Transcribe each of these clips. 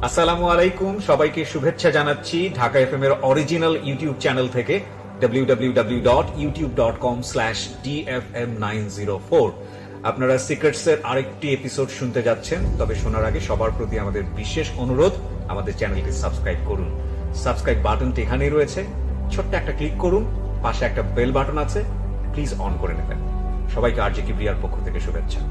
আসসালামু আলাইকুম, সবাইকে শুভেচ্ছা জানাচ্ছি ঢাকা এফএম এর অরিজিনাল ইউটিউব চ্যানেল থেকে www.youtube.com/dfm904। আপনারা সিক্রেটসের আরেকটি এপিসোড শুনতে যাচ্ছেন, তবে শোনার আগে সবার প্রতি আমাদের বিশেষ অনুরোধ, আমাদের চ্যানেলটি সাবস্ক্রাইব করুন। সাবস্ক্রাইব বাটনটি এখানেই রয়েছে, ছোট্ট একটা ক্লিক করুন, পাশে একটা বেল বাটন আছে, প্লিজ অন করে নেবেন। সবাইকে আরজে কিবরিয়ার পক্ষ থেকে শুভেচ্ছা।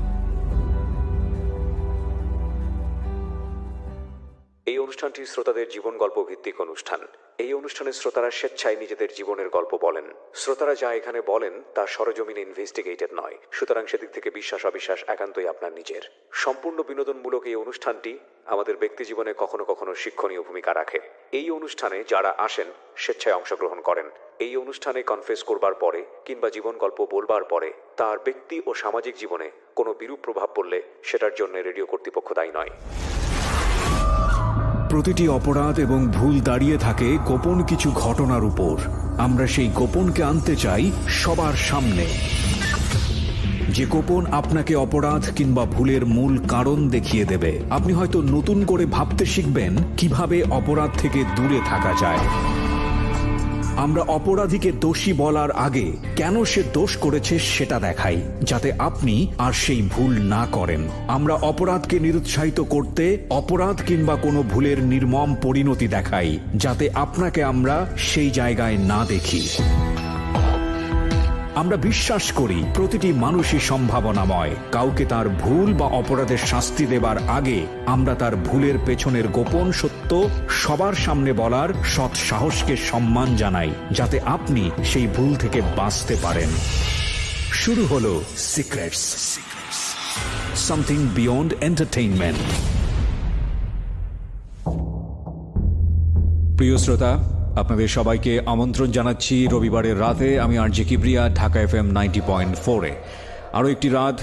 এই অনুষ্ঠানটি শ্রোতাদের জীবন গল্প ভিত্তিক অনুষ্ঠান। এই অনুষ্ঠানে শ্রোতারা স্বেচ্ছায় নিজেদের জীবনের গল্প বলেন। শ্রোতারা যা এখানে বলেন তা সরজমিনে ইনভেস্টিগেটেড নয়, সুতরাং সেদিক থেকে বিশ্বাস অবিশ্বাস একান্তই আপনার নিজের। সম্পূর্ণ বিনোদনমূলক এই অনুষ্ঠানটি আমাদের ব্যক্তি জীবনে কখনো কখনো শিক্ষণীয় ভূমিকা রাখে। এই অনুষ্ঠানে যারা আসেন স্বেচ্ছায় অংশগ্রহণ করেন। এই অনুষ্ঠানে কনফেস করবার পরে কিংবা জীবন গল্প বলবার পরে তার ব্যক্তি ও সামাজিক জীবনে কোনো বিরূপ প্রভাব পড়লে সেটার জন্য রেডিও কর্তৃপক্ষ দায়ী নয়। প্রতিটি অপরাধ এবং ভুল দাঁড়িয়ে থাকে গোপন কিছু ঘটনার উপর। আমরা সেই গোপনকে আনতে চাই সবার সামনে, যে গোপন আপনাকে অপরাধ কিংবা ভুলের মূল কারণ দেখিয়ে দেবে। আপনি হয়তো নতুন করে ভাবতে শিখবেন কিভাবে অপরাধ থেকে দূরে থাকা যায়। আমরা অপরাধীকে দোষী বলার আগে কেন সে দোষ করেছে সেটা দেখাই, যাতে আপনি আর সেই ভুল না করেন। আমরা অপরাধকে নিরুৎসাহিত করতে অপরাধ কিংবা কোনো ভুলের নির্মম পরিণতি দেখাই, যাতে আপনাকে আমরা সেই জায়গায় না দেখি। আমরা বিশ্বাস করি প্রতিটি মানুষই সম্ভাবনাময়। কাউকে তার ভুল বা অপরাধের শাস্তি দেবার আগে আমরা তার ভুলের পেছনের গোপন সত্য সবার সামনে বলার সৎ সাহসকে সম্মান জানাই, যাতে আপনি সেই ভুল থেকে বাঁচতে পারেন। শুরু হলো সিক্রেটস, সামথিং বিয়ন্ড এন্টারটেইনমেন্ট। প্রিয় শ্রোতা, আপনাদের সবাইকে আমন্ত্রণ জানাচ্ছি রবিবারের রাতে। আমি আরজে কিবরিয়া, ঢাকা এফএম 90.4-এ আরও একটি রাত,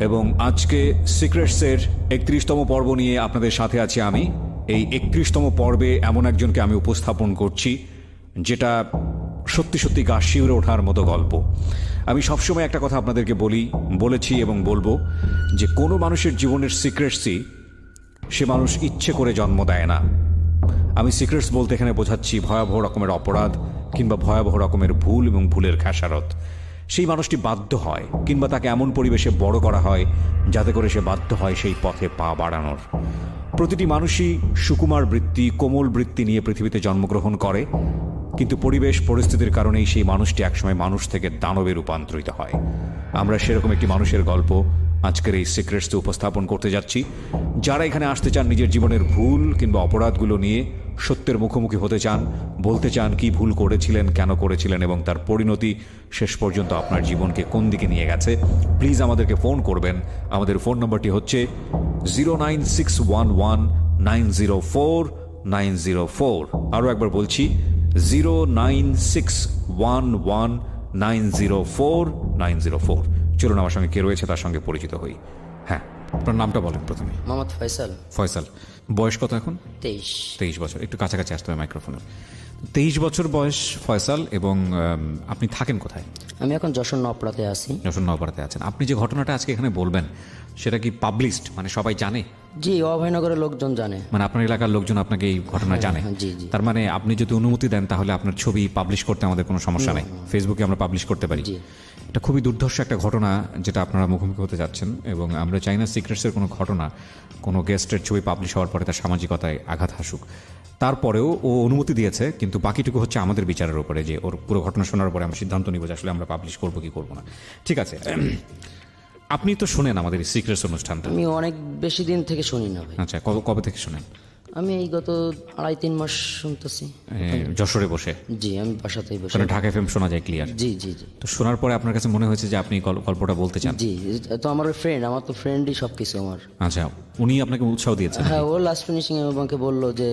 এবং আজকে সিক্রেটসের 31তম পর্ব নিয়ে আপনাদের সাথে আছি আমি। এই 31তম পর্বে এমন একজনকে আমি উপস্থাপন করছি যেটা সত্যি সত্যি গা শিউরে ওঠার মতো গল্প। আমি সবসময় একটা কথা আপনাদেরকে বলেছি এবং বলবো, যে কোনো মানুষের জীবনের সিক্রেটসই সে মানুষ ইচ্ছে করে জন্ম দেয় না। আমি সিক্রেটস বলতে এখানে বোঝাচ্ছি ভয়াবহ রকমের অপরাধ কিংবা ভয়াবহ রকমের ভুল এবং ভুলের খেসারত। সেই মানুষটি বাধ্য হয় কিংবা তাকে এমন পরিবেশে বড় করা হয় যাতে করে সে বাধ্য হয় সেই পথে পা বাড়ানোর। প্রতিটি মানুষই সুকুমার বৃত্তি, কোমল বৃত্তি নিয়ে পৃথিবীতে জন্মগ্রহণ করে, কিন্তু পরিবেশ পরিস্থিতির কারণেই সেই মানুষটি একসময় মানুষ থেকে দানবে রূপান্তরিত হয়। আমরা সেরকম একটি মানুষের গল্প আজকের এই সিক্রেটসে উপস্থাপন করতে যাচ্ছি। যারা এখানে আসতে চান নিজের জীবনের ভুল কিংবা অপরাধগুলো নিয়ে সত্যের মুখোমুখি হতে চান, বলতে চান কি ভুল করেছিলেন, কেন করেছিলেন এবং তার পরিণতি শেষ পর্যন্ত আপনার জীবনকে কোন দিকে নিয়ে গেছে, প্লিজ আমাদেরকে ফোন করবেন। আমাদের ফোন নম্বরটি হচ্ছে 09611904904। আরও একবার বলছি, 09611904904। চলুন আমার সঙ্গে কে রয়েছে তার সঙ্গে পরিচিত হই। হ্যাঁ, আপনার নামটা বলেন প্রথমে। মোহাম্মদ ফয়সাল। ফয়সাল, বয়স কত এখন? 23 বছর। একটু কাছাকাছি আসতে হবে মাইক্রোফোনের। 23 বছর বয়স ফয়সাল, এবং আপনি থাকেন কোথায়? আমি এখন যশোর নওপাড়াতে আছি। যশোর নওপাড়াতে আছেন। আপনি যে ঘটনাটা আজকে এখানে বলবেন সেটা কি পাবলিশড, মানে সবাই জানে? জি, অভয়নগরের লোকজন জানে। মানে আপনার এলাকার লোকজন আপনাকে এই ঘটনা জানে? জি জি। তার মানে আপনি যদি অনুমতি দেন তাহলে আপনার ছবি পাবলিশ করতে আমাদের কোনো সমস্যা নেই, ফেসবুকে আমরা পাবলিশ করতে পারি। এটা খুবই দুর্ধর্ষ একটা ঘটনা যেটা আপনারা মুখোমুখি হতে যাচ্ছেন, এবং আমরা চাই না সিক্রেটসের কোনো ঘটনা কোনো গেস্টের ছবি পাবলিশ হওয়ার পরে তার সামাজিকতায় আঘাত হাসুক। তারপরেও ও অনুমতি দিয়েছে, কিন্তু বাকিটুকু হচ্ছে আমাদের বিচারের উপরে, যে ওর পুরো ঘটনা শোনার পরে আমরা সিদ্ধান্ত নিব যে আসলে আমরা পাবলিশ করবো কি করবো না। ঠিক আছে, আপনি তো শোনেন আমাদের এই সিক্রেটস অনুষ্ঠানটা? আমি অনেক বেশি দিন থেকে শুনি না ভাই। আচ্ছা, কবে থেকে শোনেন? আমি এই গত 2.5-3 মাস শুনতেছি। যশোরে বসে? জি, আমি বাসাতেই বসে। মানে ঢাকা এফএম শোনা যায় ক্লিয়ার? জি জি জি। তো শোনার পরে আপনার কাছে মনে হয়েছে যে আপনি গল্পটা বলতে চান? জি, তো আমার ফ্রেন্ড, আমার তো ফ্রেন্ডই সব কিছু আমার। আচ্ছা, উনি আপনাকে উৎসাহ দিয়েছেন? হ্যাঁ, ও লাস্ট ফিনিশিং এ আমাকে বললো যে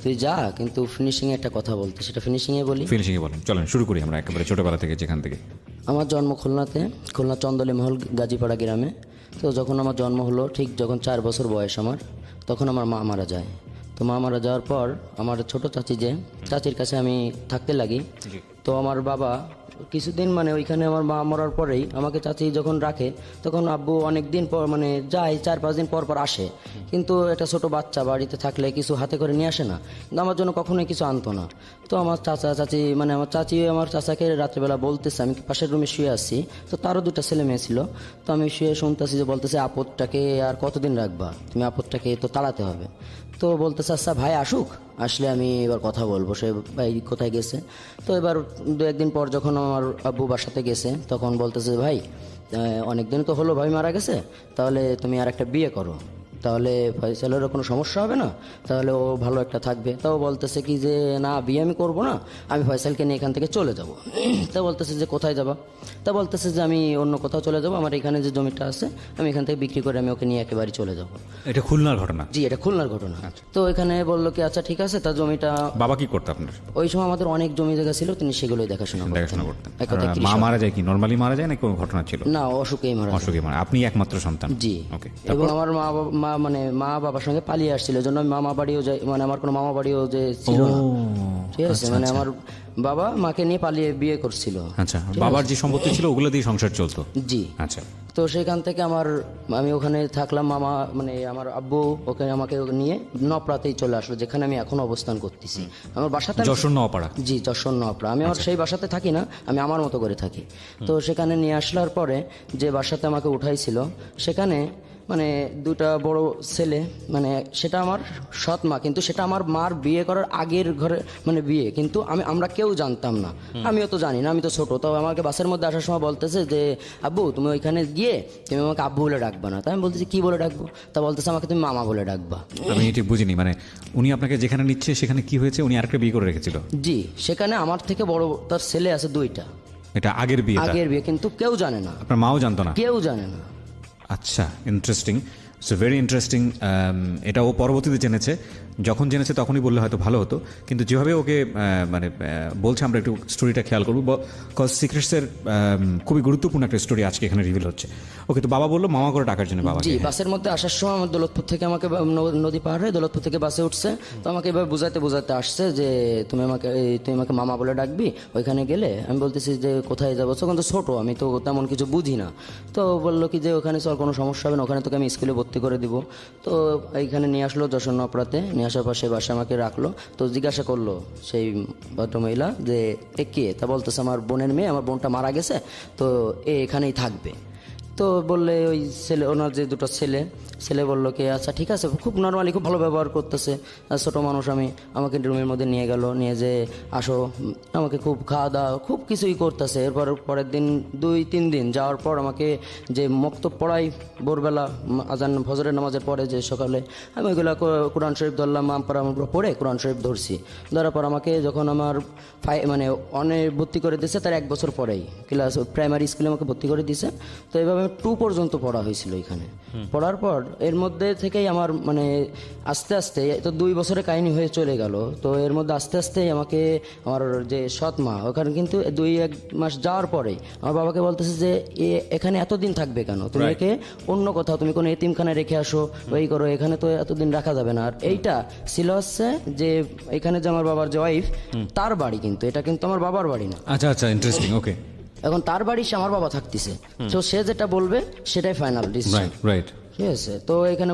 তুই যা, কিন্তু ফিনিশিং এ একটা কথা বলতে, সেটা ফিনিশিং এ বলি। ফিনিশিং এ বলেন, চলেন শুরু করি আমরা একেবারে ছোটবেলা থেকে, যেখান থেকে। আমার জন্ম খুলনাতে, খুলনা চন্দলি মহল গাজীপাড়া গ্রামে। তো যখন আমার জন্ম হলো, ঠিক যখন 4 বছর বয়স আমার, তখন আমার মা মারা যায়। তো মা মারা যাওয়ার পর আমার ছোট চাচির কাছে আমি থাকতে লাগি। তো আমার বাবা কিছুদিন মানে ওইখানে আমার মা মরার পরেই আমাকে চাচি যখন রাখে তখন আব্বু অনেক দিন পর মানে যায় 4-5 দিন পর পর আসে, কিন্তু একটা ছোট বাচ্চা বাড়িতে থাকলে কিছু হাতে করে নিয়ে আসে না, কিন্তু আমার জন্য কখনোই কিছু আনতো না। তো আমার চাচি মানে আমার চাচি আমার চাচাকে রাত্রেবেলা বলতেছে, আমি পাশের রুমে শুয়ে আসছি, তো তারও 2টা ছেলে মেয়ে ছিল, তো আমি শুয়ে শুনতেছি যে বলতেছে আপদটাকে আর কতদিন রাখবা তুমি, আপদটাকে তো তাড়াতে হবে। তো বলতেছে আচ্ছা ভাই আসুক, আসলে আমি এবার কথা বলবো সে ভাই কোথায় গেছে। তো এবার 2-1 দিন পর যখন আমার আব্বু বাসাতে গেছে তখন বলতেছে ভাই অনেক দিন তো হলো ভাই মারা গেছে, তাহলে তুমি আর একটা বিয়ে করো, তাহলে ফয়সালেরও কোনো সমস্যা হবে না, তাহলে ও ভালো একটা থাকবে। তাও বলতেছে কি যে না বিয়ে আমি করবো না, আমি ফয়সালকে নিয়ে এখান থেকে চলে যাব। তা বলতেছে যে কোথায় যাবা, তা বলতেছে যে আমি অন্য কোথাও চলে যাব, আমার এখানে যে জমিটা আছে আমি এখান থেকে বিক্রি করে আমি ওকে নিয়ে একেবারে চলে যাব। এটা খুলনার ঘটনা? জি এটা খুলনার ঘটনা। তো এখানে বললো কি আচ্ছা ঠিক আছে, তার জমিটা বাবা কি করতো আপনার? ওই সময় আমাদের অনেক জমি জায়গা ছিল, তিনি সেগুলোই দেখাশোনা করতেন? এক কথায় মা কৃষক। মারা যায় কি নরমালি মারা যায় না কোনো ঘটনা ছিল? না অসুখেই মারা যায়। অসুখে মারা। আপনি একমাত্র সন্তান? জি। ওকে। এবং আমার মা বাবার সঙ্গে পালিয়ে আসছিল, এই জন্য আমি মামা বাড়িও যাই, মানে আমার কোনো মামা বাড়িও যে ছিল না, ঠিক আছে, মানে আমার বাবা মাকে নিয়ে পালিয়ে বিয়ে করছিল। আচ্ছা, বাবার যে সম্পত্তি ছিল ওগুলো দিয়ে সংসার চলতো? জি। আচ্ছা। তো সেখান থেকে আমি ওখানে থাকলাম, মামা মানে আমার আব্বু ওখানে আমাকে নিয়ে নপড়াতেই চলে আসলো, যেখানে আমি এখন অবস্থান করতেছি। আমার বাসাতে যশোর নওপাড়া? জি যশোর নপড়া। আমি আমার সেই বাসাতে থাকি না, আমি আমার মতো করে থাকি। তো সেখানে নিয়ে আসলার পরে যে বাসাতে আমাকে উঠাইছিল সেখানে মানে 2টা বড় ছেলে, মানে সেটা আমার সৎ মা, কিন্তু সেটা আমার মার বিয়ে করার আগের ঘরে মানে বিয়ে, কিন্তু আমরা কেউ জানতাম না, আমিও তো জানি না, আমি তো ছোট। তো আমাকে বাসের মধ্যে আসার সময় বলতেছে যে আব্বু তুমি ওইখানে গিয়ে তুমি আমাকে আব্বু বলে ডাকবা না। তাই আমি বলতেছি কি বলে ডাকবো, তা বলতেছে আমাকে তুমি মামা বলে ডাকবা। আমি এটি বুঝিনি, মানে উনি আপনাকে যেখানে নিচ্ছে সেখানে কি হয়েছে, উনি আরেকটা বিয়ে করে রেখেছিল? জি, সেখানে আমার থেকে বড় তার ছেলে আছে 2টা। এটা আগের বিয়ে? আগের বিয়ে, কিন্তু কেউ জানে না। আপনার মাও জানতো না? কেউ জানে না। আচ্ছা, ইন্টারেস্টিং, সো ভেরি ইন্টারেস্টিং। এটা ও পরবর্তীতে জেনেছে, যখন জেনেছে তখনই বললে হয়তো ভালো হতো, কিন্তু যেভাবে ওকে মানে বলছে আমরা একটু স্টোরিটা খেয়াল করবো, বিকজ সিক্রেটসের খুবই গুরুত্বপূর্ণ একটা স্টোরি আজকে এখানে রিভিল হচ্ছে। ওকে, তো বাবা বললো মামা করে ডাকার জন্য। বাবা জি, বাসের মধ্যে আসার সময় আমার দৌলতপুর থেকে আমাকে নদী পার হয়ে দৌলতপুর থেকে বাসে উঠছে, তো আমাকে এভাবে বুঝাতে আসছে যে তুমি আমাকে মামা বলে ডাকবি ওইখানে গেলে। আমি বলতেছি যে কোথায় যাবো, তখন তো ছোটো, আমি তো তেমন কিছু বুঝি না। তো বললো কি যে ওখানে চল, কোনো সমস্যা হবে না, ওখানে তোকে আমি স্কুলে ভর্তি করে দিব। তো এইখানে নিয়ে আসলো যশোর নপড়াতে, নিয়ে আসার পর সে বাসায় আমাকে রাখলো। তো জিজ্ঞাসা করলো সেই ভদ্রমহিলা যে এ কে, তা বলতেছে আমার বোনের মেয়ে, আমার বোনটা মারা গেছে, তো এখানেই থাকবে। তো বললে ওই ওনার যে 2টো ছেলে বললো কি আচ্ছা ঠিক আছে, খুব নর্মালি খুব ভালো ব্যবহার করতেছে, ছোটো মানুষ। আমাকে রুমের মধ্যে নিয়ে গেল, নিয়ে যে আসো, আমাকে খুব খাওয়া দাওয়া খুব কিছুই করতেছে। এরপর পরের দিন 2-3 দিন যাওয়ার পর আমাকে যে মক্তব পড়াই ভোরবেলা আজান ফজরের নামাজের পরে যে সকালে, আমি ওইগুলো কোরআন শরীফ ধরলাম, আমরা পড়ে কোরআন শরীফ ধরছি। ধরার পর আমাকে যখন আমার মানে ভর্তি করে দিয়েছে তার 1 বছর পরেই ক্লাস প্রাইমারি স্কুলে আমাকে ভর্তি করে দিয়েছে। তো এইভাবে 2 পর্যন্ত পড়া হয়েছিল এখানে। পড়ার পর এর মধ্যে থেকেই আমার মানে আস্তে আস্তে তো 2 বছরের কাহিনী হয়ে চলে গেল। তো এর মধ্যে আস্তে আস্তে আমাকে আমার যে সৎ মা ওখানে কিন্তু 2-1 মাস যাওয়ার পরেই আমার বাবাকে বলতেছে যে এখানে এতদিন থাকবে কেন, তুমি একে অন্য কোথাও তুমি কোনো এতিমখানায় রেখে আসো, ওই করো, এখানে তো এতদিন রাখা যাবে না। আর এইটা ছিল হচ্ছে যে এখানে যে আমার বাবার যে ওয়াইফ তার বাড়ি, কিন্তু এটা কিন্তু আমার বাবার বাড়ি না। আচ্ছা আচ্ছা, ইন্টারেস্টিং। ওকে, এখন তার বাড়ি সে আমার বাবা থাকতেছে, তো সে যেটা বলবে সেটাই ফাইনাল ডিসিশন। রাইট। ঠিক আছে, তো এখানে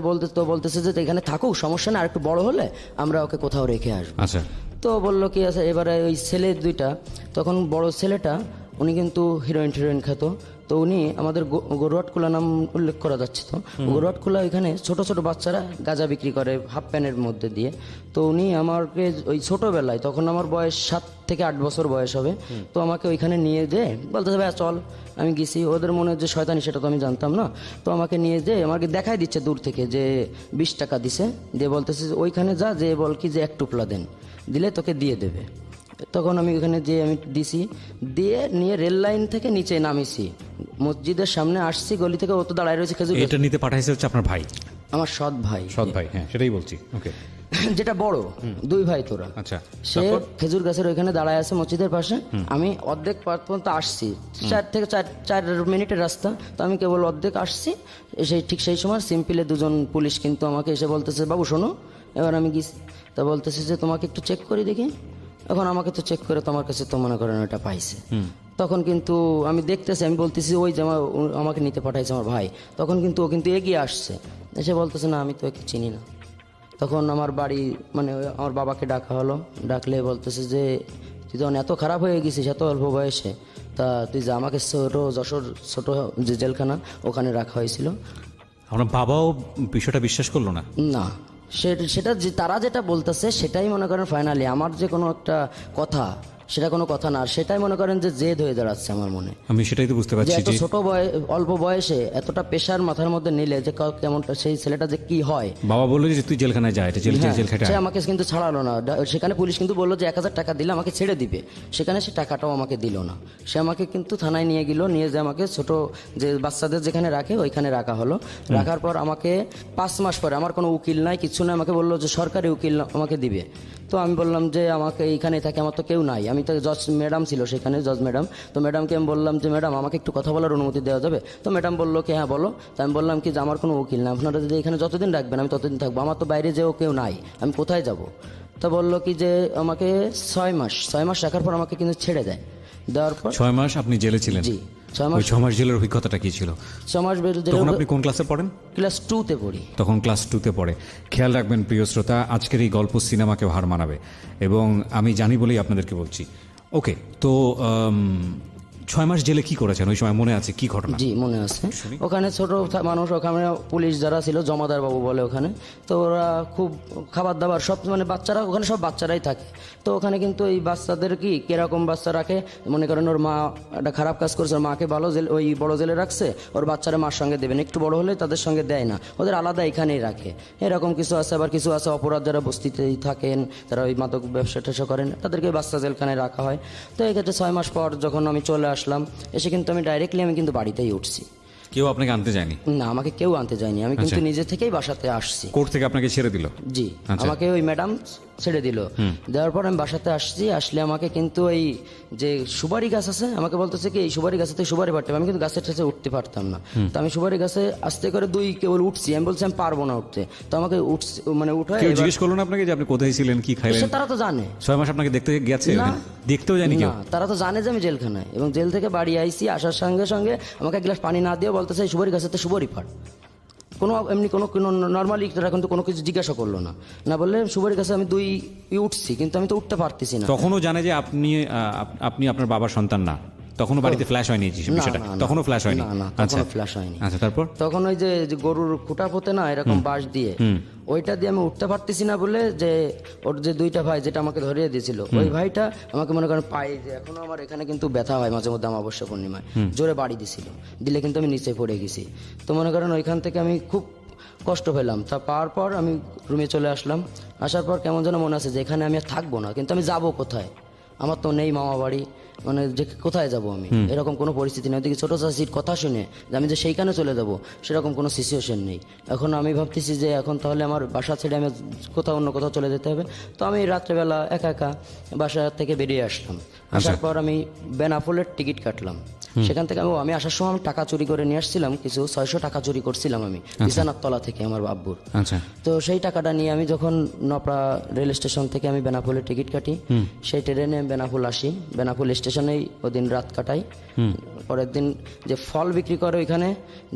বলতেছে যে এখানে থাকুক, সমস্যা না, আর একটু বড় হলে আমরা ওকে কোথাও রেখে আসবো। আচ্ছা। তো বললো কি আছে, এবারে ওই ছেলে 2টা, তখন বড় ছেলেটা উনি কিন্তু হিরোইন খেত। তো উনি আমাদের গরুয়াটখোলা নাম উল্লেখ করা যাচ্ছে, তো গরুয়াটখোলা এখানে ছোট ছোট বাচ্চারা গাঁজা বিক্রি করে হাফ প্যানের মধ্যে দিয়ে। তো উনি আমাকে ওই ছোটোবেলায়, তখন আমার বয়স 7 থেকে 8 বছর বয়স হবে, তো আমাকে ওইখানে নিয়ে যেয়ে বলতেছে ভাই চল। আমি গেছি, ওদের মনে যে শয়তানি সেটা তো আমি জানতাম না। তো আমাকে নিয়ে যেয়ে আমাকে দেখাই দিচ্ছে দূর থেকে যে 20 টাকা দিছে, দিয়ে বলতেছে ওইখানে যা, যে বল কি যে 1 টুকলা দেন, দিলে তোকে দিয়ে দেবে। তখন আমি ওখানে যে আমি দিছি, দিয়ে নিয়ে রেল লাইন থেকে নিচে নামিছি, মসজিদের সামনে আসছি, গলি থেকে ও তো দাঁড়ায় রয়েছে খেজুর। এটা নিতে পাঠাইছে হচ্ছে আপনার ভাই? আমার সৎ ভাই। হ্যাঁ, সেটাই বলছি। ওকে, যেটা বড় 2 ভাই তোরা। আচ্ছা, সে খেজুর গাছের ওইখানে দাঁড়ায় আছে মসজিদের পাশে। আমি অর্ধেক পর্যন্ত আসছি, 4 থেকে 4 মিনিটের রাস্তা, তো আমি কেবল অর্ধেক আসছি। ঠিক সেই সময় সিম্পলে 2জন পুলিশ কিন্তু আমাকে এসে বলতেছে বাবু শোনো। এবার আমি গেছি, তা বলতেছে যে তোমাকে একটু চেক করি দেখি। এখন আমাকে তো চেক করে তোমার কাছে তো মনে করেন ওটা পাইছে। তখন কিন্তু আমি দেখতেছি, আমি বলতেছি ওই যে আমাকে নিতে পাঠাইছে আমার ভাই, তখন কিন্তু ও কিন্তু এগিয়ে আসছে, এসে বলতেছে না আমি তো একে চিনি না। তখন আমার বাড়ি মানে আমার বাবাকে ডাকা হলো, ডাকলে বলতেছে যে তুই যখন এত খারাপ হয়ে গেছিস এত অল্প বয়সে, তা তুই যে আমাকে যশোর ছোট যে জেলখানা ওখানে রাখা হয়েছিল। আপনার বাবাও বিষয়টা বিশ্বাস করলো না? না, সেটা যে তারা যেটা বলতেছে সেটাই মনে করেন ফাইনালি, আমার যে কোনো একটা কথা সেটা কোনো কথা না, আর সেটাই মনে করেন যে জেদ হয়ে দাঁড়াচ্ছে আমার মনে। আমি সেটাই তো বুঝতে যে পারছি এত যে ছোট অল্প বয়সে এতটা প্রেশার মাথার মধ্যে নিলে যে কেমনটা সেই ছেলেটা যে কি হয়। বাবা বললো যে তুই জেলখানায় যা, এটা হ্যাঁ, জেলখানায় সে আমাকে কিন্তু ছাড়ালো না। সেখানে পুলিশ কিন্তু বললো যে 1000 টাকা দিলে আমাকে ছেড়ে দিবে, সেখানে সে টাকাটাও আমাকে দিল না। সে আমাকে কিন্তু থানায় নিয়ে গেল, নিয়ে যে আমাকে ছোট যে বাচ্চাদের যেখানে রাখে ওইখানে রাখা হলো। রাখার পর আমাকে 5 মাস পরে, আমার কোনো উকিল নাই কিছু নাই, আমাকে বললো যে সরকারি উকিল আমাকে দিবে। তো আমি বললাম যে আমাকে এইখানে থাকে, আমার তো কেউ নাই, আমি তো জজ ম্যাডাম ছিল সেখানে, জজ ম্যাডাম। তো ম্যাডামকে আমি বললাম যে ম্যাডাম আমাকে একটু কথা বলার অনুমতি দেওয়া যাবে? তো ম্যাডাম বললো কি হ্যাঁ বলো। তো আমি বললাম কি যে আমার কোনো উকিল না, আপনারা যদি এখানে যতদিন রাখবেন আমি ততদিন থাকবো, আমার তো বাইরে যেও কেউ নাই, আমি কোথায় যাব? তো বললো কি যে আমাকে 6 মাস রাখার পর আমাকে কিন্তু ছেড়ে দেয়। দেওয়ার পর 6 মাস আপনি জেলে ছিলেন? জি, 6 মাস। ওই 6 মাস জেলের অভিজ্ঞতাটা কি ছিল? 6 মাস তখন আপনি কোন ক্লাসে পড়েন? ক্লাস 2-তে পড়ি। তখন ক্লাস 2-তে পড়ে। খেয়াল রাখবেন প্রিয় শ্রোতা, আজকের এই গল্প সিনেমাকেও হার মানাবে, এবং আমি জানি বলেই আপনাদেরকে বলছি। ওকে, তো 6 মাস জেলে কি করেছেন ওই সময়, মনে আছে কি ঘটনা? জি মনে আছে। ওখানে ছোট মানুষ, ওখানে পুলিশ যারা ছিল জমাদার বাবু বলে ওখানে, তো ওরা খুব খাবার দাবার সব মানে বাচ্চারা ওখানে সব বাচ্চারাই থাকে। তো ওখানে কিন্তু এই বাচ্চাদের কি কিরকম বাচ্চা রাখে, মনে করেন ওর মা একটা খারাপ কাজ করছে, ওর মাকে ভালো জেল ওই বড় জেলে রাখছে, ওর বাচ্চারা মার সঙ্গে দেবেন, একটু বড় হলে তাদের সঙ্গে দেয় না, ওদের আলাদা এখানেই রাখে। এরকম কিছু আছে। আবার কিছু আছে অপরাধ যারা বস্তিতেই থাকেন, তারা ওই মাদক ব্যবসা ট্যাবসা করেন, তাদেরকে বাচ্চা জেলখানায় রাখা হয়। তো এই ক্ষেত্রে 6 মাস পর যখন আমি চলে আসলাম, এসে কিন্তু আমি ডাইরেক্টলি আমি কিন্তু বাড়িতেই উঠছি। কেউ আপনাকে আনতে যায়নি? না, আমাকে কেউ আনতে যায়নি, আমি কিন্তু নিজে থেকেই বাসাতে আসছি। কোর্ট থেকে আপনাকে ছেড়ে দিল? জি, আমাকে ওই ম্যাডাম ছেড়ে দিল। দেওয়ার পর আমি বাসাতে আসছি। আসলে আমাকে কিন্তু এই যে সুপারি গাছ আছে, আমাকে বলতেছে কি এই সুপারি গাছে থেকে সুপারি পারতাম, আমি কিন্তু গাছের টাছে উঠতে পারতাম না। তো আমি সুপারি গাছে আস্তে করে 2 কেবল উঠছি, আমি বলছি আমি পারবো না উঠতে। তো আমাকে মানে উঠে কেউ জিজ্ঞেস করলো না আপনাকে যে আপনি কোথায় ছিলেন, কি খাইলেন? তারা তো জানে। 6 মাস আপনাকে দেখতে গেছে? না, দেখতেও জানি কেউ? না, তারা তো জানে যে আমি জেলখানায়, এবং জেল থেকে বাড়ি আইছি, আসার সঙ্গে সঙ্গে আমাকে এক গ্লাস পানি না দিয়ে বলতেছে এই সুপারি গাছেতে সুপারি পাড়। কোনো এমনি কোনো নর্মালি তারা কিন্তু কোনো কিছু জিজ্ঞাসা করলো না, না বললে সুপারি গাছে আমি 2 উঠছি, কিন্তু আমি তো উঠতে পারতেছি না। তখনও জানে যে আপনি আপনার বাবার সন্তান না? তখনও বাড়িতে ফ্ল্যাশ হয়নি বিষয়টা? তখনও ফ্ল্যাশ হয়নি? না, তখনও ফ্ল্যাশ হয়নি। আচ্ছা, তারপর? তখন ওই যে গরুর খুঁটা পোতে না এরকম বাঁশ দিয়ে, ওইটা দিয়ে আমি উঠতে পারতেছি না বলে যে ওর যে 2টা ভাই যেটা আমাকে ধরিয়ে দিয়েছিল, ওই ভাইটা আমাকে মনে করেন পায়ে, যে এখনো আমার এখানে কিন্তু ব্যথা হয় মাঝে মধ্যে অমাবস্যা পূর্ণিমায়, জোরে বাড়ি দিছিল, দিলে কিন্তু আমি নিচে পড়ে গেছি। তো মনে করেন ওইখান থেকে আমি খুব কষ্ট পেলাম। তা পাওয়ার পর আমি রুমে চলে আসলাম। আসার পর কেমন যেন মনে আছে যে এখানে আমি আর থাকবো না, কিন্তু আমি যাব কোথায়? আমার তো নেই মামা বাড়ি, মানে যে কোথায় যাব আমি, এরকম কোনো পরিস্থিতি নেই। ওদিকে ছোটো চাষির কথা শুনে যে আমি যে সেইখানে চলে যাব, সেরকম কোনো সিচুয়েশন নেই। এখন আমি ভাবতেছি যে এখন তাহলে আমার বাসা ছেড়ে আমি কোথাও অন্য কোথাও চলে যেতে হবে। তো আমি রাত্রেবেলা একা একা বাসা থেকে বেরিয়ে আসলাম। আসার পর আমি বেনাপোলের টিকিট কাটলাম। সেখান থেকে আমি আসার সময় আমি টাকা চুরি করে নিয়ে আসছিলাম, কিছু 600 টাকা চুরি করছিলাম আমি বিছানার তলা থেকে আমার আব্বুর। আচ্ছা। তো সেই টাকাটা নিয়ে আমি যখন নপড়া রেল স্টেশন থেকে আমি বেনাপোলের টিকিট কাটি, সেই ট্রেনে বেনাপোল আসি, বেনাপোল স্টেশনেই ওদিন রাত কাটাই। পরের দিন যে ফল বিক্রি করে ওইখানে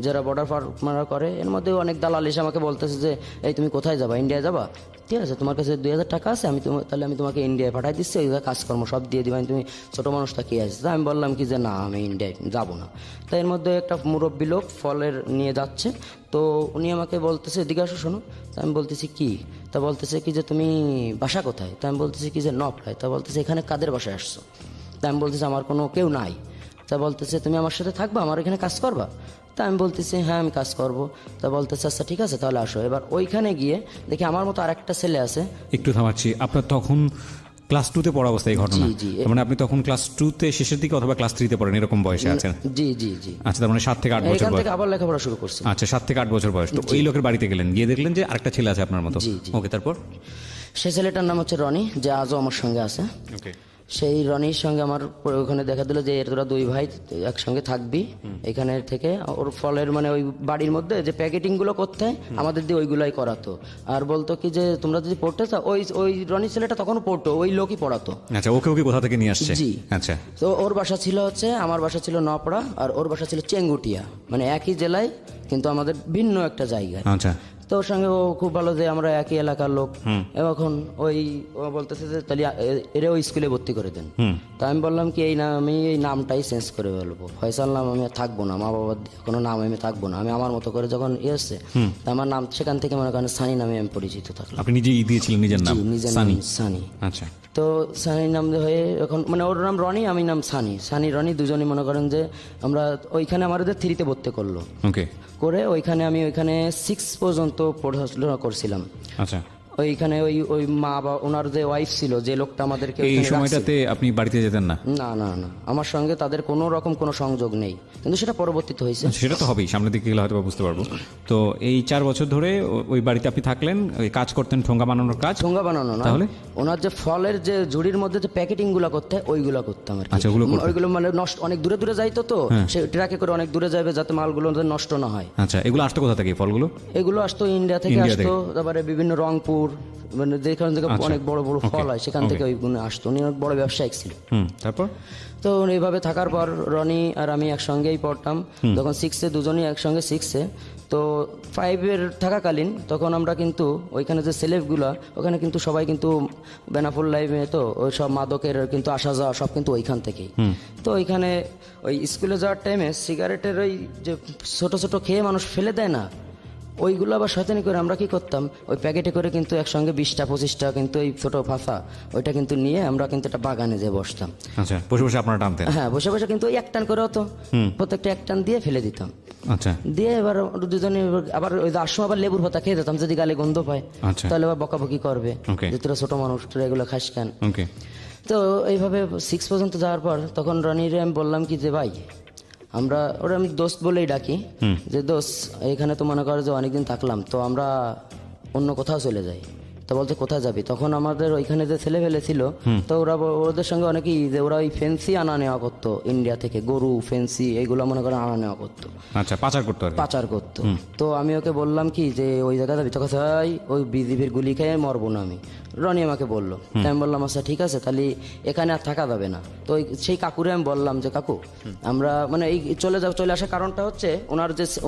যারা বর্ডার পার মারা করে, এর মধ্যে অনেক দালাল এসে আমাকে বলতেছে যে এই তুমি কোথায় যাবা, ইন্ডিয়া যাবা? ঠিক আছে, তোমার কাছে 2000 টাকা আছে, তাহলে আমি তোমাকে ইন্ডিয়ায় পাঠাই দিচ্ছি, ওই কাজকর্ম সব দিয়ে দিবা, তুমি ছোটো মানুষটা কে আছে? আমি বললাম কি যে না আমি ইন্ডিয়ায় যাবো না। তাই এর মধ্যে একটা মুরব্বী লোক ফলের নিয়ে যাচ্ছে, তো উনি আমাকে বলতেছে এদিকে আসো শোনো। তা আমি বলতেছি কি? তা বলতেছে কি যে তুমি বাসা কোথায়? তা আমি বলতেছি কি যে নপড়ায়। তা বলতেছে এখানে কাদের বাসায় আসছো? তা আমি বলতেছি আমার কোনো কেউ নাই। তা বলতেছে তুমি আমার সাথে থাকবা, আমার এখানে কাজ করবা? তা আমি বলতেছি হ্যাঁ আমি কাজ করব। তা বলতেছে আচ্ছা ঠিক আছে তাহলে আসো। এবার ওইখানে গিয়ে দেখি আমার মতো আরেকটা ছেলে আছে। একটু থামাচ্ছি, আপনার তখন ক্লাস 2-তে পড়া অবস্থায় এই ঘটনা? জি। মানে আপনি তখন ক্লাস 2-তে শেষের দিকে অথবা ক্লাস 3-তে পড়েন, এরকম বয়সে আছেন? জি। আচ্ছা, তার মানে 7 থেকে 8 বছর এখান বয়স। থেকে আবার লেখাপড়া শুরু করছি। আচ্ছা, 7 থেকে 8 বছর বয়স। তো ওই লোকের বাড়িতে গেলেন, গিয়ে দেখলেন যে আরেকটা ছেলে আছে আপনার মতো। জি। ওকে, তারপর? সে ছেলেটার নাম হচ্ছে রনি, যে আজও আমার সঙ্গে আছে। ওকে। সেই রনির সঙ্গে আমার ওখানে দেখা দিল যে তোরা দুই ভাই একসঙ্গে থাকবি এখানে থেকে। ওর ফলের মানে ওই বাড়ির মধ্যে যে প্যাকেটিং গুলো করতে হয় আমাদের দিয়ে ওইগুলাই করাতো, আর বলতো কি যে তোমরা যদি পড়তে চাও, ওই ওই রনির ছেলেটা তখন পড়তো, ওই লোকই পড়াতো। আচ্ছা, ওকে ওকে কোথা থেকে নিয়ে আসছে? জি। আচ্ছা, তো ওর বাসা ছিল হচ্ছে, আমার বাসা ছিল নপড়া আর ওর বাসা ছিল চেঙ্গুটিয়া, মানে একই জেলায় কিন্তু আমাদের ভিন্ন একটা জায়গায়। আচ্ছা, তো ওর সঙ্গে ও খুব ভালো যে আমরা একই এলাকার লোক। এখন ওই ও বলতেছে যে তাহলে এরে ওই স্কুলে ভর্তি করে দেন। তা আমি বললাম কি আমি এই নামটাই চেঞ্জ করে বলবো, ফয়সাল নাম আমি আর থাকবো না, মা বাবার কোনো নাম আমি থাকবো না, আমি আমার মতো করে যখন এসছে তা আমার নাম সেখান থেকে মনে করেন সানি নামে আমি পরিচিত থাকলাম। আপনি নিজেই দিয়েছিলেন নিজের নাম? জি, নিজের নাম সানি। সানি। আচ্ছা, তো সানি নাম হয়ে এখন মানে ওর নাম রনি, আমি নাম সানি। সানি রনি দুজনই মনে করেন যে আমরা ওইখানে আমাদের 3-তে ভর্তি করলো, ওকে। করে ওইখানে আমি ওইখানে 6 পর্যন্ত পড়াশোনা করছিলাম। আচ্ছা, ওইখানে ওই ওই মা বা ওনার যে ওয়াইফ ছিল, যে লোকটা আমাদেরকে এই ওইখানে রাখছিল। সময়টাতে আপনি বাড়িতে যেতেন না? না না না, আমার সঙ্গে তাদের কোনো রকম কোনো সংযোগ নেই, কিন্তু সেটা পরবর্তীতে হয়েছে। আচ্ছা, সেটা তো হবেই, সামনের দিকে গেলে হয়তো বা বুঝতে পারবো। তো এই 4 বছর ধরে ওই বাড়িতে আপনি থাকলেন, ওই কাজ করতেন, ঠোঙ্গা বানানোর কাজ? ঠোঙ্গা বানানো না, তাহলে? ওনার যে ফলের যে ঝুড়ির মধ্যে যে প্যাকেটিং গুলা করতে হয় ওইগুলা করতাম আর কি। আচ্ছা, ওগুলো করতেন। ওইগুলো মানে নষ্ট, অনেক দূরে দূরে যাইতো তো, সে ট্রাকে করে অনেক দূরে যাবে যাতে মালগুলো নষ্ট না হয়। আচ্ছা, এগুলো আসতো কোথা থেকে, এই ফলগুলো? এগুলো আসতো ইন্ডিয়া থেকে ইন্ডিয়া আসতো, তারপরে বিভিন্ন রংপুর মানে যেখান থেকে আচ্ছা, অনেক বড় বড় ফল হয় সেখান ওকে। থেকে ওইগুলো আসতো। উনি অনেক বড় ব্যবসায়িক ছিল। তারপর? তো এইভাবে থাকার পর রনি আর আমি একসঙ্গেই পড়তাম, যখন 6-এ দুজনই একসঙ্গে 6-এ। তো 5-এর থাকাকালীন তখন আমরা কিন্তু ওইখানে যে সেলেবগুলা ওখানে কিন্তু সবাই কিন্তু বেনাফুল লাইফে তো ওই সব মাদকের কিন্তু আসা যাওয়া সব কিন্তু ওইখান থেকেই। তো ওইখানে ওই স্কুলে যাওয়ার টাইমে সিগারেটের ওই যে ছোট ছোট খেয়ে মানুষ ফেলে দেয় না, ওইগুলো আবার শয়তানি করে আমরা কি করতাম, ওই প্যাকেটে করে কিন্তু একসঙ্গে 20টা-25টা কিন্তু ওই ছোট ফাঁসা ওইটা কিন্তু নিয়ে আমরা কিন্তু একটা বাগানে যেয়ে বসতাম। আচ্ছা, বসে বসে আপনারা টানতেন? হ্যাঁ, বসে বসে কিন্তু ওই এক টান করে হতো, প্রত্যেকটা এক টান দিয়ে ফেলে দিতাম। আচ্ছা, দিয়ে এবার দুজনে আবার ওই আসো আবার লেবুর পাতা খেয়ে যেতাম, যদি গালে গন্ধ পায় আচ্ছা, তাহলে আবার বকাবকি করবে Okay. যে তোরা ছোট মানুষ, তোরা এগুলো খাস কেন। ওকে। তো এইভাবে 6 পর্যন্ত যাওয়ার পর তখন রনিরে আমি বললাম কি যে ভাই আমরা, ওরা আমি দোস্ত বলেই ডাকি, যে দোস্ত এখানে তো মনে করো যে অনেকদিন থাকলাম, তো আমরা অন্য কোথাও চলে যাই। তো বলছে কোথায় যাবি, তখন আমাদের ওইখানে যে ছেলে ফেলে ছিল তো ওরা ওদের সঙ্গে অনেকেই যে ওরা ওই ফেন্সি আনা নেওয়া করতো ইন্ডিয়া থেকে, গরু ফেন্সি এইগুলো মনে করে আনা নেওয়া করতো, আচ্ছা, পাচার করতে হবে? পাচার করতো। তো আমি ওকে বললাম কি যে ওই জায়গায় যাবি, তখন ওই বিজিবির গুলি খেয়ে মরবো না আমি। রনি আমাকে বললো, আমি বললাম আচ্ছা ঠিক আছে, তাহলে এখানে আর থাকা যাবে না। তো সেই কাকুরে আমি বললাম যে কাকু আমরা মানে এই চলে আসার কারণটা হচ্ছে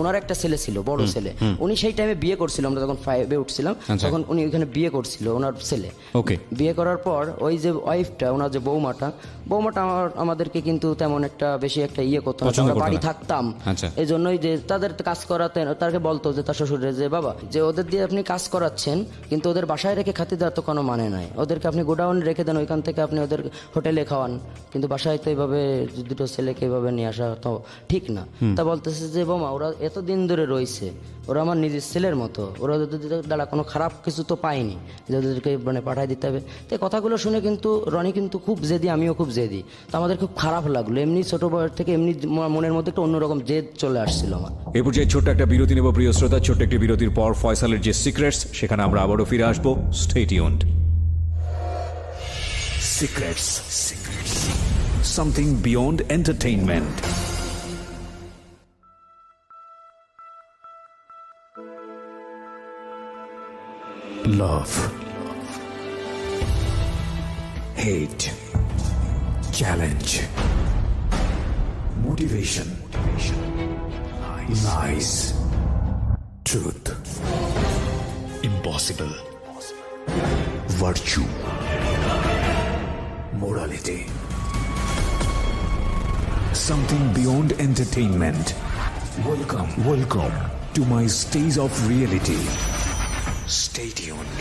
ওনার একটা ছেলে ছিল, বড় ছেলে, উনি সেই টাইমে বিয়ে করছিল, আমরা যখন 5-এ উঠছিলাম তখন উনি ওইখানে বিয়ে করছিল ওনার ছেলে। ওকে। বিয়ে করার পর ওই যে ওয়াইফটা, ওনার যে বৌমাটা আমাদেরকে কিন্তু তেমন একটা বেশি একটা ইয়ে করতো না, পছন্দ আমরা করতো বাড়ি না। থাকতাম। আচ্ছা। এই জন্যই যে তাদের কাজ করাতেন, তাকে বলতো যে তার শ্বশুরে যে বাবা যে ওদের দিয়ে আপনি কাজ করাচ্ছেন কিন্তু ওদের বাসায় রেখে খাতি দেওয়ার তো কোনো মানে নাই, ওদেরকে আপনি গোডাউনে রেখে দেন, ওইখান থেকে আপনি ওদের হোটেলে খাওয়ান, কিন্তু বাসায় তো এইভাবে দুটো ছেলেকে এইভাবে নিয়ে আসা তো ঠিক না। তা বলতেছে যে বোমা ওরা এতদিন ধরে রয়েছে, ওরা আমার নিজের ছেলের মতো, ওরা ওদের দ্বারা কোনো খারাপ কিছু তো পায়নি যে ওদেরকে মানে পাঠাই দিতে হবে। তো এই কথাগুলো শুনে কিন্তু রনি কিন্তু খুব জেদি, আমিও খুব জেদি, তো আমাদের খুব খারাপ লাগলো। এমনি ছোট বয়স থেকে এমনি মনের মধ্যে একটা অন্যরকম জেদ চলে আসছিল আমার। এই পর্যায়ে ছোট্ট একটা বিরতি নেব প্রিয় শ্রোতা। ছোট্ট একটি বিরতির পর ফয়সালের যে সিক্রেটস সেখানে আমরা আবারও ফিরে আসবো। Stay tuned. Secrets. Something beyond entertainment. Love. Hate. Challenge. Motivation. Lies. Truth. Impossible. Virtue. Morality. Something beyond entertainment. Welcome to my stage of reality. Stay tuned.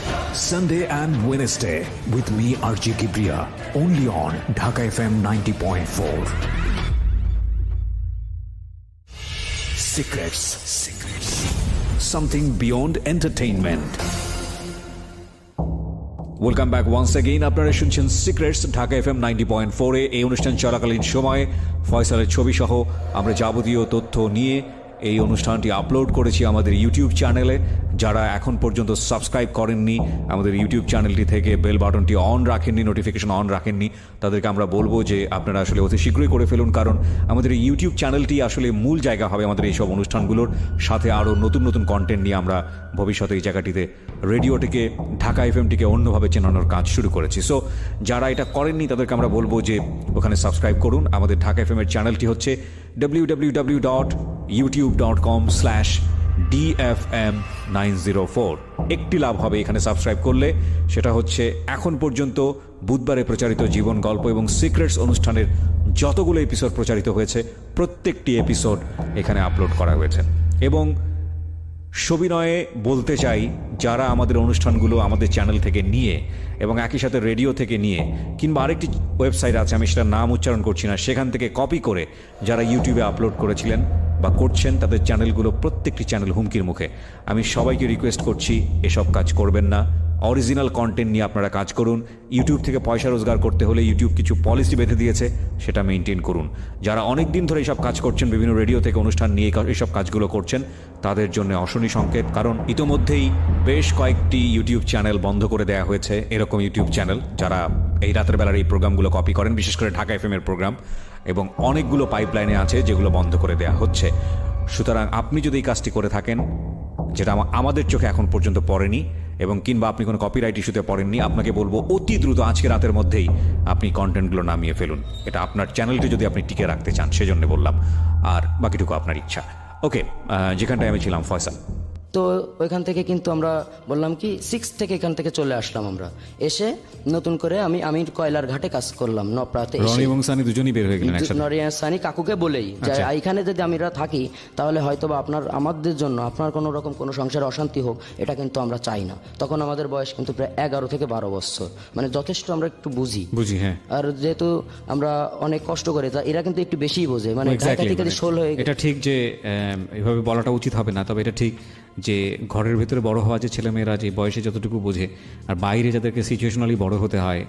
Sunday and Wednesday with me RJ Kibriya, only on Dhaka FM 90.4. Secrets. Something beyond entertainment. Welcome back once again. আপনারা শুনছেন Secrets Dhaka FM 90.4-এ। এই অনুষ্ঠান চলাকালীন সময়ে ফয়সালের ছবি সহ আমরা যাবতীয় তথ্য নিয়ে এই অনুষ্ঠানটি আপলোড করেছি আমাদের ইউটিউব চ্যানেলে। যারা এখন পর্যন্ত সাবস্ক্রাইব করেননি, আমাদের ইউটিউব চ্যানেলটি থেকে বেল বাটনটি অন রাখেননি, নোটিফিকেশন অন রাখেননি, তাদেরকে আমরা বলবো যে আপনারা আসলে অতি শীঘ্রই করে ফেলুন, কারণ আমাদের এই ইউটিউব চ্যানেলটি আসলে মূল জায়গা হবে আমাদের এইসব অনুষ্ঠানগুলোর। সাথে আরও নতুন নতুন কন্টেন্ট নিয়ে আমরা ভবিষ্যতে এই জায়গাটিতে রেডিওটিকে, ঢাকা এফএমটিকে অন্যভাবে চেনানোর কাজ শুরু করেছি। সো যারা এটা করেননি তাদেরকে আমরা বলবো যে ওখানে সাবস্ক্রাইব করুন। আমাদের ঢাকা এফএমের চ্যানেলটি হচ্ছে www.youtube.com/DFM904। একটি লাভ হবে এখানে সাবস্ক্রাইব করলে, সেটা হচ্ছে এখন পর্যন্ত বুধবারে প্রচারিত জীবন গল্প এবং সিক্রেটস অনুষ্ঠানের যতগুলো এপিসোড প্রচারিত হয়েছে প্রত্যেকটি এপিসোড এখানে আপলোড করা হয়েছে। এবং সবিনয়ে বলতে চাই, যারা আমাদের অনুষ্ঠানগুলো আমাদের চ্যানেল থেকে নিয়ে এবং একই সাথে রেডিও থেকে নিয়ে কিংবা আরেকটি ওয়েবসাইট আছে, আমি সেটার নাম উচ্চারণ করছি না, সেখান থেকে কপি করে যারা ইউটিউবে আপলোড করেছিলেন বা করছেন, তাদের চ্যানেলগুলো প্রত্যেকটি চ্যানেল হুমকির মুখে। আমি সবাইকে রিকোয়েস্ট করছি এসব কাজ করবেন না। অরিজিনাল কন্টেন্ট নিয়ে আপনারা কাজ করুন। ইউটিউব থেকে পয়সা রোজগার করতে হলে ইউটিউব কিছু পলিসি বেঁধে দিয়েছে, সেটা মেনটেন করুন। যারা অনেক দিন ধরে এইসব কাজ করছেন, বিভিন্ন রেডিও থেকে অনুষ্ঠান নিয়ে এইসব কাজগুলো করছেন, তাদের জন্য অশনি সংকেত। কারণ ইতোমধ্যেই বেশ কয়েকটি ইউটিউব চ্যানেল বন্ধ করে দেওয়া হয়েছে, এরকম ইউটিউব চ্যানেল যারা এই রাতের বেলার এই প্রোগ্রামগুলো কপি করেন, বিশেষ করে ঢাকা এফএমের প্রোগ্রাম, এবং অনেকগুলো পাইপলাইনে আছে যেগুলো বন্ধ করে দেওয়া হচ্ছে। সুতরাং আপনি যদি এই কাজটি করে থাকেন, যেটা আমাদের চোখে এখন পর্যন্ত পড়েনি, এবং কিংবা আপনি কোনো কপিরাইট ইস্যুতে পড়েননি, আপনাকে বলবো অতি দ্রুত আজকে রাতের মধ্যেই আপনি কন্টেন্টগুলো নামিয়ে ফেলুন। এটা আপনার চ্যানেলটি যদি আপনি টিকে রাখতে চান, সেজন্য বললাম। আর বাকিটুকু আপনার ইচ্ছা। ওকে, যেখানটায় আমি ছিলাম, ফয়সাল। তো ওইখান থেকে কিন্তু আমরা বললাম কি 6 থেকে এখান থেকে চলে আসলাম। আমরা এসে নতুন করে আমি কয়লার ঘাটে কাজ করলাম নপরাতে এসে। রনি এবং সানি দুজনেই বের হয়ে গেলেন একসাথে। নরিয়া সানি কাকুকে বলেই যে এইখানে যদি আমরা থাকি তাহলে হয়তো বা আমাদের জন্য আপনার কোনো রকম কোনো সংসারে অশান্তি হোক, এটা কিন্তু আমরা চাই না। তখন আমাদের বয়স কিন্তু প্রায় 11 থেকে 12 বছর, মানে যথেষ্ট আমরা একটু বুঝি। হ্যাঁ। আর যেহেতু আমরা অনেক কষ্ট করি, তা এরা কিন্তু একটু বেশিই বোঝে, মানে শোল হয়ে। এটা ঠিক যে এভাবে বলাটা উচিত হবে না, তবে এটা ঠিক যে ঘরের ভেতরে বড় হওয়া যে ছেলেমেয়েরা যে বয়সে যতটুকু বোঝে, আর বাইরে যাদেরকে সিচুয়েশনালি বড় হতে হয়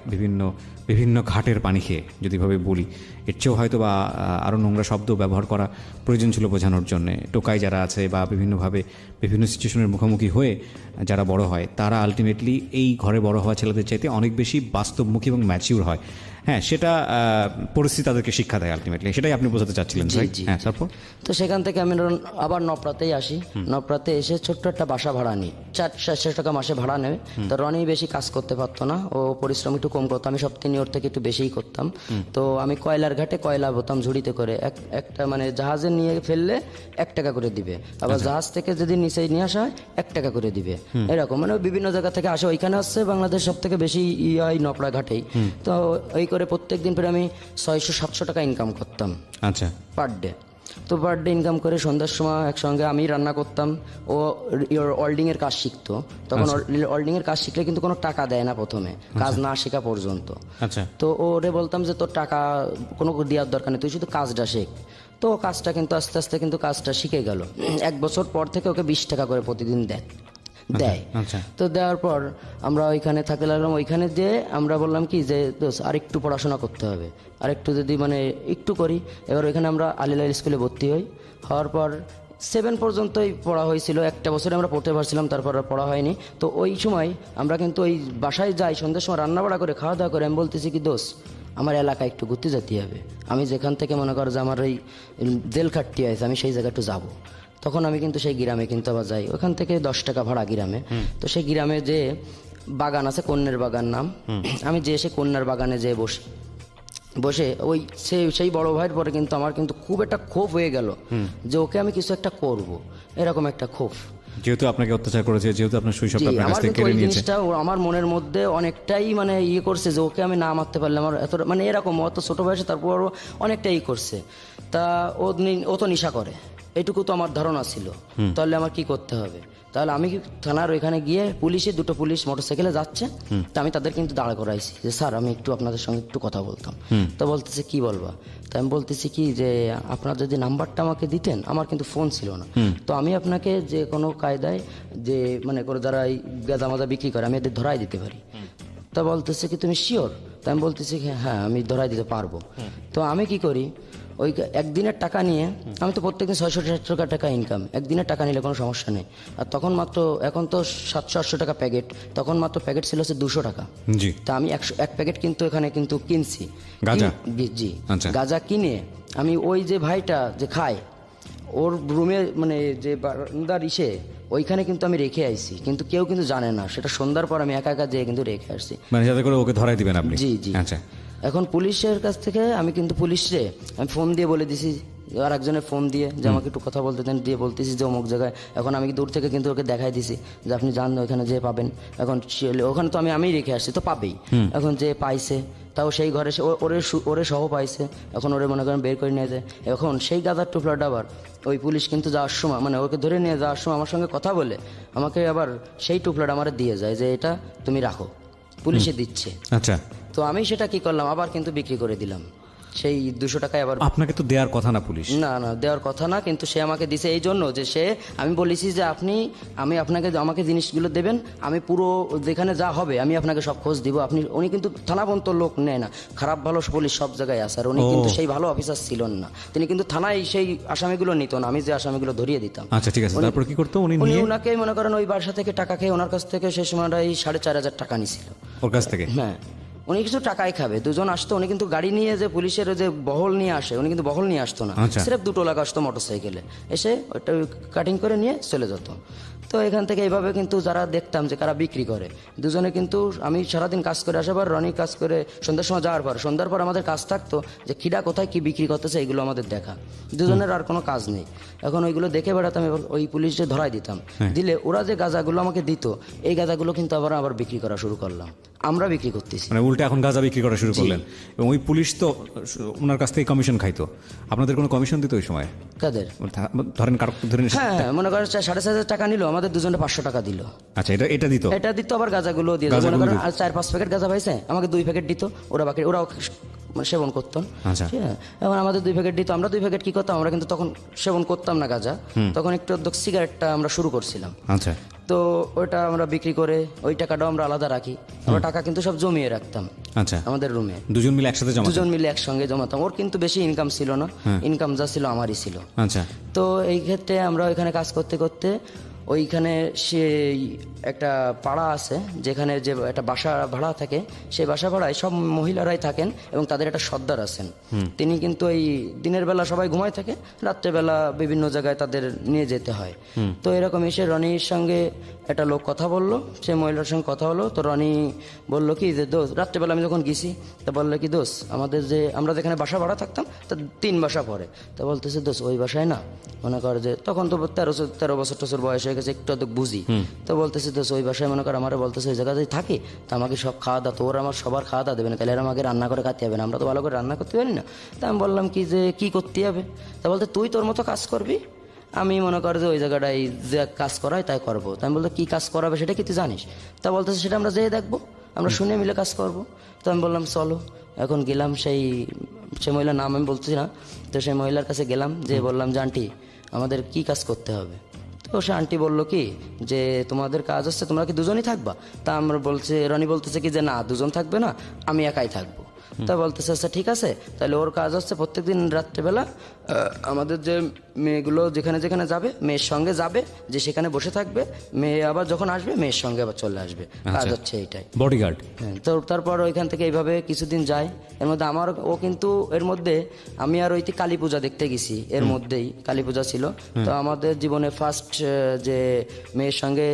বিভিন্ন ঘাটের পানি খেয়ে, যদি ভাবে বলি, এর চেয়েও হয়তো বা আরও নোংরা শব্দ ব্যবহার করা প্রয়োজন ছিল বোঝানোর জন্যে। টোকাই যারা আছে বা বিভিন্নভাবে বিভিন্ন সিচুয়েশনের মুখোমুখি হয়ে যারা বড় হয়, তারা আলটিমেটলি এই ঘরে বড় হওয়া ছেলেদের চাইতে অনেক বেশি বাস্তবমুখী এবং ম্যাচিউর হয়। হ্যাঁ, সেটা পরিস্থিতি তাদেরকে শিক্ষা দেয় আলটিমেটলি, সেটাই আপনি বোঝাতে চাচ্ছিলেন। হ্যাঁ, তারপর তো সেখান থেকে আমি আবার নপরাতেই আসি। নপরাতে এসে ছোট্ট একটা বাসা ভাড়া নিই, 400 টাকা মাসে ভাড়া নেবে। তো রনি বেশি কাজ করতে পারতো না, ও পরিশ্রম একটু কম করতো, আমি সব তিনি ওর থেকে একটু বেশিই করতাম। তো আমি কয়লার ঘাটে কয়লা বোতাম ঝুড়িতে করে একটা মানে জাহাজে নিয়ে ফেললে 1 টাকা করে দিবে, আবার জাহাজ থেকে যদি নিচে নিয়ে আসা হয় 1 টাকা করে দিবে, এরকম মানে বিভিন্ন জায়গা থেকে আসে। ওইখানে আসছে বাংলাদেশ সব থেকে বেশি হয় নপড়া ঘাটেই। তো এই করে প্রত্যেক দিন পরে আমি 600-700 টাকা ইনকাম করতাম। আচ্ছা, পার ডে। তো পার ডে ইনকাম করে সন্ধ্যার সময় একসঙ্গে আমি রান্না করতাম, ও ওয়েল্ডিং এর কাজ শিখতো। তখন ওয়েল্ডিং এর কাজ শিখলে কিন্তু কোনো টাকা দেয় না প্রথমে, কাজ না শেখা পর্যন্ত। আচ্ছা। তো ওরে বলতাম যে তোর টাকা কোনো দেওয়ার দরকার নেই, তুই শুধু কাজটা শেখ। তো কাজটা কিন্তু আস্তে আস্তে কিন্তু কাজটা শিখে গেল। 1 বছর পর থেকে ওকে 20 টাকা করে প্রতিদিন দেয়। তো দেওয়ার পর আমরা ওইখানে থাকতে লাগলাম। ওইখানে যে আমরা বললাম কি যে আরেকটু পড়াশোনা করতে হবে, আরেকটু যদি মানে একটু করি। এবার ওইখানে আমরা আলিলাইল স্কুলে ভর্তি হওয়ার পর 7 পর্যন্তই পড়া হয়েছিল। 1 বছরে আমরা পড়তে পারছিলাম, তারপর আর পড়া হয়নি। তো ওই সময় আমরা কিন্তু ওই বাসায় যাই, সন্ধ্যের সময় রান্নাবাড়া করে খাওয়া দাওয়া করে আমি বলতেছি কি দোষ, আমার এলাকায় একটু ঘুরতে যেতে হবে। আমি যেখান থেকে মনে করো যে আমার ওই জেল খাটটি আছে, আমি সেই জায়গায় একটু যাবো। তখন আমি কিন্তু সেই গ্রামে কিন্তু আবার যাই, ওখান থেকে 10 টাকা ভাড়া গ্রামে। তো সেই গ্রামে যে বাগান আছে, কন্যার বাগান নাম, আমি যে সে কন্যার বাগানে যেয়ে বসে ওই সেই বড় ভাইয়ের পরে কিন্তু আমার কিন্তু খুব একটা ক্ষোভ হয়ে গেল যে ওকে আমি কিছু একটা করব, এরকম একটা ক্ষোভ। যেহেতু আপনাকে অত্যাচার করেছে, যেহেতু আপনার শৈশবটা আপনার কাছ থেকে কেড়ে নিয়েছে, জিনিসটা আমার মনের মধ্যে অনেকটাই মানে করছে যে ওকে আমি না মারতে পারলে আমার এত মানে এরকম, অত ছোট বয়সে তারপরও অনেকটাই করছে। তা ও তো নেশা করে, এইটুকু তো আমার ধারণা ছিল। তাহলে আমার কি করতে হবে? তাহলে আমি থানার ওইখানে গিয়ে দুটো পুলিশ মোটরসাইকেলে যাচ্ছে, তা আমি তাদের কিন্তু দাঁড় করাইছি যে স্যার আমি একটু আপনাদের সঙ্গে একটু কথা বলতাম। তো বলতেছে কি বলবা? তো আমি বলতেছি কি যে আপনার যদি নাম্বারটা আমাকে দিতেন, আমার কিন্তু ফোন ছিল না, তো আমি আপনাকে যে কোনো কায়দায় যে মানে করে যারা এই গাঁজা মাজা বিক্রি করে আমি এদের ধরাই দিতে পারি। তা বলতেছে কি তুমি শিওর? তা আমি বলতেছি হ্যাঁ আমি ধরাই দিতে পারবো। তো আমি কি করি, ওই একদিনের টাকা নিয়ে আমি তো প্রত্যেকদিন 600-700 টাকা ইনকাম, একদিনের টাকা নিলে কোনো সমস্যা নেই। আর তখন মাত্র, এখন তো 700-800 টাকা প্যাকেট, তখন মাত্র প্যাকেট ছিল হচ্ছে 200 টাকা। জি। তা আমি এক প্যাকেট কিন্তু এখানে কিন্তু কিনছি গাঁজা? জি। আচ্ছা। গাঁজা কিনে আমি ওই যে ভাইটা যে খায় ওর রুমে, মানে যে বারান্দার ওইখানে কিন্তু আমি রেখে আইছি, কিন্তু কেউ কিন্তু জানে না। সেটা সন্ধ্যার পর আমি একা একা যেয়ে কিন্তু রেখে আসছি। মানে যাতে করে ওকে ধরাই দিবেন আপনি? জি জি। আচ্ছা। এখন পুলিশের কাছ থেকে আমি কিন্তু পুলিশে আমি ফোন দিয়ে বলে দিছি, আর একজনের ফোন দিয়ে যে আমাকে একটু কথা বলতে দেন, দিয়ে বলতেছি যে অমুক জায়গায়। এখন আমি দূর থেকে কিন্তু ওকে দেখাই দিছি যে আপনি যান ওখানে যে পাবেন। এখন ওখানে তো আমিই রেখে আসছি, তো পাবেই। এখন যে পাইছে তাও সেই ঘরে ওরে সহ পাইছে, এখন ওরে মনে করেন বের করে নিয়ে যায়। এখন সেই গাদার টুকরাটা আবার ওই পুলিশ কিন্তু যাওয়ার সময়, মানে ওকে ধরে নিয়ে যাওয়ার সময় আমার সঙ্গে কথা বলে আমাকে আবার সেই টুকরাটা আমার দিয়ে যায় যে এটা তুমি রাখো, পুলিশে দিচ্ছে। আচ্ছা। তো আমি সেটা কি করলাম, আবার কিন্তু বিক্রি করে দিলাম সেই 200 টাকায়। আবার আপনাকে তো দেওয়ার কথা না পুলিশ? না না, দেওয়ার কথা না, কিন্তু সে আমাকে দিছে এই জন্য যে আমি বলেছি যে আমি আমাকে জিনিসগুলো দেবেন, আমি পুরো যেখানে যা হবে আমি আপনাকে সব খোঁজ দিব। উনি কিন্তু থানাবন্ত লোক নেয় না, খারাপ ভালো পুলিশ সব জায়গায় আছে, আর উনি কিন্তু সেই ভালো অফিসার ছিলেন না। তিনি কিন্তু থানায় সেই আসামিগুলো নিত না, আমি যে আসামিগুলো ধরিয়ে দিতাম। আচ্ছা ঠিক আছে, তারপর কি করতো উনি? ওনাকেই মনে করেন ওই বাসা থেকে টাকা খেয়ে ওনার কাছ থেকে সেই সময়টাই 4,500 টাকা নিছিল ওর কাছ থেকে। হ্যাঁ, উনি কিছু টাকাই খাবে। দুজন আসতো, উনি কিন্তু গাড়ি নিয়ে যে পুলিশের যে বহল নিয়ে আসে, উনি কিন্তু বহল নিয়ে আসতো না, সিরেফ 2 লাখ আসতো মোটরসাইকেলে, এসে ওইটা কাটিং করে নিয়ে চলে যেত। তো এখান থেকে এইভাবে কিন্তু যারা দেখতাম যে কারা বিক্রি করে, দুজনে কিন্তু আমি সারাদিন কাজ করে আসার পর, রনি কাজ করে সন্ধ্যার সময় যাওয়ার পর, সন্ধ্যার পর আমাদের কাজ থাকতো যে খিডা কোথায় কি বিক্রি করতেছে এগুলো আমাদের দেখা, দুজনের আর কোনো কাজ নেই। এখন ওইগুলো দেখে বেড়াতাম, এবার ওই পুলিশে ধরাই দিতাম। দিলে ওরা যে গাঁজাগুলো আমাকে দিত, এই গাঁজাগুলো কিন্তু আবার বিক্রি করা শুরু করলাম, আমরা বিক্রি করতেছি। মানে উল্টে এখন গাঁজা বিক্রি করা শুরু করলেন। এবং ওই পুলিশ তো ওনার কাছ থেকে কমিশন খাইতো, আপনাদের কোনো কমিশন দিত ওই সময়? কাদের? ধরেন কারো ধরেন। হ্যাঁ, মনে করেন 4,500 টাকা নিল, আমাদের দুজনে 500 টাকা দিল। আচ্ছা, এটা দিত আবার গাঁজাগুলো দিয়ে, মনে করেন 4-5 প্যাকেট গাঁজা পাইছে, আমাকে 2 প্যাকেট দিত, ওরাও সেবন করতাম। আচ্ছা। এখন আমাদের 2 প্যাকেট দিত, আমরা 2 প্যাকেট কি করতাম, আমরা কিন্তু তখন সেবন করতাম না গাঁজা, তখন একটু সিগারেটটা আমরা শুরু করছিলাম। আচ্ছা। তো ওইটা আমরা বিক্রি করে ওই টাকাটাও আমরা আলাদা রাখি, আমরা টাকা কিন্তু সব জমিয়ে রাখতাম। আচ্ছা। আমাদের রুমে দুজন মিলে একসাথে জমা? দুজন মিলে একসঙ্গে জমাতাম। ওর কিন্তু বেশি ইনকাম ছিল না, ইনকাম যা ছিল আমারই ছিল। আচ্ছা। তো এই ক্ষেত্রে আমরা ওইখানে কাজ করতে করতে, ওইখানে সেই একটা পাড়া আছে যেখানে যে একটা বাসা ভাড়া থাকে, সেই বাসা ভাড়ায় সব মহিলারাই থাকেন এবং তাদের একটা সর্দার আছেন। তিনি কিন্তু এই দিনের বেলা সবাই ঘুমায় থাকে, রাত্রেবেলা বিভিন্ন জায়গায় তাদের নিয়ে যেতে হয়। তো এরকম এসে রনির সঙ্গে একটা লোক কথা বললো, সেই মহিলার সঙ্গে কথা হলো। তো রনি বললো কি যে দোষ, রাত্রেবেলা আমি যখন গেছি তা বললো কি দোষ, আমাদের যে আমরা যেখানে বাসা ভাড়া থাকতাম তা 3 বাসা পরে, তা বলতেছে দোষ ওই বাসায় না, মনে কর যে তখন তো 13 বছর টছর বয়স হয়ে গেছে, একটু বুঝি। তো বলতেছে দোষ ওই বাসায় মনে কর আমার, বলতেছে ওই জায়গাতেই থাকি, তা আমাকে সব খাওয়া দাওয়া, তো ওরা আমার সবার খাওয়া দাওয়া দেবে না, তাহলে আমাকে রান্না করে খাতে হবে না, আমরা তো ভালো করে রান্না করতে পারি না। তা আমি বললাম কি যে কি করতে হবে, তা বলতে তুই তোর মতো কাজ করবি, আমি মনে কর যে ওই জায়গাটায় যে কাজ করাই তাই করবো। তা আমি বলতে কি কাজ করাবে সেটা কি তুই জানিস? তা বলতেছে সেটা আমরা যেয়ে দেখবো, আমরা শুনে মিলে কাজ করবো। তো আমি বললাম চলো। এখন গেলাম, সেই মহিলার নাম আমি বলছি না, তো সেই মহিলার কাছে গেলাম, যে বললাম যে আন্টি আমাদের কি কাজ করতে হবে। তো সে আন্টি বললো কি যে তোমাদের কাজ হচ্ছে তোমরা কি দুজনই থাকবা? তা আমরা বলছে, রনি বলতেছে কি যে না দুজন থাকবে না, আমি একাই থাকবো। তা বলতেছে আচ্ছা ঠিক আছে, তাহলে ওর কাজ হচ্ছে প্রত্যেকদিন রাত্রেবেলা আমাদের যে মেয়েগুলো যেখানে যেখানে যাবে, মেয়ের সঙ্গে যাবে, যে সেখানে বসে থাকবে, মেয়ে আবার যখন আসবে মেয়ের সঙ্গে আবার চলে আসবে, কাজ হচ্ছে এইটাই, বডিগার্ড। হ্যাঁ। তো তারপর ওইখান থেকে এইভাবে কিছুদিন যায়। এর মধ্যে ও কিন্তু এর মধ্যে আমি আর ওইটি কালী পূজা দেখতে গেছি, এর মধ্যেই কালী পূজা ছিল। তো আমাদের জীবনে ফার্স্ট যে মেয়ের সঙ্গে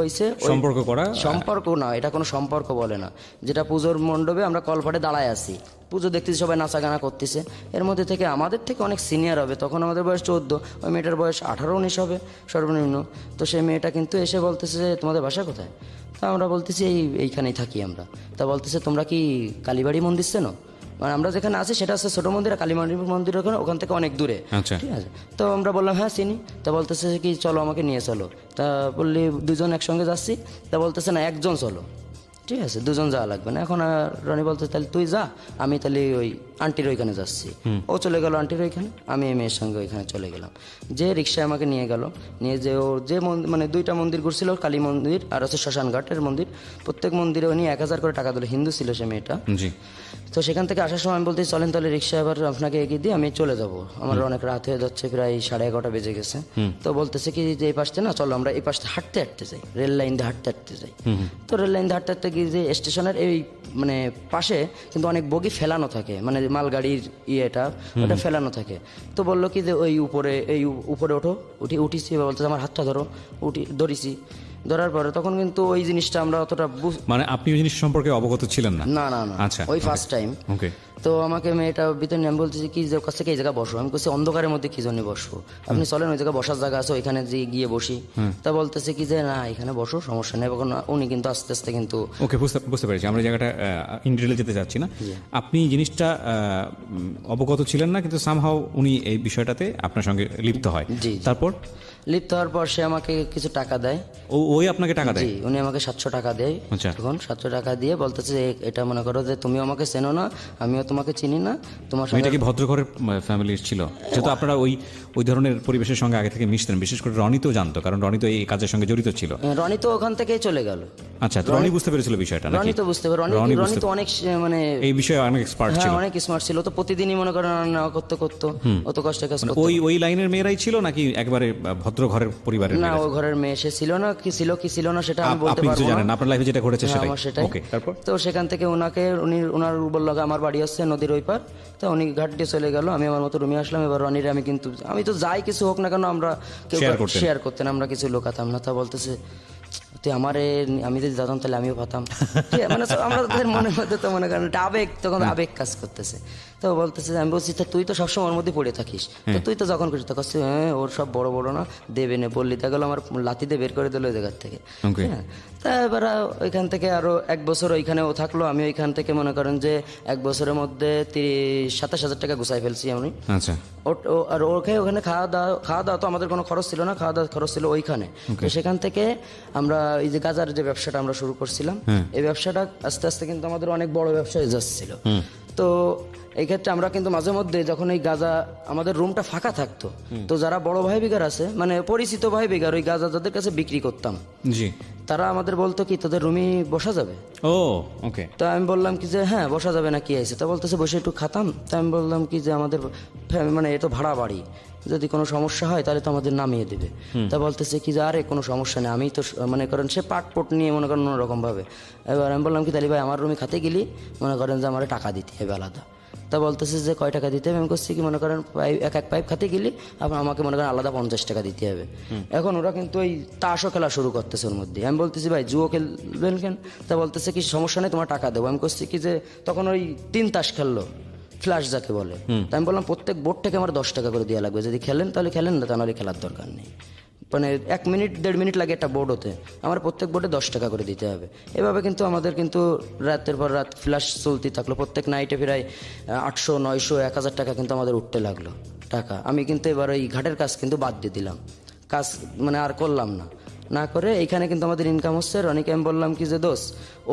হয়েছে, সম্পর্ক না, এটা কোনো সম্পর্ক বলে না, যেটা পুজোর মণ্ডপে আমরা কলপাটে দাঁড়ায় আছি, পুজো দেখতেছি, সবাই নাচা গানা করতেছে। এর মধ্যে থেকে আমাদের থেকে অনেক সিনিয়র হবে, তখন আমাদের বয়স 14, ওই মেয়েটার বয়স 18-19 হবে সর্বনিম্ন। তো সেই মেয়েটা কিন্তু এসে বলতেছে যে তোমাদের বাসা কোথায়? তা আমরা বলতেছি এইখানেই থাকি আমরা। তা বলতেছে তোমরা কি কালীবাড়ি মন্দির চেনো? মানে আমরা যেখানে আছি সেটা হচ্ছে ছোট মন্দির, কালীবাড়ি মন্দির ওখান থেকে অনেক দূরে, ঠিক আছে। তো আমরা বললাম হ্যাঁ চিনি। তা বলতেছে কি চলো আমাকে নিয়ে চলো। তা বললি দুজন একসঙ্গে যাচ্ছি। তা বলতেছে না একজন চলো। ঠিক আছে, দুজন যাওয়া লাগবে না। এখন রনি বলতে তাহলে তুই যা, আমি তাহলে ওই আন্টির ওইখানে যাচ্ছি। ও চলে গেল আন্টির ওইখানে, আমি এই মেয়ের সঙ্গে ওইখানে চলে গেলাম। যে রিক্সায় আমাকে নিয়ে গেল, নিয়ে যে ও যে মানে 2টা মন্দির ঘুরছিল, কালী মন্দির আর হচ্ছে শ্মশান ঘাটের মন্দির। প্রত্যেক মন্দিরে উনি 1000 করে টাকা দিল, হিন্দু ছিল সে মেয়েটা। জি। তো সেখান থেকে আসার সময় আমি বলতে চলেন তাহলে রিক্সা এবার আপনাকে এগিয়ে দিয়ে আমি চলে যাব, আমার অনেক রাত হয়ে যাচ্ছে, প্রায় 11:30 বেজে গেছে। তো বলতেছে কি যে এই পাশে না চলো আমরা এই পাশে হাঁটতে হাঁটতে যাই, রেল লাইন দিয়ে হাঁটতে হাঁটতে যাই। তো রেল লাইন দিয়ে হাঁটতে হাঁটতে গিয়ে যে স্টেশনের এই মানে পাশে কিন্তু অনেক বগি ফেলানো থাকে, মানে মালগাড়ির ইয়েটা ওটা ফেলানো থাকে। তো বললো কি যে ওই উপরে ওঠো, উঠিছি, বলতে আমার হাতটা ধরো, ধরিছি। ধরার পরে তখন কিন্তু ওই জিনিসটা আমরা অতটা মানে আপনি ওই জিনিস সম্পর্কে অবগত ছিলেন না? না না না, আচ্ছা, ওই ফার্স্ট টাইম। ওকে। তো আমাকে মেয়েটা ভিতরে নিয়ে আমি বলতেছি কি যে কাছে এই জায়গায় বসো। আমি বলছি অন্ধকারের মধ্যে কি জন্য বসবো, আপনি চলেন ওই জায়গায় বসার জায়গা আছে ওইখানে গিয়ে বসি। তা বলতেছে কি যে না এখানে বসো, সমস্যা নেই। এখন উনি কিন্তু আস্তে আস্তে কিন্তু ওকে, বুঝতে পেরেছি। আমরা জায়গাটা ইন ডিটেলে যেতে চাচ্ছি না। আপনি জিনিসটা অবগত ছিলেন না, কিন্তু সামহাও উনি এই বিষয়টাতে আপনার সঙ্গে লিপ্ত হয়। জি। তারপর লিপ্ত হওয়ার পর সে আমাকে কিছু টাকা দেয়। ওই আপনাকে টাকা দেয়? জি, উনি আমাকে 700 টাকা দেয়। আচ্ছা। তখন 700 টাকা দিয়ে বলতেছে এটা মনে করো যে তুমিও আমাকে চেনো না, আমিও তোমাকে চিনি না, তোমার সঙ্গে। এটা কি ভদ্রঘরের ফ্যামিলির ছিল? যেহেতু আপনারা ওই ধরনের পরিবেশের সঙ্গে আগে থেকে মিশতেন, বিশেষ করে রনি তো জানতো, কারণ রনি তো এই কাজের সঙ্গে জড়িত ছিল। রনি তো ওখান থেকেই চলে গেল। আচ্ছা, তো রনি বুঝতে পেরেছিল বিষয়টা নাকি? রনি তো বুঝতে পারে, রনি তো অনেক মানে এই বিষয়ে অনেক এক্সপার্ট ছিল। হ্যাঁ, অনেক স্মার্ট ছিল। তো প্রতিদিনই মনে করেন রান্না করতো অত কষ্টের কাজ করতো। ওই লাইনের মেয়েরাই ছিল নাকি একবারে ভদ্র ঘরের পরিবারের? না, ও ঘরের মেয়ে সে ছিল না, কি ছিল না সেটা আমি বলতে আপনি পারবো কিছু না। জানেন, আপনার লাইফে যেটা ঘটেছে হ্যাঁ, আমার সেটাই। ওকে, তারপর? তো সেখান থেকে ওনার বললো আমার বাড়ি হচ্ছে নদীর ওই পার। তো উনি ঘাট দিয়ে চলে গেল, আমি আমার মতো রুমে আসলাম। এবার রনির আমি তো যাই কিছু হোক না কেন আমরা কেউ শেয়ার করতেন, আমরা কিছু লোকাতাম না। তা বলতেছে তুই আমি যদি যেতাম তাহলে আমিও পাতাম। মানে আমাদের মনের মধ্যে তো মনে করেন আবেগ, তখন আবেগ কাজ করতেছে। তো বলতেছে, আমি বলছি তুই তো সবসময় ওর মধ্যে পড়ে থাকিস, তো তুই তো যখন খুশি তখন হ্যাঁ ওর সব বড় বড় না দেবে না বললি, তা গেলো আমার লাথি দিয়ে বের করে দিল ওই জায়গার থেকে। হ্যাঁ, তা এবার ওইখান থেকে আরো 1 বছর ওইখানেও থাকলো। আমি ওইখান থেকে মনে করেন যে 1 বছরের মধ্যে 27,000 টাকা গুছাই ফেলছি আমি। আচ্ছা। আর ওখানে খাওয়া দাওয়া তো আমাদের কোনো খরচ ছিল না, খাওয়া দাওয়া খরচ ছিল ওইখানে। তো সেখান থেকে আমরা এই যে গাজার যে ব্যবসাটা আমরা শুরু করছিলাম, এই ব্যবসাটা আস্তে আস্তে কিন্তু আমাদের অনেক বড় ব্যবসা হয়ে যাচ্ছিল। তো এই ক্ষেত্রে আমরা কিন্তু মাঝে মধ্যে যখন এই গাজা আমাদের রুমটা ফাঁকা থাকতো, তো যারা বড় ভাই বিগার আছে মানে পরিচিত ভাই বিগার, ওই গাজা যাদের কাছে বিক্রি করতাম, জি, তারা আমাদের বলতো কি তোদের রুমে বসা যাবে? ও ওকে। তা আমি বললাম কি যে হ্যাঁ বসা যাবে, না কি আছে? তা বলতেছে বসে একটু খাতাম। তা আমি বললাম কি যে আমাদের মানে এ তো ভাড়া বাড়ি, যদি কোনো সমস্যা হয় তাহলে তো আমাদের নামিয়ে দেবে। তা বলতেছে কি যে আরে কোনো সমস্যা নেই, আমি তো মনে করেন সে পাট নিয়ে মনে করেন অন্যরকম ভাবে। এবার আমি বললাম কি তাহলে ভাই আমার রুমে খাতে গেলি মনে করেন যে আমার টাকা দিতে হবে আলাদা। তা বলতেছে যে কয় টাকা দিতে হবে? আমি করছি কি মনে করেন এক পাইপ খাতে গেলি আপনার আমাকে মনে করেন আলাদা 50 টাকা দিতে হবে। এখন ওরা কিন্তু ওই তাসও খেলা শুরু করতেছে ওর মধ্যে। আমি বলতেছি ভাই জুয়ো খেলবেন কেন? তা বলতেছে কি সমস্যা নেই তোমার টাকা দেবো। আমি করছি কি যে তখন ওই 3 তাস খেললো, ফ্ল্যাশ যাকে বলে। তা আমি বললাম প্রত্যেক বোর্ড থেকে আমার 10 টাকা করে দেওয়া লাগবে, যদি খেলেন তাহলে খেলেন, না তাহলে খেলার দরকার নেই। মানে 1 মিনিট 1.5 মিনিট লাগে একটা বোর্ড হতে, আমার প্রত্যেক বোর্ডে 10 টাকা করে দিতে হবে। এভাবে কিন্তু আমাদের কিন্তু রাতের পর রাত ফ্ল্যাশ চলতে থাকলো। প্রত্যেক নাইটে প্রায় 800, 900, 1000 টাকা কিন্তু আমাদের উঠতে লাগলো টাকা। আমি কিন্তু এবার ওই ঘাটের কাজ কিন্তু বাদ দিয়ে দিলাম, কাজ মানে আর করলাম না করে এইখানে কিন্তু আমাদের ইনকাম হচ্ছে। রনিকে আমি বললাম কি যে দোষ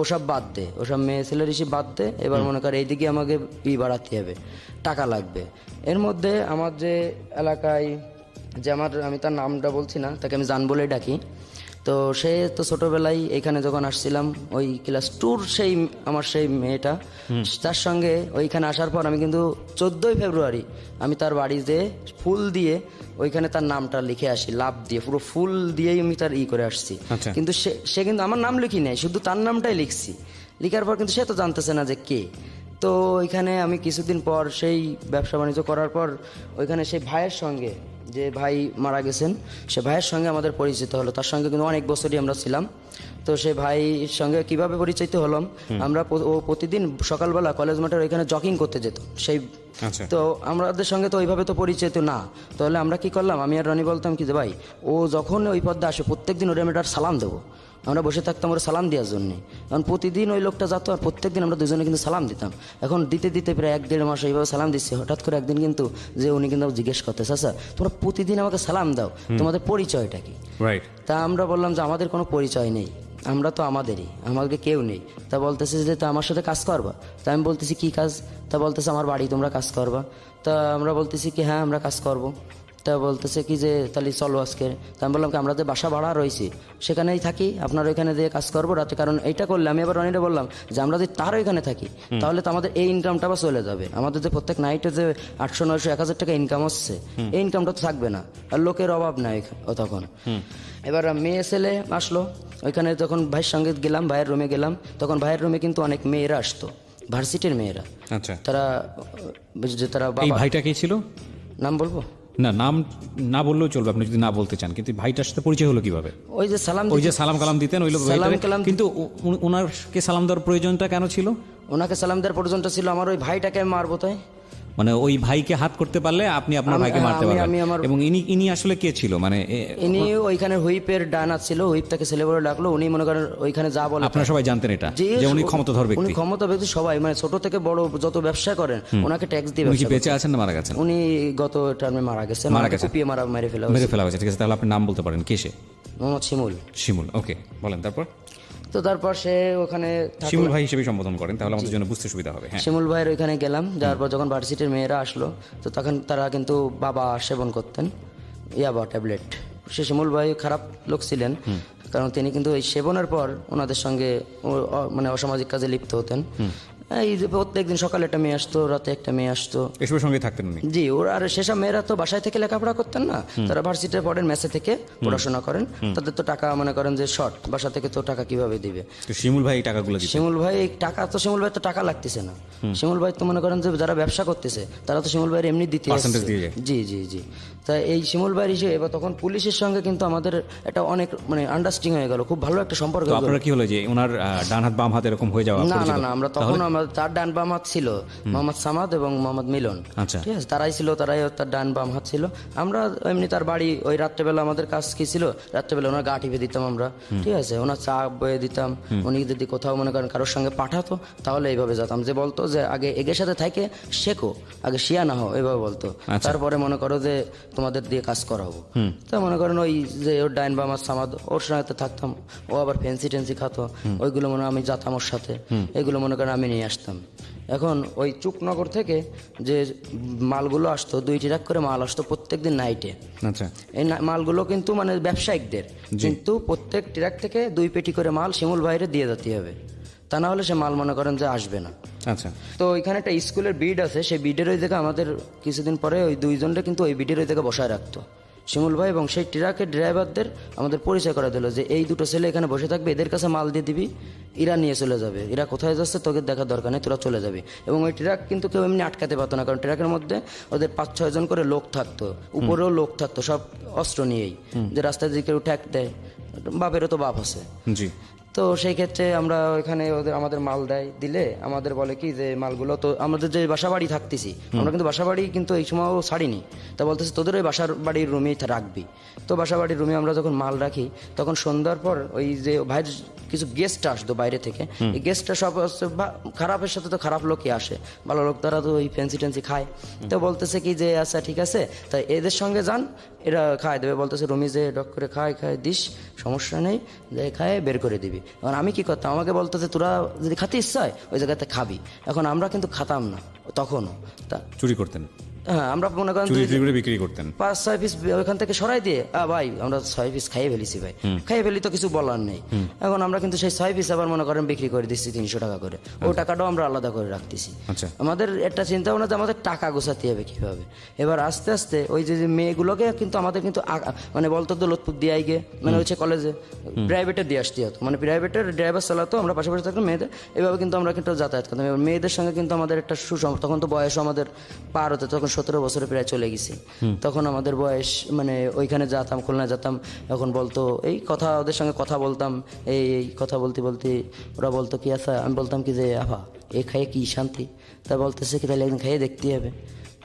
ওসব বাদ দে, ওসব মেয়ে ছেলের ইসে বাদ দে, এবার মনে করে এইদিকে আমাকে বাড়াতে হবে, টাকা লাগবে। এর মধ্যে আমার যে এলাকায় যে আমি তার নামটা বলছি না, তাকে আমি জান বলে ডাকি। তো সে তো ছোটোবেলায় এইখানে যখন আসছিলাম ওই ক্লাস 2 আমার সেই মেয়েটা, তার সঙ্গে ওইখানে আসার পর আমি কিন্তু 14ই ফেব্রুয়ারি আমি তার বাড়িতে ফুল দিয়ে ওইখানে তার নামটা লিখে আসি, লাভ দিয়ে পুরো ফুল দিয়েই আমি তার করে আসছি। কিন্তু সে কিন্তু আমার নাম লিখি নাই, শুধু তার নামটাই লিখছি। লিখার পর কিন্তু সে তো জানতেছে না যে কে। তো ওইখানে আমি কিছুদিন পর সেই ব্যবসা বাণিজ্য করার পর ওইখানে সেই ভাইয়ের সঙ্গে, যে ভাই মারা গেছেন, সে ভাইয়ের সঙ্গে আমাদের পরিচিত হলো। তার সঙ্গে কিন্তু অনেক বছরই আমরা ছিলাম। তো সে ভাইয়ের সঙ্গে কিভাবে পরিচিত হলাম, আমরা প্রতিদিন সকালবেলা কলেজ মাঠের ওইখানে জগিং করতে যেত সেই। তো আমাদের সঙ্গে তো ওইভাবে তো পরিচিত না, তাহলে আমরা কি করলাম, আমি আর রনি বলতাম কি যে ভাই ও যখন ওই পদ্মা আসে প্রত্যেকদিন ওরে আমি একটা সালাম দেবো। আমরা বসে থাকতাম ওরা সালাম দেওয়ার জন্যে, কারণ প্রতিদিন ওই লোকটা যেত আর প্রত্যেকদিন আমরা দুজনে কিন্তু সালাম দিতাম। এখন দিতে প্রায় 1-1.5 মাস এইভাবে সালাম দিচ্ছি। হঠাৎ করে একদিন কিন্তু যে উনি কিন্তু জিজ্ঞেস করতে চাচা তোমরা প্রতিদিন আমাকে সালাম দাও, তোমাদের পরিচয়টা কি? তা আমরা বললাম যে আমাদের কোনো পরিচয় নেই, আমরা তো আমাদেরই, আমাদের কেউ নেই। তা বলতেছে যে তা আমার সাথে কাজ করবা। তা আমি বলতেছি কি কাজ? তা বলতেছে আমার বাড়ি তোমরা কাজ করবা। তা আমরা বলতেছি কি হ্যাঁ আমরা কাজ করব। তা বলতেছে কি যে তাহলে চলো আজকে। তা আমি বললাম কি আমরা যে বাসা ভাড়া রয়েছি সেখানেই থাকি, আপনার ওইখানে দিয়ে কাজ করবো রাতে। কারণ এইটা করলে আমি আবার রনিরে বললাম যে আমরা যদি তার ওইখানে থাকি তাহলে তো আমাদের এই ইনকামটা আবার চলে যাবে। আমাদের যে প্রত্যেক নাইটে যে 800, 900, 1000 টাকা ইনকাম হচ্ছে, এই ইনকামটা তো থাকবে না, আর লোকের অভাব নাই তখন। এবার মেয়ে ছেলে আসলো ওইখানে, তখন ভাইয়ের সঙ্গে গেলাম, ভাইয়ের রুমে গেলাম। তখন ভাইয়ের রুমে কিন্তু অনেক মেয়েরা আসতো, ভার্সিটির মেয়েরা। আচ্ছা, তারা তারা এই বাবা, ভাইটা কে ছিল? নাম বলবো না, নাম না বললেও চলবে আপনি যদি না বলতে চান। কিন্তু ভাইটার সাথে পরিচয় হলো কিভাবে? ওই যে সালাম ওই যে সালাম কালাম দিতেন ওই লোক, সালাম কালাম, কিন্তু ওনারকে সালাম দেওয়ার প্রয়োজনটা কেন ছিল? ওনাকে সালাম দেওয়ার পর্যন্ত ছিল আমার ওই ভাইটাকে আমি মারবো তাই। মানে ওই ভাইকে হাত করতে পারলে আপনি আপনার ভাইকে মারতে পারবেন। এবং ইনি আসলে কে ছিল? মানে ইনি ওইখানে হুইপের ডানা ছিল, হুইপ তাকে ছেলে বলে ডাকলো। উনি মনে করেন ওইখানে যা বলে আপনারা সবাই জানতেন এটা, যে উনি ক্ষমতাধর ব্যক্তি। উনি ক্ষমতা ব্যক্তি, সবাই মানে ছোট থেকে বড় যত ব্যবসা করেন ওনাকে ট্যাক্স দিয়ে। উনি কি বেঁচে আছেন না মারা গেছেন? উনি গত টার্মে মারা গেছে, কুপিয়ে মেরে ফেলা হয়েছে। ঠিক আছে, তাহলে আপনি নাম বলতে পারেন, কে সে? মোহাম্মদ শিমুল। শিমুল, ওকে, বলেন তারপর। তো তারপর সে ওখানে শিমুল ভাই হিসেবে সম্বোধন করেন, তাহলে আমাদের জন্য বুঝতে সুবিধা হবে। হ্যাঁ, শিমুল ভাইয়ের ওইখানে গেলাম। যাওয়ার পর যখন ভার্সিটির মেয়েরা আসলো তো তখন তারা কিন্তু বাবা সেবন করতেন, ইয়াবা ট্যাবলেট। সে শিমুল ভাই খারাপ লোক ছিলেন, কারণ তিনি কিন্তু এই সেবনের পর ওনাদের সঙ্গে মানে অসামাজিক কাজে লিপ্ত হতেন। এই যে প্রত্যেকদিন সকালে একটা মেয়ে আসতো, রাতে একটা মেয়ে আসতো, এসবের সঙ্গে থাকতেন উনি। জি, ওরা আর সেসব মেয়েরা তো বাসায় থেকে লেখাপড়া করতেন না, তারা ভার্সিটিতে পড়েন, মেসে থেকে পড়াশোনা করেন। তাদের তো টাকা মনে করেন যে শর্ট, বাসা থেকে তো টাকা কিভাবে দিবে। তো শিমুল ভাই এই টাকাগুলো দিতেন? শিমুল ভাই টাকা তো, শিমুল ভাই তো টাকা লাগতেছে না। শিমুল ভাই তো মনে করেন যে যারা ব্যবসা করতেছে তারা তো শিমুল ভাইয়ের এমনি দিতে আসছে। জি জি জি। তাই এই শিমুল ভাইয়ের হিসেবে এবার তখন পুলিশের সঙ্গে কিন্তু আমাদের এটা অনেক মানে আন্ডারস্ট্যান্ডিং হয়ে গেল, খুব ভালো একটা সম্পর্ক। আপনারা কি হলো যে ওনার ডান হাত বাম হাত এরকম হয়ে যাওয়া? না না না, আমরা তখন তার ডান বাম হাত ছিল মোহাম্মদ সামাদ এবং মোহাম্মদ মিলন। আচ্ছা, ঠিক আছে, তারাই ছিল, তারাই তার ডান বাম হাত ছিল। আমরা এমনি তার বাড়ি ওই রাত্রেবেলা আমাদের কাজ কি ছিল, রাত্রেবেলা ওনার গা টিপে দিতাম আমরা। ঠিক আছে, ওনার চা বয়ে দিতাম। উনি যদি কোথাও মনে করেন কারোর সঙ্গে পাঠাতো তাহলে এইভাবে যেতাম, যে বলতো যে আগে এগের সাথে থাকে শেখো, আগে শিয়া না হও, এইভাবে বলতো। তারপরে মনে করো যে তোমাদের দিয়ে কাজ করাবো। তা মনে করেন ওই যে ওর ডাইন বাম হাত সামাদ, ওর সঙ্গে থাকতাম। ও আবার ফেন্সি টেন্সি খাতো, ওইগুলো মনে আমি যেতাম ওর সাথে, এগুলো মনে করেন আমি নিয়ে আসতাম। এখন ওই চুকনগর থেকে যে মালগুলো আসতো, 2 ট্রাক করে মাল আসতো প্রত্যেকদিন নাইটে। আচ্ছা, এই মালগুলো কিন্তু মানে ব্যবসায়িকদের, কিন্তু প্রত্যেক ট্রাক থেকে 2 পেটি করে মাল শিমুল ভাইরে দিয়ে যেতে হবে, তা না হলে সে মাল মনে করেন যে আসবে না। আচ্ছা, তো ওইখানে একটা স্কুলের বিড আছে, সেই বিডের ওই জায়গায় আমাদের কিছুদিন পরে ওই 2 জনটা কিন্তু ওই বিডের ওই জায়গায় বসায় রাখতো শিমুল ভাই, এবং সেই ট্রাকের ড্রাইভারদের আমাদের পরিচয় করে দিল যে এই 2টো ছেলে এখানে বসে থাকবে, এদের কাছে মাল দিয়ে দিবি, এরা নিয়ে চলে যাবে, এরা কোথায় যাচ্ছে তোকে দেখার দরকার নেই, তোরা চলে যাবি। এবং ওই ট্রাক কিন্তু কেউ এমনি আটকাতে পারতো না, কারণ ট্রাকের মধ্যে ওদের 5-6 জন করে লোক থাকতো, উপরেও লোক থাকতো, সব অস্ত্র নিয়েই, যে রাস্তায় যদি কেউ ঠ্যাক দেয়, বাপেরও তো বাপ আছে। জি। তো সেই ক্ষেত্রে আমরা ওইখানে আমাদের মাল দেয়, দিলে আমাদের বলে কি যে মালগুলো তো আমাদের যে বাসা বাড়ি থাকতেছি, আমরা কিন্তু বাসা বাড়ি কিন্তু এই সময়ও ছাড়িনি। তা বলতেছে তোদের ওই বাসার বাড়ির রুমেই রাখবি। তো বাসা বাড়ির রুমে আমরা যখন মাল রাখি, তখন সন্ধ্যার পর ওই যে ভাইয়ের কিছু গেস্ট আসতো বাইরে থেকে, এই গেস্টটা সব খারাপের সাথে তো খারাপ লোকই আসে, ভালো লোক তারা তো ওই ফ্যান্সি ট্যান্সি খায়। তো বলতেছে কি যে আচ্ছা ঠিক আছে, তাই এদের সঙ্গে যান, এরা খায় দেবে। বলতেছে রুমি যে ডক করে খায় দিস, সমস্যা নেই, যে খায় বের করে দিবি। এখন আমি কি করতাম, আমাকে বলতো যে তোরা যদি খাতে ইচ্ছা হয় ওই জায়গাতে খাবি। এখন আমরা কিন্তু খাতাম না তখনও, তা চুরি করতেন? হ্যাঁ, আমরা মনে করেন বিক্রি করতেন 5-6 পিস ওইখান থেকে সরাই দিয়ে, ভাই আমরা 6 পিস খাইয়ে ফেলেছি ভাই, খাইয়ে ফেলি তো কিছু বলার নেই। এখন আমরা কিন্তু সেই 6 পিস আবার মনে করেন বিক্রি করে দিচ্ছি 300 টাকা করে, ওই টাকাটাও আমরা আলাদা করে রাখতেছি। আমাদের একটা চিন্তা ভাবনা যে আমাদের টাকা গোছাতে হবে কিভাবে। এবার আস্তে আস্তে ওই যে মেয়েগুলোকে কিন্তু আমাদের কিন্তু মানে বলতো দৌলতপুর দিয়ে আইগে, মানে হচ্ছে কলেজে প্রাইভেটে দিয়ে আসতে হতো, মানে প্রাইভেটের ড্রাইভার চালাতো, আমরা পাশাপাশি থাকতাম মেয়েদের, এভাবে কিন্তু আমরা কিন্তু যাতায়াত করতাম। এবার মেয়েদের সঙ্গে কিন্তু আমাদের একটা তখন তো বয়স আমাদের পার হতো, তখন 17 বছরে প্রায় চলে গেছি। তখন আমাদের বয়স মানে ওইখানে যেতাম, খুলনা যেতাম, এখন বলতো এই কথা, ওদের সঙ্গে কথা বলতাম, এই কথা বলতে বলতে ওরা বলতো কি আচ্ছা, আমি বলতাম কি যে আভা এ খাইয়ে কি শান্তি, তা বলতেছে কি তাহলে একদিন খাইয়ে দেখতে হবে।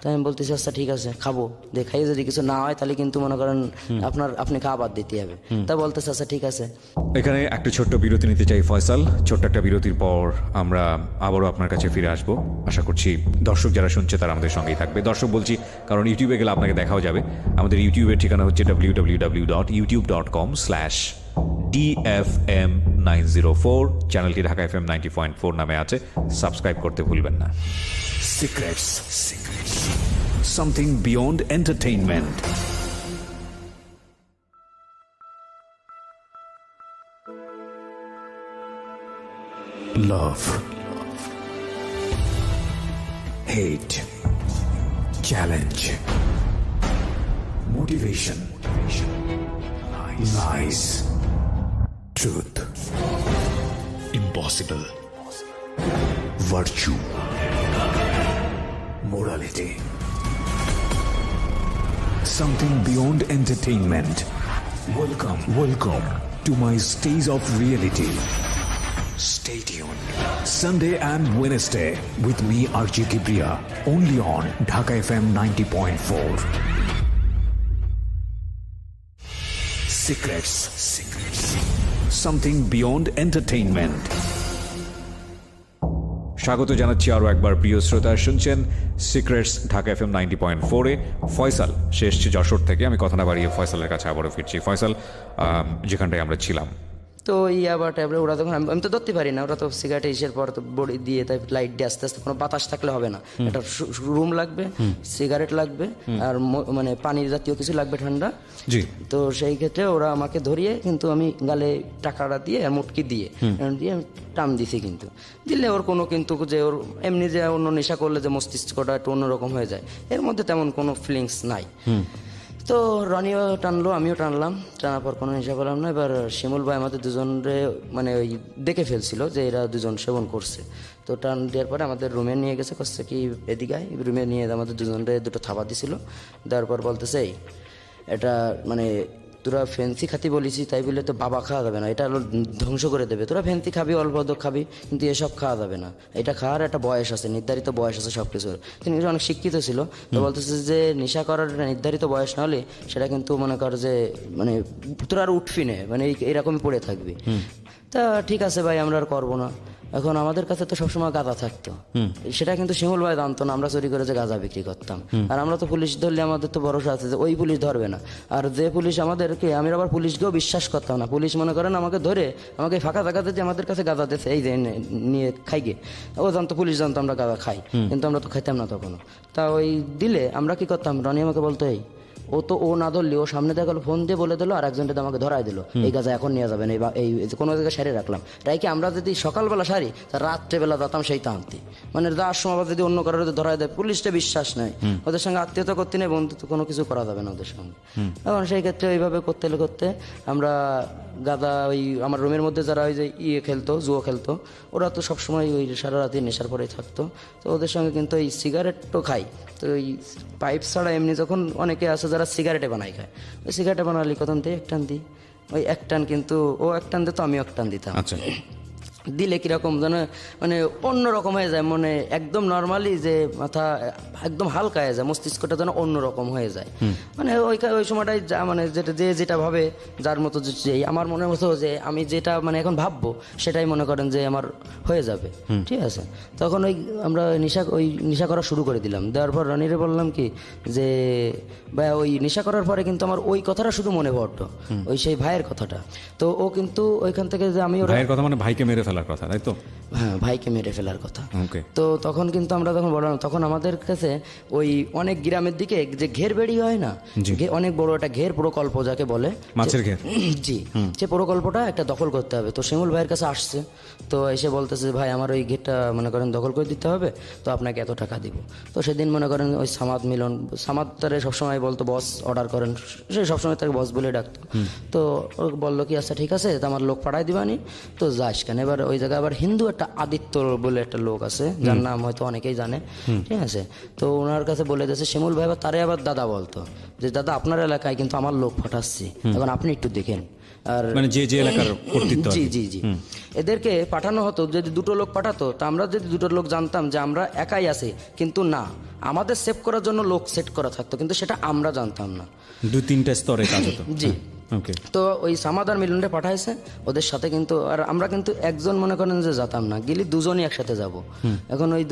তাই আমি বলতেছি আচ্ছা ঠিক আছে খাবো, দেখাই যদি কিছু না হয় তাহলে কিন্তু মনে করেন আপনি খাবার দিতে হবে। তা বলতেছে আচ্ছা ঠিক আছে। এখানে একটা ছোট্ট বিরতি নিতে চাই ফয়সাল। ছোট্ট একটা বিরতির পর আমরা আবারও আপনার কাছে ফিরে আসবো। আশা করছি দর্শক যারা শুনছে তারা আমাদের সঙ্গেই থাকবে। দর্শক বলছি কারণ ইউটিউবে গেলে আপনাকে দেখাও যাবে। আমাদের ইউটিউবের ঠিকানা হচ্ছে www.youtube.com/DFM 904। চ্যানেলটি ঢাকা FM 90.4 নামে আছে, সাবস্ক্রাইব করতে ভুলবেন না। Secrets. Something beyond entertainment. Love. Hate. Challenge. Motivation. Lies. Truth. Impossible. Virtue. Morality. Something beyond entertainment. Welcome to my stage of reality. Stay tuned. Sunday and Wednesday with me RJ Kibriya, only on Dhaka FM 90.4. Secrets. Something beyond entertainment. স্বাগত জানাচ্ছি আরও একবার প্রিয় শ্রোতা, শুনছেন Secrets Dhaka FM 90.4-এ। Faisal সে এসছে যশোর থেকে। আমি কথা না বাড়িয়ে ফয়সালের কাছে আবারও ফিরছি। ফয়সাল, যেখানটায় আমরা ছিলাম, তো ইয়াবা ট্যাবলেট ওরা তখন আমি তো ধরতে পারি না, ওরা তো সিগারেট এসের পর তো বডি দিয়ে তাই লাইট দিয়ে আস্তে আস্তে, কোনো বাতাস থাকলে হবে না, একটা রুম লাগবে, সিগারেট লাগবে, আর মানে পানির জাতীয় কিছু লাগবে ঠান্ডা। জি। তো সেই ক্ষেত্রে ওরা আমাকে ধরিয়ে কিন্তু আমি গালে টাকাটা দিয়ে আর মুটকি দিয়ে আমি টান দিছি, কিন্তু দিলে ওর কোনো কিন্তু যে ওর এমনি যে অন্য নেশা করলে যে মস্তিষ্কটা একটু অন্যরকম হয়ে যায়, এর মধ্যে তেমন কোনো ফিলিংস নাই। তো রনিও টানলো, আমিও টানলাম, টানার পর কোনো নেশা করলাম না। এবার শিমুল ভাই আমাদের দুজনরে মানে ওই দেখে ফেলছিল যে এরা দুজন সেবন করছে। তো টান দেওয়ার পরে আমাদের রুমে নিয়ে গেছে, করছে কি এদিকে রুমে নিয়ে আমাদের দুজনরে দুটো থাবা দিছিল। দেওয়ার পর বলতেছে এই এটা মানে তোরা ফ্যান্সি খাতি বলিছি তাই বলে তো বাবা খাওয়া যাবে না, এটা ধ্বংস করে দেবে। তোরা ফ্যান্সি খাবি, অল্প খাবি, কিন্তু এসব খাওয়া যাবে না। এটা খাওয়ার একটা বয়স আছে, নির্ধারিত বয়স আছে সব কিছুর। তিনি অনেক শিক্ষিত ছিল, তো বলতেছে যে নেশা করার নির্ধারিত বয়স না হলে সেটা কিন্তু মনে কর যে মানে তোরা আর উঠবি না, মানে এইরকমই পড়ে থাকবি। তা ঠিক আছে ভাই, আমরা আর করবো না। এখন আমাদের কাছে তো সবসময় গাঁজা থাকতো, সেটা কিন্তু শিমুল ভাই জানতো না, আমরা চুরি করে যে গাঁজা বিক্রি করতাম। আর আমরা তো পুলিশ ধরলে আমাদের তো ভরসা আছে যে ওই পুলিশ ধরবে না। আর যে পুলিশ আমাদেরকে, আমি আবার পুলিশকেও বিশ্বাস করতাম না। পুলিশ মনে করেন আমাকে ধরে আমাকে ফাঁকা জায়গাতে যে আমাদের কাছে গাঁজা দিয়েছে, এই যে নিয়ে খাই গে, ও জানতো, পুলিশ জানতো আমরা গাঁজা খাই, কিন্তু আমরা তো খাইতাম না তখনও। তা ওই দিলে আমরা কি করতাম, রনি আমাকে বলতো এই ও না ধরলি, ও সামনে দেখা গেলো, ফোন দিয়ে বলে দিল, আর একজনটা আমাকে ধরাই দিল, এই গাঁজা এখন নিয়ে যাবেন, এই কোনো জায়গায় সারিয়ে রাখলাম। তাই কি আমরা যদি সকালবেলা সারি, তা রাত্রেবেলা যেতাম সেই তাঁতি, মানে যাওয়ার সময় যদি অন্য কারোর ধরাই দেয়, পুলিশটা বিশ্বাস নেই, ওদের সঙ্গে আত্মীয়তা করতে নেই, বন্ধুত্ব কোনো কিছু করা যাবে না ওদের সঙ্গে। এখন সেই ক্ষেত্রে ওইভাবে করতে আমরা গাঁদা ওই আমার রুমের মধ্যে যারা ওই যে খেলতো, জুয়ো খেলতো, ওরা তো সবসময় ওই সারা রাতে নেশার পরেই থাকতো। তো ওদের সঙ্গে কিন্তু এই সিগারেটও খাই। তো ওই পাইপ ছাড়া এমনি যখন অনেকে আছে যারা সিগারেটে বানাই খায়, ওই সিগারেটে বানালি কখন দিয়ে এক টান দিই, ওই এক টান কিন্তু ও এক টান দিত, আমিও এক টান দিতাম। আচ্ছা। দিলে কিরকম যেন মানে অন্যরকম হয়ে যায়, মানে একদম নর্মালি যে মাথা একদম হালকা হয়ে যায়, মস্তিষ্কটা যেন অন্যরকম হয়ে যায়। মানে ওই সময়টাই যা মানে যেটা ভাবে যার মতো যে আমার মনের মতো যে আমি যেটা মানে এখন ভাববো সেটাই মনে করেন যে আমার হয়ে যাবে, ঠিক আছে। তখন আমরা নেশা করা শুরু করে দিলাম। দেওয়ার পর রানিরে বললাম কি যে ভাই ওই নেশা করার পরে কিন্তু আমার ওই কথাটা শুধু মনে পড়তো, ওই সেই ভাইয়ের কথাটা। তো ও কিন্তু ওইখান থেকে যে আমি ভাইয়ের কথা মানে ভাইকে মেরে ফেলার কথা, তাই তো? হ্যাঁ, ভাইকে মেরে ফেলার কথা। ওকে। তো তখন কিন্তু আমরা যখন বললাম, তখন আমাদের কাছে ওই অনেক গ্রামের দিকে যে ঘের বেড়ি হয় না, অনেক বড় একটা ঘের প্রকল্প যাকে বলে, মাছের ঘের। জি, সে প্রকল্পটা একটা দখল করতে হবে। তো শিমুল ভাইয়ের কাছে আসছে, তো এসে বলতেছে ভাই আমার ওই ঘেরটা মনে করেন দখল করে দিতে হবে, তো আপনাকে এত টাকা দিব। তো সেদিন মনে করেন ওই সামাদ তারে সবসময় বলতো বস অর্ডার করেন, সে সবসময় তাকে বস বলে ডাকতো। তো ও বললো কি আচ্ছা ঠিক আছে, তো আমার লোক পাঠাই দিবানি, তো যাস কেন। এবার ওই জায়গায় আবার হিন্দু একটা আদিত্য বলে একটা লোক আছে, যার নাম হয়তো অনেকেই জানে, ঠিক আছে। তো ওনার কাছে বলে দিয়েছে শিমুল ভাই, আবার তারে আবার দাদা বলতো যে দাদা আপনার এলাকায় কিন্তু আমার লোক পাঠাচ্ছি, এখন আপনি একটু দেখেন। আর মানে যে এলাকার কর্তৃত্ব। জি এদেরকে পাঠানো হতো, যদি দুটো লোক পাঠাতো, তা আমরা যদি দুটো লোক জানতাম যে আমরা একাই আছি, কিন্তু না, আমাদের সেভ করার জন্য লোক সেট করা থাকতো, কিন্তু সেটা আমরা জানতাম না। 2-3টা স্তরে কাজ হতো। জি। ওকে। তো ওই সামাদার মিলনটা পাঠাইছে ওদের সাথে, কিন্তু আর আমরা কিন্তু একজন মনে করেন যে যেতাম না, গেলে দুজনই একসাথে যাব। এখন ওই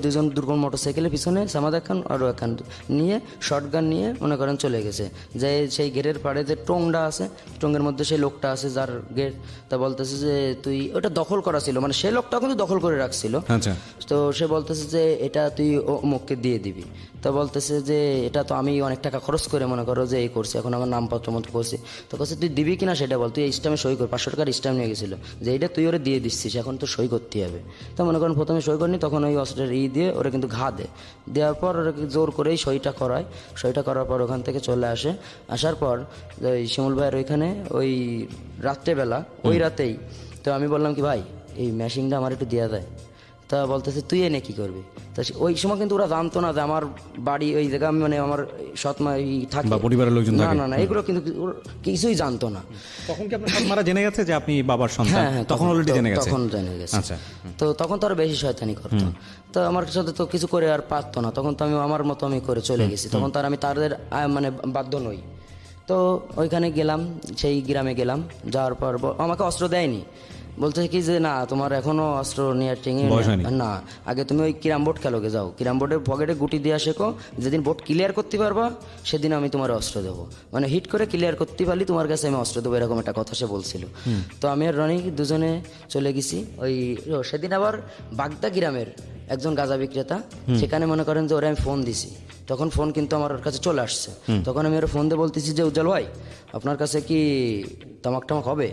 দুজন দুর্বল মোটরসাইকেলের পিছনে সামাদ খান আর ওখান নিয়ে শর্টগান নিয়ে মনে করেন চলে গেছে, যে সেই গেটের পাড়ে যে টোংটা আছে, টোঙের মধ্যে সেই লোকটা আছে যার গেট, তা বলতেছে যে তুই ওটা দখল করা ছিল, মানে সেই লোকটা কিন্তু দখল করে রাখছিল। আচ্ছা। তো সে বলতেছে যে এটা তুই অমুককে দিয়ে দিবি। তো বলতেছে যে এটা তো আমি অনেক টাকা খরচ করে মনে করো যে এই করছি, এখন আমার নামপত্র মতো করছি। তো বলছে তুই দিবি কিনা সেটা বল, তুই এই স্ট্যাম্পে সই কর, 500 টাকার স্ট্যাম্প নিয়ে গেছিল, যে এইটা তুই ওরে দিয়ে দিচ্ছিস, এখন তো সই করতে হবে। তো মনে করেন প্রথমে সই করিনি, তখন ওই অস্ত্রের দিয়ে ওরা কিন্তু ঘা দেয়, দেওয়ার পর ওরা জোর করেই সইটা করায়। সইটা করার পর ওখান থেকে চলে আসে। আসার পর ওই শিমুল ভাইয়ের ওইখানে ওই রাত্রেবেলা ওই রাতেই তো আমি বললাম কি ভাই এই মেশিনটা আমার একটু দেওয়া যায়। তা বলতেছে তুই এনে কি করবি। তা ওই সময় কিন্তু ওরা জানতো না যে আমার বাড়ি ওই জায়গা, মানে আমার সৎমা থাকে বা পরিবারের লোকজন না থাকে। না না এগুলো কিন্তু ওরা কিছুই জানতো না। তখন কি আপনার সৎমারা জেনে গেছে যে আপনি বাবার সন্তান? হ্যাঁ, তখন অলরেডি জেনে গেছে। তখন জেনে গেছে। আচ্ছা। তো তখন তো আরো বেশি শয়তানি করতো। তো আমার সাথে তো কিছু করে আর পারতো না, তখন তো আমি আমার মতো আমি করে চলে গেছি, তখন তো আর আমি তাদের মানে বাধ্য নই। তো ওইখানে গেলাম, সেই গ্রামে গেলাম, যাওয়ার পর আমাকে অস্ত্র দেয়নি, বলতে কি যে না তোমার এখনো অস্ত্র নিয়ে বয়স হয়নি। না, আগে তুমি ওই ক্যারাম বোর্ড খেলোগে যাও, ক্যারাম বোর্ডের পকেটে গুটি দিয়ে শেখো, যেদিন বোর্ড ক্লিয়ার করতে পারবা সেদিন আমি তোমার অস্ত্র দেবো, মানে হিট করে ক্লিয়ার করতে পারলি তোমার কাছে আমি অস্ত্র দেবো, এরকম একটা কথা সে বলছিল। তো আমি আর রনি দুজনে চলে গেছি ওই সেদিন আবার বাগদা গ্রামের একজন গাঁজা বিক্রেতা, সেখানে মনে করেন যে ওরা আমি ফোন দিছি, তখন ফোন কিন্তু আমার ওর কাছে চলে আসছে। তখন আমি ওর ফোন দিয়ে বলতেছি যে উজ্জ্বল ভাই আপনার কাছে কি তামাক টামাক হবে।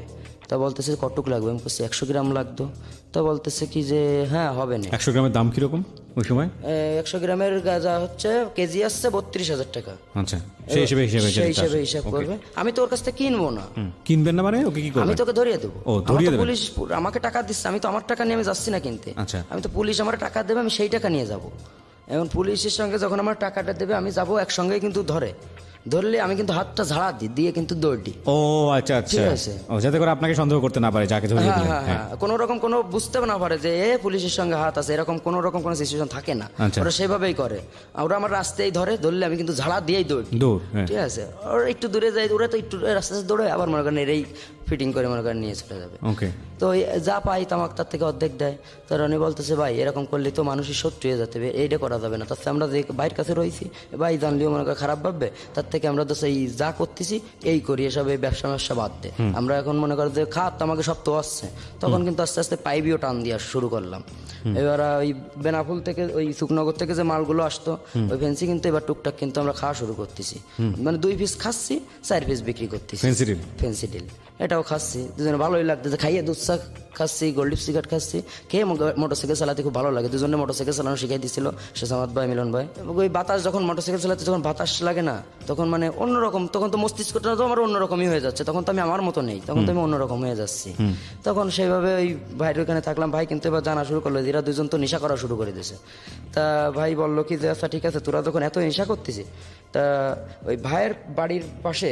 তা বলতেছে কটুক লাগবে, আমি বলছি 100 গ্রাম লাগতো। তো বলতেছে কি যে হ্যাঁ হবে না। 100 গ্রামের দাম কিরকম ওই সময়? 100 গ্রামের গাঁজা হচ্ছে কেজি আসছে 32,000 টাকা। আচ্ছা, সেই হিসেবে হিসাব করবে। আমি তো ওর কাছ থেকে কিনবো না। কিনবেন না মানে ওকে কি করবেন? আমি তোকে ধরিয়ে দেবো। ও, ধরিয়ে দেবেন। পুলিশ আমাকে টাকা দিচ্ছে, আমি তো আমার টাকা নিয়ে আমি যাচ্ছি না কিনতে। আচ্ছা। আমি তো পুলিশ আমার টাকা দেবে, আমি সেই টাকা নিয়ে যাব। এখন পুলিশের সঙ্গে যখন আমার টাকাটা দেবে আমি যাব, একসঙ্গেই কিন্তু ধরলে আমি কিন্তু হাতটা ঝাড়া দিয়ে কিন্তু দৌড় দিই। ও আচ্ছা আচ্ছা, ঠিক আছে। ও যাতে করে আপনাকে সন্দেহ করতে না পারে যাকে ধরিয়ে দিলেন। হ্যাঁ, কোনো রকম কোনো বুঝতে না পারে যে এ পুলিশের সঙ্গে হাত আছে, এরকম কোনো রকম কোনো সিচুয়েশন থাকে না। আচ্ছা। ওরা সেভাবেই করে, ওরা আমার রাস্তায় ধরলে আমি কিন্তু ঝাড়া দিয়েই দৌড়। হ্যাঁ। ঠিক আছে, ওরা একটু দূরে যায়, ওরা তো একটু রাস্তা দৌড়ে আবার মনে করেন এরাই ফিটিং করে মনে করেন নিয়ে চলে যাবে। ওকে। তো যা পাই তামাক তার থেকে অর্ধেক দেয়। তো রনি বলতেছে ভাই এরকম করলে তো মানুষের শত্রু হয়ে যেতে হবে, এইটা করা যাবে না। তার থেকে আমরা যে ভাইয়ের কাছে রয়েছি, ভাই জানলেও মনে করে খারাপ ভাববে, তার থেকে আমরা তো সেই যা করতেছি এই করি, এসব এই ব্যবসা বাদ দে। আমরা এখন মনে করি যে খাত আমাকে সব তো আসছে, তখন কিন্তু আস্তে আস্তে পাইবিও টান দিয়ে শুরু করলাম। এবার ওই বেনাফুল থেকে ওই সুকনগর থেকে যে মালগুলো আসতো ওই ফেন্সি কিন্তু এবার টুকটাক কিন্তু আমরা খাওয়া শুরু করতেছি, মানে 2 পিস খাচ্ছি, 4 পিস বিক্রি করতেছি। ফেন্সি ডিল এটাও খাচ্ছি, দুজনে ভালোই লাগতেছে, খাইয়ে দুধ চা খাচ্ছি, গোল্ড সিগারেট খাচ্ছি, খেয়ে মোটরসাইকেল চালাতে খুব ভালো লাগে। দুজনে মোটরসাইকেল চালানো শিখাই দিচ্ছিল শেষামাদ ভাই, মিলন ভাই। ওই বাতাস যখন মোটরসাইকেল চালাতে যখন বাতাস লাগে না, তখন মানে অন্যরকম, তখন তো মস্তিষ্কটা তো আমার অন্যরকমই হয়ে যাচ্ছে, তখন তো আমি আমার মতো নেই, তখন তো আমি অন্যরকম হয়ে যাচ্ছি। তখন সেইভাবে ওই ভাইয়ের ওখানে থাকলাম। ভাই কিন্তু এবার জানা শুরু করলো, এরা দুজন তো নেশা করা শুরু করে দিয়েছে। তা ভাই বললো কি যে আচ্ছা ঠিক আছে, তোরা যখন এত নেশা করতেছি, তা ওই ভাইয়ের বাড়ির পাশে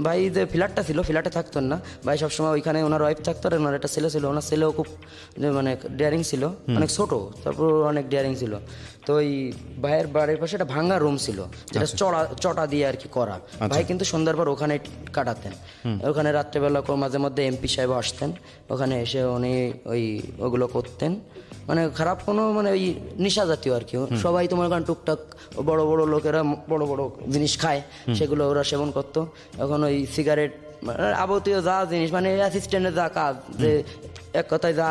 ভাই যে ফ্ল্যাটটা ছিল, ফ্ল্যাটে থাকতেন না ভাই, সবসময় ওইখানে ওনার ওয়াইফ থাকতো, আর ওনার একটা ছেলে ছিল, ওনার ছেলেও খুব মানে ডেয়ারিং ছিল, অনেক ছোট, তারপর অনেক ডেয়ারিং ছিল। তো ওই ভাইয়ের বাড়ির পাশে একটা ভাঙ্গা রুম ছিল, যেটা চটা দিয়ে আর কি করা। ভাই কিন্তু সন্ধ্যার পর ওখানে কাটাতেন, ওখানে রাত্রেবেলা মাঝে মধ্যে এমপি সাহেব আসতেন, ওখানে এসে উনি ওগুলো করতেন, মানে খারাপ কোনো মানে ওই নেশা জাতীয় আর কি। সবাই তোমার কারণ টুকটাক বড় বড় লোকেরা বড় বড় জিনিস খায়, সেগুলো ওরা সেবন করতো। এখন ওই সিগারেট আবতীয় যা জিনিস, মানে অ্যাসিস্ট্যান্টের যা কাজ, যে এক কথায় যা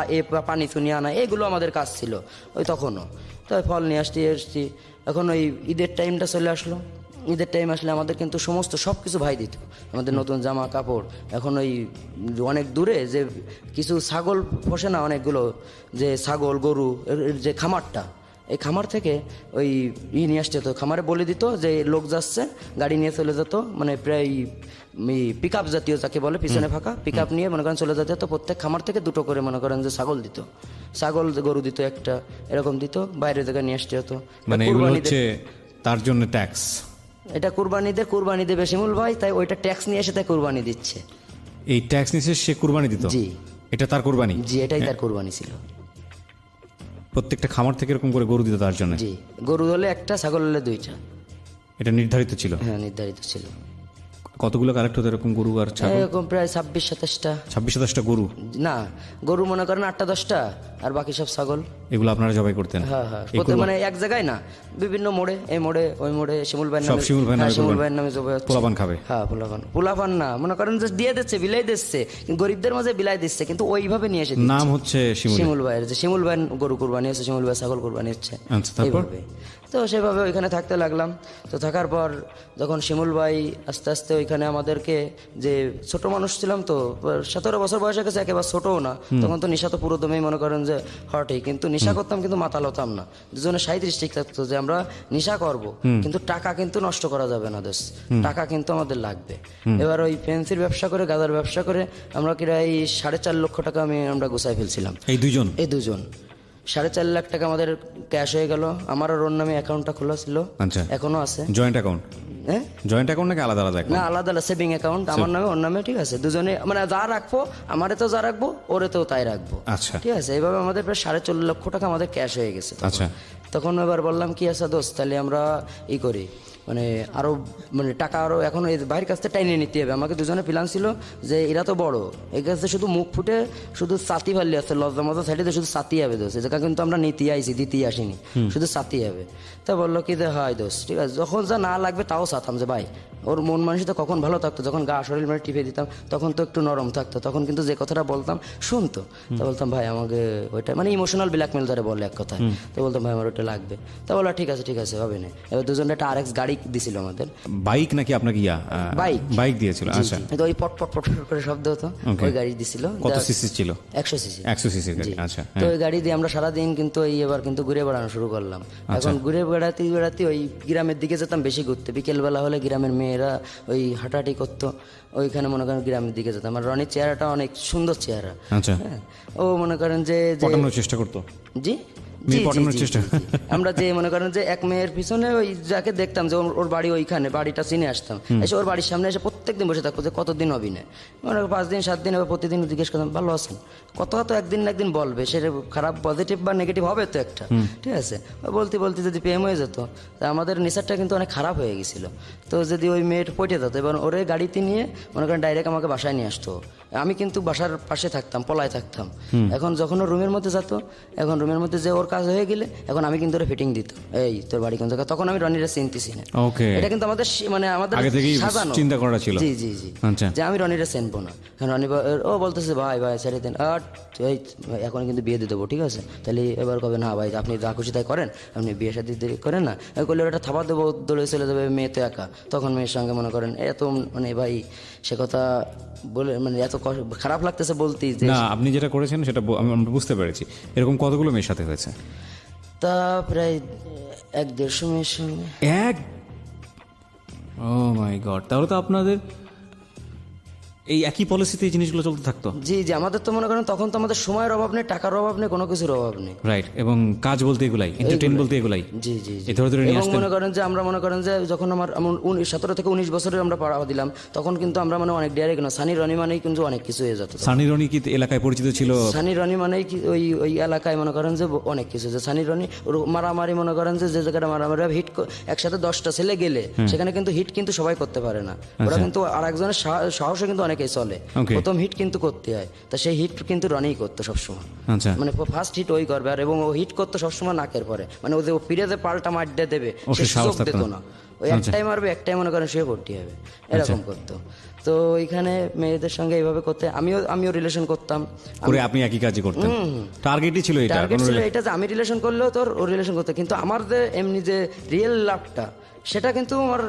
পানি চুনি আনা, এগুলো আমাদের কাজ ছিল ওই তখনও। তাই ফল নিয়ে এসছি। এখন ওই ঈদের টাইমটা চলে আসলো, ঈদের টাইম আসলে আমাদের কিন্তু সমস্ত সব কিছু ভাই দিত, আমাদের নতুন জামা কাপড়। এখন ওই অনেক দূরে যে কিছু ছাগল পোষে না অনেকগুলো, যে ছাগল গরু যে খামারটা, এই খামার থেকে ওই নিয়ে আসতে হতো, খামারে বলে দিত যে লোক যাচ্ছে, গাড়ি নিয়ে চলে যেত, মানে প্রায় পিক আপ জাতীয় যাকে বলে, পিছনে ফাঁকা পিক আপ নিয়ে মনে করেন চলে যেতে হতো। প্রত্যেক খামার থেকে 2টো করে মনে করেন যে ছাগল দিত, ছাগল গরু দিত একটা, এরকম দিত, বাইরের জায়গায় নিয়ে আসতে হতো। মানে এগুলো হচ্ছে তার জন্য ট্যাক্স, এটা কুরবানি দেবে শিমুল ভাই, তাই ওইটা ট্যাক্স নিয়ে এসে তাই কুরবানি দিচ্ছে। এই ট্যাক্স নিয়ে সে কুরবানি দিত? জি, এটা তার কুরবানি? জি, এটাই তার কুরবানি ছিল। প্রত্যেকটা খামার থেকে এরকম করে গরু দিত তার জন্য? জি, গরু হলে একটা, ছাগল হলে 2টা। এটা নির্ধারিত ছিল? হ্যাঁ, নির্ধারিত ছিল। কতগুলো কালেক্ট হতো এরকম গরু আর ছাগল? এরকম প্রায় 26-27টা। 26-27টা গরু? না, গরু মনে করেন 8-10টা, আর বাকি সব ছাগল। এগুলো আপনারা জবাই করতেন? হ্যাঁ হ্যাঁ, মানে এক জায়গায় না, বিভিন্ন মোড়ে, এই মোড়ে ওই মোড়ে, শিমুল ভাইয়ের সব নামে। শিমুল ভাইয়ের নামে শিমুল করবেন? ভাইয়ের নামে জবাই হচ্ছে। পোলাপান খাবে? হ্যাঁ, পোলাপান না, মনে করেন যে দিয়ে দিচ্ছে, বিলাই দিচ্ছে, গরিবদের মাঝে বিলাই দিচ্ছে, কিন্তু ওইভাবে নিয়ে এসে দিচ্ছে। নাম হচ্ছে শিমুল ভাইয়ের, যে শিমুল ভাই গরু কুরবানি হচ্ছে, শিমুল ভাই ছাগল কুরবানি হচ্ছে। আচ্ছা, তারপর? এইভাবে। তো সেভাবে ওইখানে থাকতে লাগলাম। তো থাকার পর যখন শিমুল ভাই আস্তে আস্তে ওইখানে আমাদেরকে, যে ছোট মানুষ ছিলাম তো, 17 বছর বয়সে গেছে, একেবারে ছোটও না, তখন তো নেশা তো পুরো দমেই মনে করেন যে হটেই, কিন্তু নেশা করতাম কিন্তু মাতাল হতাম না। দুজনে 37 ঠিক থাকতো যে আমরা নেশা করব, কিন্তু টাকা কিন্তু নষ্ট করা যাবে না দোষ, টাকা কিন্তু আমাদের লাগবে। এবার ওই ফেন্সির ব্যবসা করে, গাদার ব্যবসা করে আমরা প্রায় 4.5 লক্ষ টাকা আমরা গুছাই ফেলছিলাম। এই দুজন? এই দুজন 4.5 লাখ টাকা আমাদের ক্যাশ হয়ে গেল। আমার আর ওর নামে অ্যাকাউন্টটা খোলা ছিল, আচ্ছা, এখনো আছে। Joint account? হ্যাঁ, জয়েন্ট অ্যাকাউন্ট নাকি আলাদা আলাদা? না, আলাদা আলাদা সেভিং অ্যাকাউন্ট, আমার নামে ওর নামে, ঠিক আছে। দুজনে মানে যা রাখবো, আমারে তো যা রাখবো ওরে তো তাই রাখবো, আচ্ছা, ঠিক আছে। এইভাবে আমাদের প্রায় 4.5 লক্ষ টাকা আমাদের ক্যাশ হয়ে গেছে তখন। আচ্ছা। তখন এবার বললাম কি আছে দোস্ত, তাহলে আমরা ই করি, মানে আরো মানে টাকা আরো এখন এই বাইরের কাছ থেকে টাইনে নিতে হবে। আমাকে দুজনে প্ল্যান ছিল যে এরা তো বড়, এই কাছে শুধু মুখ ফুটে শুধু সাতি ফালি আছে, লজ্জা মজা সাইডে শুধু সাতি হবে দোষ, যেটা কিন্তু আমরা নিতে আইছি, দিতে আসিনি, শুধু সাতি হবে। তা বললো কি যে হয় দোষ, ঠিক আছে, যখন যা না লাগবে তাও সাতাম, যে ভাই ওর মন মানসিকতা কখন ভালো থাকতো, যখন গা শরীর মানে টিপে দিতাম তখন তো একটু নরম থাকতো, তখন কিন্তু যে কথাটা বলতাম শুনতো। তা বলতাম ভাই আমাকে ওইটা, মানে ইমোশনাল ব্ল্যাকমেল যারা বলে এক কথায়, তো বলতাম ভাই আমার ওটা লাগবে। তা বললো ঠিক আছে ঠিক আছে, হবে না। এবার দুজনে একটা RX গাড়ি দিছিল আমাদের। বাইক নাকি আপনাকে? বাইক। বাইক দিয়েছিল, আচ্ছা। তো ওই পট পট পট পট করে শব্দ হতো, ওই গাড়ি দিছিল। কত সিসি ছিল? 100 সিসি। 100 সিসির গাড়ি, আচ্ছা। তো ওই গাড়ি দিয়ে আমরা সারাদিন কিন্তু এবার কিন্তু ঘুরে বেড়ানো শুরু করলাম। এখন ঘুরে বেড়াতে বেড়াতে ওই গ্রামের দিকে যেতাম বেশি ঘুরতে, বিকেলবেলা হলে গ্রামের মেয়েরা ওই হাঁটাহাঁটি করতো, ওইখানে মনে করেন গ্রামের দিকে যেতাম। আর রনির চেহারাটা অনেক সুন্দর চেহারা, আচ্ছা। ও মনে করেন যে পটানোর চেষ্টা করতো? জি, আমরা যে মনে করেন যে এক মেয়ের পিছনে ওই যাকে দেখতাম যে ওর বাড়ি ওইখানে, বাড়িটা চিনে আসতাম, এসে ওর বাড়ির সামনে এসে প্রত্যেকদিন বসে থাকতো যে কতদিন হবি না, মানে 5 দিন 7 দিন এবার প্রতিদিন জিজ্ঞেস করতাম ভালো আছেন, কত তো একদিন না একদিন বলবে, সেটা খারাপ পজিটিভ বা নেগেটিভ হবে তো একটা, ঠিক আছে। বলতে বলতে যদি প্রেম হয়ে যেত, তা আমাদের নেচারটা কিন্তু অনেক খারাপ হয়ে গেছিল। তো যদি ওই মেয়ের পটে যেত, এবার ওরে গাড়িতে নিয়ে মনে করেন ডাইরেক্ট আমাকে বাসায় নিয়ে আসতো। আমি কিন্তু বাসার পাশে থাকতাম, পলায় থাকতাম। এখন যখন ও রুমের মধ্যে যেত, এখন রুমের মধ্যে যে ওর কাজ হয়ে গেলে এখন আমি কিন্তু ওরা ফিটিং দিতাম, এই তোর বাড়ি কোন জায়গা, তখন আমি রনিরা চিনতেছি না। ওকে, এটা কিন্তু আমাদের মানে আমাদের আগে থেকেই সাজানো চিন্তা করা ছিল। জি জি জি, আচ্ছা, যে আমি রনিরা চিনবো না। রনি ও বলতেছে ভাই ভাই ছেড়ে দেন, এই এখন কিন্তু বিয়ে দিয়ে দেবো, ঠিক আছে। তাহলে এবার কবে না ভাই আপনি যা খুশি তাই করেন, আপনি বিয়ে শাদী করেন না, করলে ওটা থাবা দেবো, দৌড়ে চলে যাবে, মেয়ে তো একা। তখন মেয়ের সঙ্গে মনে করেন এত মানে ভাই সে কথা বলে মানে এত খারাপ লাগতেছে বলতেই যে না, আপনি যেটা করেছেন সেটা আমরা বুঝতে পেরেছি। এরকম কতগুলো মেয়ের সাথে হয়েছে? তা প্রায় 1-150 মেয়ের সঙ্গে। ও মাই গড, তাহলে তো আপনাদের এই একই পলিসিতে এই জিনিসগুলো চলতে থাকতো? জি জি, আমাদের তো মনে করেন তখন তো আমাদের সময়ের অভাব নেই, টাকার অভাব নেই, কোনো কিছুর অভাব নেই। রাইট, এবং কাজ বলতে এগুলাই, এন্টারটেইন বলতে এগুলাই। জি জি জি, এই ধরে ধরে নিয়ে এবং আসতেন। মনে করেন যে আমরা মনে করেন যে যখন আমার 17 থেকে 19 বছরে আমরা পাড়া দিলাম, তখন কিন্তু আমরা মানে অনেক ডাইরেক্ট না, সানি রনি মানেই কিন্তু অনেক কিছু হয়ে যেত। সানি রনি কি এলাকায় পরিচিত ছিল? সানি রনি মানেই কি ওই ওই এলাকায় মনে করেন যে অনেক কিছু, যে সানি রনি মারামারি মনে করেন যে জায়গাটা মারামারি হিট একসাথে 10টা ছেলে গেলে সেখানে কিন্তু হিট কিন্তু সবাই করতে পারে না, ওরা কিন্তু আর একজনের সাহসে কিন্তু অনেকেই চলে। প্রথম হিট কিন্তু করতে হয়, তা সেই হিট কিন্তু রনিই করতো সবসময়। আচ্ছা, মানে ফার্স্ট হিট ওই করবে, আর এবং ও হিট করতো সবসময় নাকের পরে, মানে ও যে পিড়ে যে পাল্টা মারতে দেবে সে সুযোগ দিত না, ওই একটাই মারবে একটাই মনে করেন শুয়ে পড়তে হবে, এরকম করতো। তো ওইখানে মেয়েদের সঙ্গে এইভাবে করতে আমিও রিলেশন করতাম করে। আপনি একই কাজই করতেন? টার্গেটই ছিল এটা? টার্গেট ছিল এটা যে আমি রিলেশন করলেও তোর ও রিলেশন করতে, কিন্তু আমার যে এমনি যে রিয়েল লাভটা সেটা কিন্তু আমার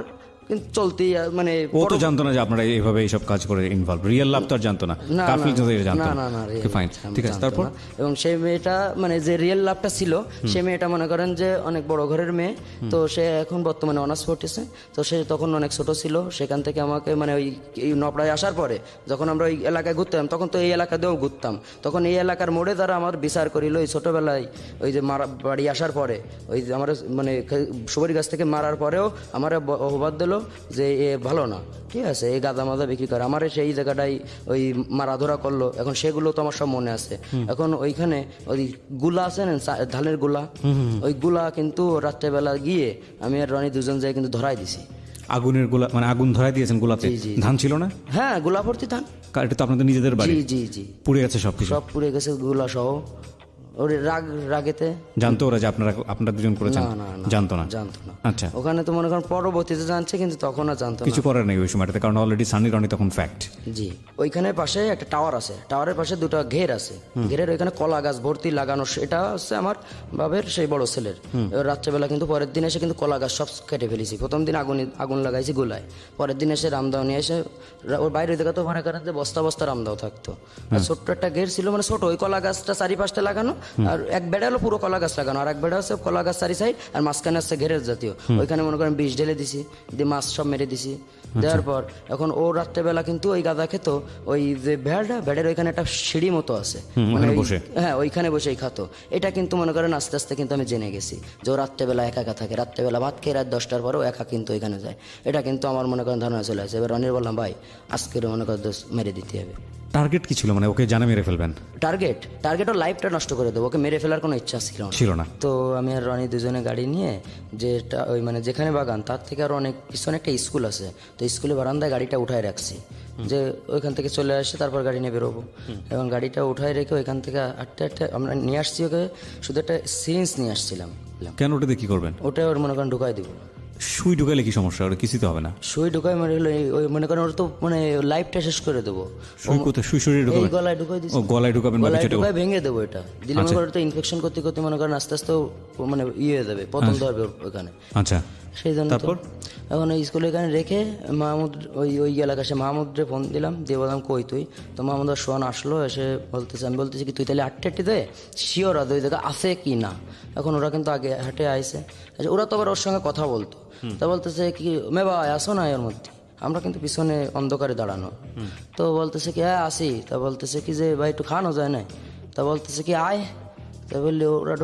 কিন্তু চলতেই মানে ও তো জানতো না যে আপনারা এইভাবে এইসব কাজ করে ইনভলভ, রিয়েল লাভ তো আর জানতো না, কাফিল জানতো না। ফাইন, ঠিক আছে। তারপর এবং সেই মেয়েটা মানে যে রিয়েল লাভটা ছিল, সেই মেয়েটা মনে করেন যে অনেক বড় ঘরের মেয়ে, তো সে এখন বর্তমানে অনার্স পড়তেছে। তো সে তখন অনেক ছোট ছিল, সেখান থেকে আমাকে মানে ওই নপড়ায় আসার পরে যখন আমরা ওই এলাকায় ঘুরতাম, তখন তো এই এলাকাতেও ঘুরতাম, তখন এই এলাকার মোড়ে যারা আমার বিচার করিল ওই ছোটবেলায়, ওই যে মারা বাড়ি আসার পরে ওই যে আমার মানে সুপারি গাছ থেকে মারার পরেও আমার অবাদ দিল যে এ ভালো না, ঠিক আছে, এই গাঁদা মাজা বিক্রি করে, আমার সেই জায়গাটাই ওই মারা ধরা করলো। এখন সেগুলো তো আমার সব মনে আছে। এখন ওইখানে ওই গুলা আছে না, ধানের গুলা, ওই গুলা কিন্তু রাত্রেবেলা গিয়ে আমি আর রনি দুজন যাই কিন্তু ধরাই দিছি। আগুনের গোলা মানে আগুন ধরাই দিয়েছেন গোলাতে, জি, জি, ধান ছিল না? হ্যাঁ, গোলা ভর্তি ধান। এটা তো আপনাদের নিজেদের বাড়ি, জি জি জি, পুড়ে গেছে সবকিছু। সব পুড়ে গেছে গোলা সহ। ওর রাগেতে জানতো ওরা যে আপনারা দুজন করেছেন? না না না, জানতো না। জানতো না। আচ্ছা, ওখানে তো মনে করেন পরবর্তীতে জানছে, কিন্তু তখন আর জানতো না। কিছু করার নেই ওই সময়টাতে, কারণ অলরেডি সানি রনি তখন ফ্যাক্ট। জি, ওইখানে পাশে একটা টাওয়ার আছে, টাওয়ারের পাশে দুটো ঘের আছে, ঘেরের ওইখানে কলা গাছ ভর্তি লাগানো। এটা হচ্ছে আমার বাবের সেই বড় ছেলের। এবার রাত্রেবেলা কিন্তু পরের দিন এসে কিন্তু কলা গাছ সব কেটে ফেলেছি। প্রথম দিন আগুন লাগাইছি গোলায়, পরের দিন এসে রামদাও নিয়ে এসে ওর বাইরে থেকে তো মনে করেন যে বস্তা বস্তা রামদাও থাকতো। আর ছোট্ট একটা ঘের ছিল, মানে ছোট, ওই কলা গাছটা চারিপাশটা লাগানো, আর এক বেড়া হলো পুরো কলা গাছ লাগানো, আর এক বেড়া হচ্ছে কলা গাছ চারি সাইড, আর মাঝখানে হচ্ছে ঘেরের জাতীয়। ওইখানে মনে করেন বিষ ঢেলে দিছি, দিয়ে মাছ সব মেরে দিছি। দেওয়ার পর এখন ও রাত্রেবেলা কিন্তু ওই গাদা খেত, ওই যে ভেড়ের ওইখানে একটা সিঁড়ি মতো আছে, মানে হ্যাঁ ওইখানে বসেই খাতো। এটা কিন্তু মনে করেন আস্তে আস্তে কিন্তু আমি জেনে গেছি যে ও রাত্রেবেলা একা একা থাকে, রাত্রেবেলা ভাত খেয়ে রাত 10টার পরেও একা কিন্তু ওইখানে যায়। এটা কিন্তু আমার মনে করেন ধারণা চলে আসে। এবার রনির বললাম, ভাই আজকের মনে করেন দোষ মেরে দিতে হবে। টার্গেট কি ছিল, মানে ওকে জানা মেরে ফেলবেন? টার্গেট ওর লাইফটা নষ্ট করে দেবো, ওকে মেরে ফেলার কোনো ইচ্ছা ছিল না। তো আমি আর রনি দুজনে গাড়ি নিয়ে যেটা ওই মানে যেখানে বাগান তার থেকে আর অনেক পিছনে একটা স্কুল আছে, তো স্কুলে বারান্দায় গাড়িটা উঠায় রাখছি যে ওইখান থেকে চলে আসে তারপর গাড়ি নিয়ে বেরোবো। এবং গাড়িটা উঠায় রেখে ওইখান থেকে হাঁটতে আমরা নিয়ে আসছি ওকে, শুধু একটা সিরিঞ্জ নিয়ে আসছিলাম। কেন? ওটাতে কি করবেন? ওটা ওর মনে করেন ঢুকাই দিব। সুই ঢুকাইলে কি সমস্যা? ওটা কিছুতে হবে না। সুই ঢুকাই মানে ওই মনে করেন ওর তো মানে লাইফটা শেষ করে দেবো। সুই কোথায়? সুই শরীরে ঢুকাবেন? গলায় ঢুকাই দিচ্ছি। ও গলায় ঢুকাবেন, গলায় ঢুকাই ভেঙে দেবো। এটা দিলে মনে করেন তো ইনফেকশন করতে করতে মনে করেন আস্তে আস্তে মানে হয়ে যাবে, পতন ধরবে ওখানে। আচ্ছা, সেই জন্য তারপর এখন ওই স্কুলে এখানে রেখে মাহমুদ ওই এলাকা সে মাহমুদরে ফোন দিলাম, দিয়ে বললাম কই তুই? তো মাহমুদ আর সোহান আসলো, এসে বলতেছে, আমি বলতেছি কি তুই তাহলে আটটি দে, শিওর আর ওই জায়গা আছে কি না। এখন ওরা কিন্তু আগে হাটে আইসে, ওরা তো আবার ওর সঙ্গে কথা বলতো। তা বলতেছে কি মে ভাই আসো না এর মধ্যে, আমরা কিন্তু পিছনে অন্ধকারে দাঁড়ানো। তো বলতেছে কি হ্যাঁ আসি। তা বলতেছে কি যে ভাই একটু খাওয়ানো যায় না? তা বলতেছে কি আয়। তা বললে ওরা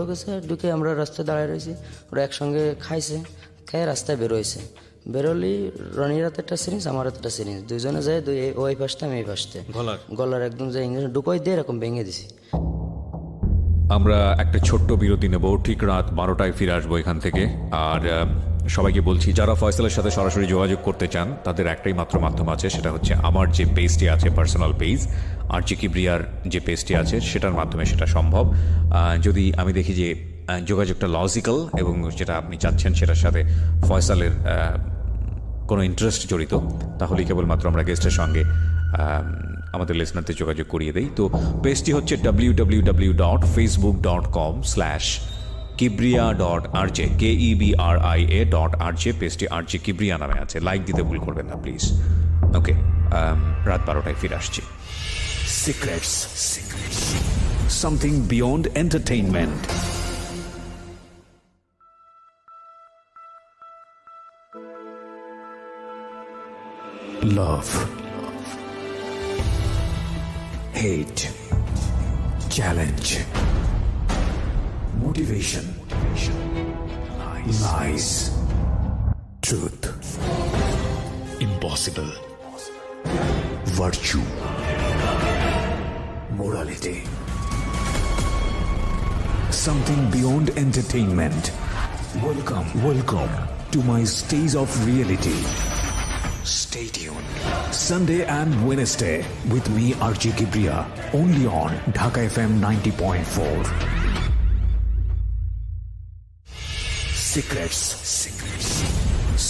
ঢুকে আমরা রাস্তায় দাঁড়ায় রয়েছি, ওরা একসঙ্গে খাইছে, খেয়ে রাস্তায় বেরোলি রনির হাতে একটা সিরিঞ্জ, আমার হাতে একটা সিরিঞ্জ, দুইজনে যায় ওই পাশটা আমি এই পাশতে, গলার একদম যে ইংরেজি ঢুকোই দিয়ে এরকম ভেঙে দিছি। আমরা একটা ছোট্ট বিরতি নেব, ঠিক রাত 12টায় ফিরে আসবো এখান থেকে। আর সবাইকে বলছি, যারা ফয়সালের সাথে সরাসরি যোগাযোগ করতে চান তাদের একটাই মাত্র মাধ্যম আছে, সেটা হচ্ছে আমার যে পেজটি আছে, পার্সোনাল পেজ আরজে কিবরিয়ার যে পেজটি আছে, সেটার মাধ্যমে সেটা সম্ভব। যদি আমি দেখি যে যোগাযোগটা লজিক্যাল এবং যেটা আপনি চাচ্ছেন সেটার সাথে ফয়সালের কোনো ইন্টারেস্ট জড়িত, তাহলেই কেবলমাত্র আমরা গেস্টের সঙ্গে আমাদের লিসনারদের যোগাযোগ করিয়ে দেই। তো পেজটি হচ্ছে www.facebook.com/kibria.rj KEBRIA.RJ। পেজটি আরজে কিবরিয়া নামে আছে। লাইক দিতে ভুল করবেন না প্লিজ। ওকে, রাত 12টায় ফিরে আসছি। Secrets. Something beyond entertainment. Love. Hate. Challenge. Motivation. Lies. Truth. Impossible. Virtue. Morality. Something beyond entertainment. Welcome to my stage of reality. Stay tuned. Sunday and Wednesday with me RJ Kibriya, only on Dhaka FM 90.4. Secrets.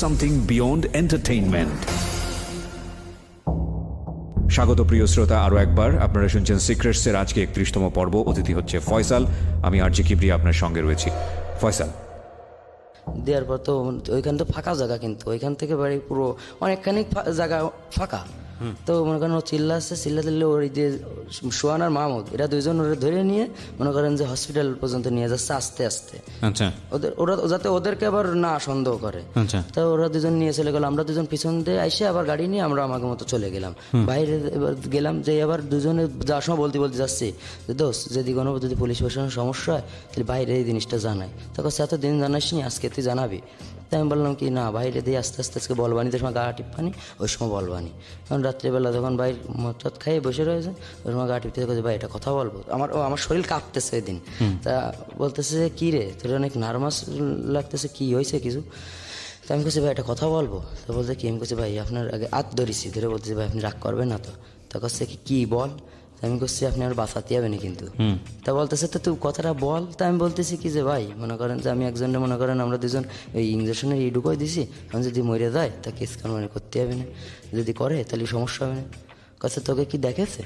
Something beyond entertainment. স্বাগত প্রিয় শ্রোতা, আরও একবার আপনারা শুনছেন সিক্রেটসের আজকে 31তম পর্ব। অতিথি হচ্ছে ফয়সাল, আমি আরজে কিবরিয়া আপনার সঙ্গে রয়েছি। ফয়সাল, দেওয়ার পর তো ওইখান তো ফাঁকা জায়গা, কিন্তু ওইখান থেকে বাড়ি পুরো অনেকখানি জায়গা ফাঁকা। তো মনে করেন ও চিল্লাতে ওর যে সোহান আর মাহমুদ, এরা দুইজন ওরা ধরে নিয়ে মনে করেন যে হসপিটাল পর্যন্ত নিয়ে যাচ্ছে আস্তে আস্তে। আচ্ছা, ওরা যাতে ওদেরকে আবার না সন্দেহ করে। আচ্ছা, তো ওরা দুজন নিয়ে চলে গেল, আমরা দুজন পিছন দিয়ে আইসে আবার গাড়ি নিয়ে আমরা আমাকে মতো চলে গেলাম বাইরে। এবার গেলাম যে আবার দুজনে যাওয়ার সময় বলতে যাচ্ছি যে দোষ যদি কোনো যদি পুলিশ প্রশাসনের সমস্যা হয় তাহলে বাইরে এই জিনিসটা জানাই। তখন সে এতদিন জানাসনি, আজকে তুই জানাবি। তাই আমি বললাম কি না, বাইরে দিয়ে আস্তে আস্তে আজকে বলবানি, তো সময় গা টিপ্পানি, ওই সময় বলবানি। কারণ রাত্রিবেলা যখন ভাই মদ খাইয়ে বসে রয়েছে, ওই সময় গা টিপতে ভাই এটা কথা বলবো। আমার শরীর কাঁপতেছে ওই দিন। তা বলতেছে যে কী রে তোর অনেক নার্ভাস লাগতেছে, কি হয়েছে কিছু? তো আমি বলছি ভাই একটা কথা বলবো, তো বলতে কি, আমি বলছি ভাই আপনার আগে হাত ধরেছি, ধরে বলতেছি ভাই আপনি রাগ করবেন না তো? তা কাছে কি বল? আমি বলছি আপনি আর বাঁচাতে যাবেনি কিন্তু। তা বলতেছে তো তুই কথাটা বল। তা আমি বলতেছি কি যে ভাই মনে করেন যে আমি একজনের মনে করেন আমরা দুজন ওই ইঞ্জেকশনের ঢুকাই দিছি, আমি যদি মরে যায় তা কেস কানুন করতে হবে না, যদি করে তাহলে সমস্যা হবে না। কাছে তোকে কি দেখেছে?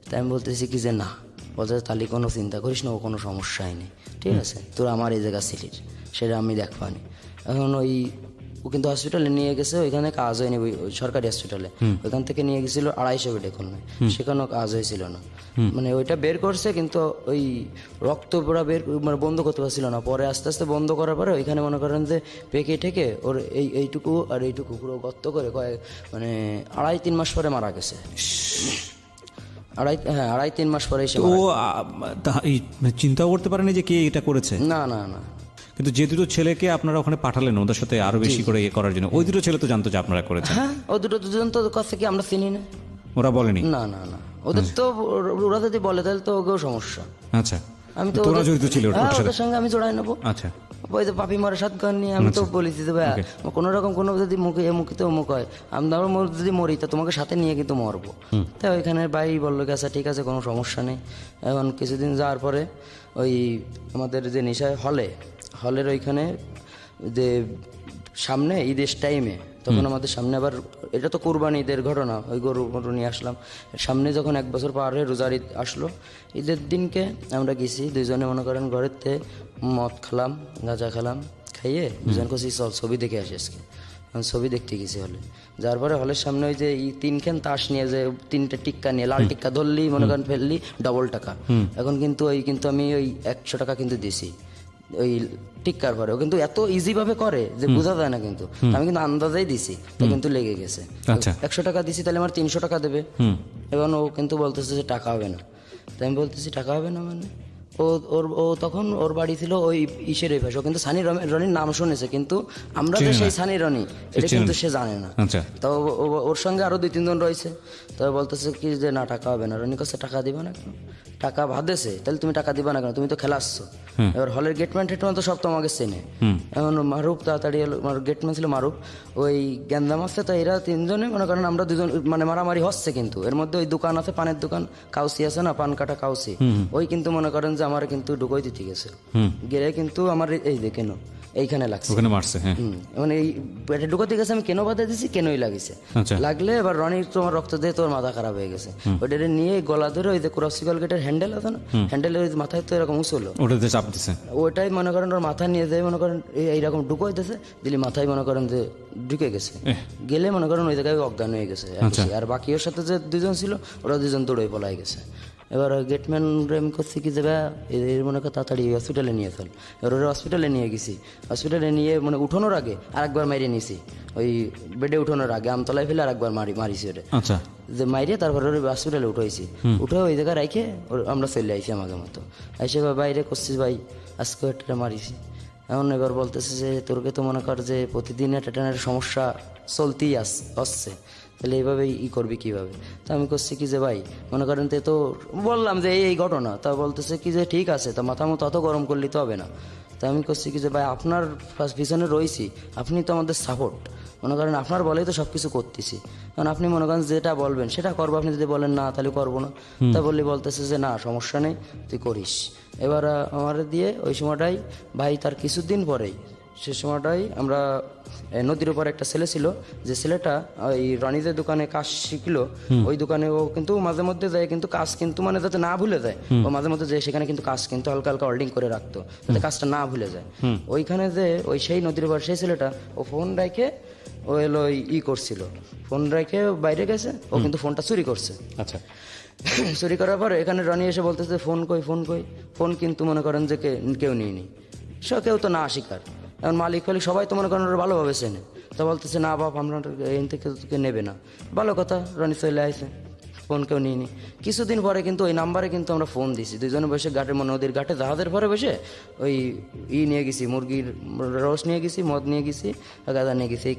তাই আমি বলতেছি কি যে না। বলতে তাহলে কোনো চিন্তা করিস না, ও কোনো সমস্যাই নেই, ঠিক আছে, তোর আমার এই জায়গা ছিলিস সেটা আমি দেখবানি। এখন ও কিন্তু হসপিটালে নিয়ে গেছে, ওইখানে কাজ হয়নি, ওই সরকারি হসপিটালে ওইখান থেকে নিয়ে গেছিল 250 বেডে খুলনায়, সেখানেও কাজ হয়েছিল না। মানে ওইটা বের করছে কিন্তু ওই রক্ত পুরা বের মানে বন্ধ করতে পারছিল না। পরে আস্তে আস্তে বন্ধ করার পরে ওইখানে মনে করেন যে পেকে ঠেকে ওর এইটুকু আর এইটুকু পুরো গর্ত করে মানে 2.5-3 মাস পরে মারা গেছে। 2.5-3 মাস পরে এসে ও চিন্তাও করতে পারেনি যে কে এটা করেছে? না না না। কিন্তু যে দুটো ছেলেকে আপনারা ওখানে পাঠালেন ওদের সাথে আরো বেশি করে ইয়ে করার জন্য, ওই দুটো ছেলে তো জানতো যে আপনারা করেছেন? হ্যাঁ, ও দুজন তো কাছ থেকে আমরা চিনি না। ওরা বলেনি? না না না, ওদের তো ওরা যদি বলে তাহলে তো ওকেও সমস্যা। আচ্ছা, আমি তো তোরা জড়িত ছিল ওদের সঙ্গে আমি জড়াই নেবো। আচ্ছা, ওই যে পাপি মারা সাতগান নিয়ে আমি তো বলেছি যে ভাই কোনো রকম কোনো যদি মুখিতে মুখ হয়, আমরা যদি মরি তা তোমাকে সাথে নিয়ে কিন্তু মরবো। তাই ওইখানে ভাই বললো কি আচ্ছা ঠিক আছে কোনো সমস্যা নেই। এখন কিছুদিন যাওয়ার পরে ওই আমাদের যে নেশায় হলের ওইখানে যে সামনে ঈদের টাইমে তখন আমাদের সামনে আবার এটা তো কোরবানি ঈদের ঘটনা, ওই গরু নিয়ে আসলাম সামনে। যখন 1 বছর পার হয়ে রোজার ঈদ আসলো, ঈদের দিনকে আমরা গেছি দুইজনে মনে করেন ঘরেতে মদ খেলাম, গাঁজা খেলাম, খাইয়ে দুজন কছি চল ছবি দেখে আসি আজকে। ছবি দেখতে গেছি হলে, যার পরে হলের সামনে ওই যে 3খান তাস নিয়ে যে 3টে টিক্কা নিয়ে লাল টিক্কা ধরলি মনে করেন ফেললি ডবল টাকা। এখন কিন্তু আমি ওই 100 টাকা কিন্তু দিছি ওই টিক্কার পরে। ও কিন্তু এত ইজি ভাবে করে যে বোঝা যায় না, কিন্তু আমি কিন্তু আন্দাজেই দিছি, তো কিন্তু লেগে গেছে। 100 টাকা দিছি তাহলে আমার 300 টাকা দেবে। এবং ও কিন্তু বলতেছে যে টাকা হবে না। তাই আমি বলতেছি টাকা হবে না মানে? ও তখন ওর বাড়ি ছিল ওই ইসের এই পাশে। ও কিন্তু সানি রনির নাম শুনেছে, কিন্তু আমরা যে সেই সানি রনি এটা কিন্তু সে জানে না। তো ওর সঙ্গে আরো 2-3 জন রয়েছে। তবে বলতেছে কি যে না টাকা হবে না। রনি কাছে টাকা দিবা না কেন? টাকা ভাদেছে তাহলে তুমি টাকা দিবা না কেন? তুমি তো খেলাচ্ছ। এবার হলের গেটম্যান তো সব তোমাকে চেনে। এখন মারুফ তাড়াতাড়ি এলো, গেটম্যান ছিল মারুফ, ওই গ্যান্দাম আছে। তো এরা 3 জনে মনে করেন আমরা 2 জন মানে মারামারি হচ্ছে, কিন্তু এর মধ্যে ওই দোকান আছে, পানের দোকান, কাউসি আছে না, পান কাটা কাউসি, ওই কিন্তু মনে করেন যে আমার কিন্তু ঢুকোই দিতে গেছে। গেলে কিন্তু আমার এই যে কেন এইখানে লাগছে, ওখানে মারছে। হ্যাঁ, মানে এই পেটে ঢুকাতে গেছে, আমি কেন বাধা দিছি, কেনই লাগিছে। লাগলে এবার রনির তোমার রক্ত দিয়ে তোর মাথা খারাপ হয়ে গেছে। ওটা নিয়ে গলা ধরে ওই যে ক্রসিকল গেটের হ্যান্ডেল আছে না, হ্যান্ডেলের ওই মাথায় তো এরকম উঁচলো, ওটাতে চাপ দিছে। ওইটাই মনে করেন ওর মাথা নিয়ে যায় মনে করেন এইরকম ঢুকোই দিয়েছে, দিলি মাথায় মনে করেন যে ঢুকে গেছে। গেলে মনে করেন ওই জায়গায় অজ্ঞান হয়ে গেছে। আর বাকি ওর সাথে যে 2 জন ছিল ওরা 2 জন দৌড়ে পলাই গেছে। এবার গেটম্যান আমি করছি কি যাবে এর মনে কর তাড়াতাড়ি হসপিটালে নিয়ে চল। এবার ওরা হসপিটালে নিয়ে গেছি। হসপিটালে নিয়ে মানে উঠানোর আগে আরেকবার মারিয়ে নিয়েছি, ওই বেডে উঠানোর আগে আমতলায় ফেলে আরেকবার মারিছি ওটা। আচ্ছা, যে মাইরে তারপরে ওর হসপিটালে উঠাইছি। উঠে ওই জায়গায় রাখে আমরা চলে আইছি আমাকে মতো। আইসে বাইরে করছিস ভাই আজকে একটা মারিছি। এখন এবার বলতেছে যে তোরকে তো মনে কর যে প্রতিদিন একটা সমস্যা চলতেই আসছে, তাহলে এইভাবে করবি কিভাবে? তা আমি করছি কি যে ভাই মনে করেন তো বললাম যে এই ঘটনা। তা বলতেছে কি যে ঠিক আছে, তা মাথা মতো অত গরম করলে তো হবে না। তা আমি করছি কি যে ভাই আপনার পিছনে রয়েছি, আপনি তো আমাদের সাপোর্ট, মনে করেন আপনার বলেই তো সব কিছু করতেছি। কারণ আপনি মনে করেন যেটা বলবেন সেটা করবো, আপনি যদি বলেন না তাহলে করবো না। তা বলতেছে যে না সমস্যা নেই তুই করিস। এবার আমার দিয়ে ওই সময়টাই ভাই তার কিছুদিন পরেই সে সময়টাই আমরা নদীর উপর একটা ছেলে ছিল, যে ছেলেটা ওই রনিদের দোকানে কাজ শিখলো। ওই দোকানে ও কিন্তু মাঝে মধ্যে যায়, কিন্তু কাজ কিন্তু মানে যাতে না ভুলে যায়, ও মাঝে মধ্যে যায় সেখানে কিন্তু কাজ কিন্তু হালকা হালকা হোল্ডিং করে রাখতো যাতে কাজটা না ভুলে যায়। ওইখানে যে ওই সেই নদীর উপর সেই ছেলেটা ও ফোন রেখে ও এলো করছিল, ফোন রেখে বাইরে গেছে, ও কিন্তু ফোনটা চুরি করছে। আচ্ছা, চুরি করার পর এখানে রনি এসে বলতেছে ফোন কই। ফোন কিন্তু মনে করেন যে কেউ নিয়নি, কেউ তো না স্বীকার। এখন মালিক সবাই তো মনে করেন ওরা ভালোভাবে চেনে। তো বলতেছে না বাপ আমরা এখান থেকে তোকে নেবে না। ভালো কথা, রনি চলে আসে, ফোন কেউ নিয়ে কিছুদিন পরে কিন্তু ওই নাম্বারে কিন্তু আমরা ফোন দিছি। 2 জনে বসে নদীর ঘাটে জাহাজের পরে বসে ওই নিয়ে গেছি, মুরগির রস নিয়ে গেছি, মদ নিয়ে গেছি, গাঁদা নিয়ে গেছি। এই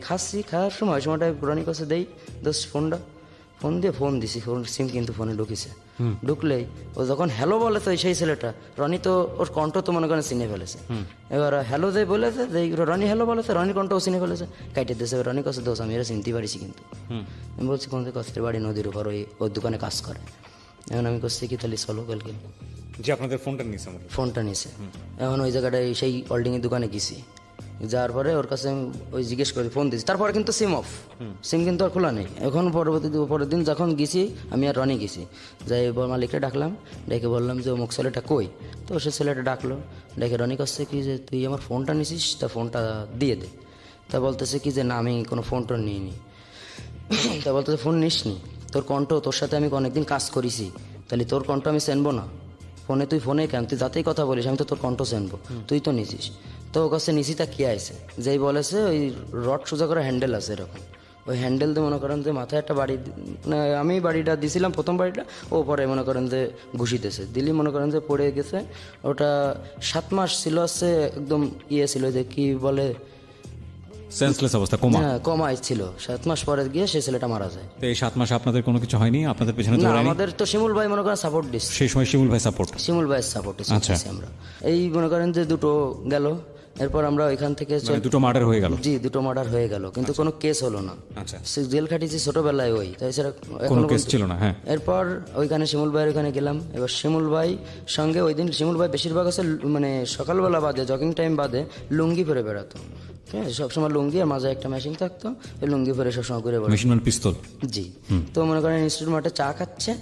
খাওয়ার সময়টা রনি কাছে দেই দোষ ফোনটা। ফোন দিয়ে ফোন দিছি, ফোন সিম কিন্তু ফোনে ঢুকেছে। ঢুকলেই ও যখন হ্যালো বলে তো সেই ছেলেটা রনি তো ওর কণ্ঠ তো মনে করেন চিনে ফেলেছে। এবার হ্যালো যে বলেছে যে রনি হ্যালো বলেছে, রনি কণ্ঠও চিনে ফেলেছে, কাইটে দিয়েছে। রনি কাছে দোষ আমি এরা চিনতে পারিছি কিন্তু। আমি বলছি কোন কাছের বাড়ি, নদীর উপর ওর দোকানে কাজ করে। এখন আমি করছি কি তাহলে চলো কালকে। যে আপনাদের ফোনটা নিয়েছে আমাদের ফোনটা নিছে, এখন ওই জায়গাটায় সেই হোল্ডিংয়ের দোকানে গেছি, যাওয়ার পরে ওর কাছে আমি ওই জিজ্ঞেস করি, ফোন দিয়েছি, তারপরে কিন্তু সিম অফ, সিম কিন্তু আর খোলা নেই। এখন পরের দিন যখন গেছি আমি আর রনি গেছি, যাই মালিককে ডাকলাম, ডেকে বললাম যে অমুক ছেলেটা কই। তো সে ছেলেটা ডাকলো, ডেকে রনি কাছে কি যে তুই আমার ফোনটা নিছিস, তা ফোনটা দিয়ে দে। তা বলতেছে কি যে না আমি কোনো ফোন টোন নিইনি। তা বলতেছে ফোন নিস নি, তোর কণ্ঠ, তোর সাথে আমি অনেকদিন কাজ করেছি, তাহলে তোর কণ্ঠ আমি চেনবো না? ফোনে তুই ফোনে কেন, তুই যাতেই কথা বলিস আমি তো তোর কণ্ঠ চেনবো, তুই তো নিছিস। তো ওর কাছে নিছি, তা কি আছে, যেই বলেছে ওই রড সোজা করে হ্যান্ডেল আছে এরকম, ওই হ্যান্ডেল দিয়ে মনে করেন যে মাথায় একটা বাড়ি, মানে আমি বাড়িটা দিছিলাম প্রথম বাড়িটা, ও পরে মনে করেন যে ঘুষিতেছে দিলি, মনে করেন যে পড়ে গেছে। ওটা 7 মাস ছিল, হচ্ছে একদম ছিল যে কি বলে, সেন্সলেস অবস্থা, কোমা। হ্যাঁ কমাই ছিল। 7 মাস পরে গিয়ে সেই ছেলেটা মারা যায়। তো এই 7 মাস আপনাদের কোনো কিছু হয়নি, আপনাদের পেছনে না, দৌড়ায়নি? আমাদের তো শিমুল ভাই মনে করেন সাপোর্ট দিচ্ছে, সেই সময় শিমুল ভাই সাপোর্ট। শিমুল ভাইয়ের সাপোর্টে আচ্ছা। আমরা এই মনে করেন যে দুটো গেল, এরপর আমরা ওইখান থেকে মানে দুটো মার্ডার হয়ে গেল? জি, দুটো মার্ডার হয়ে গেল, কিন্তু কোনো কেস হলো না। আচ্ছা, জেল খাটিয়েছি ছোটবেলায়, ওই তাই সেটা কোনো কেস ছিল না। হ্যাঁ, এরপর ওইখানে শিমুল ভাইয়ের ওখানে গেলাম। এবার শিমুল ভাই সঙ্গে ওই দিন শিমুল ভাই বেশিরভাগ আছে মানে সকালবেলা বাদে, জগিং টাইম বাদে লুঙ্গি পরে বেড়াতো। ঠিক আছে, সবসময় লুঙ্গি আর মাঝে একটা মেশিন থাকতো, ওই লুঙ্গি পরে সবসময় ঘুরে বেড়াতো। মেশিন মানে পিস্তল? জি। তো মনে করেন ইনস্টিটিউট মাঠে চা খাচ্ছে,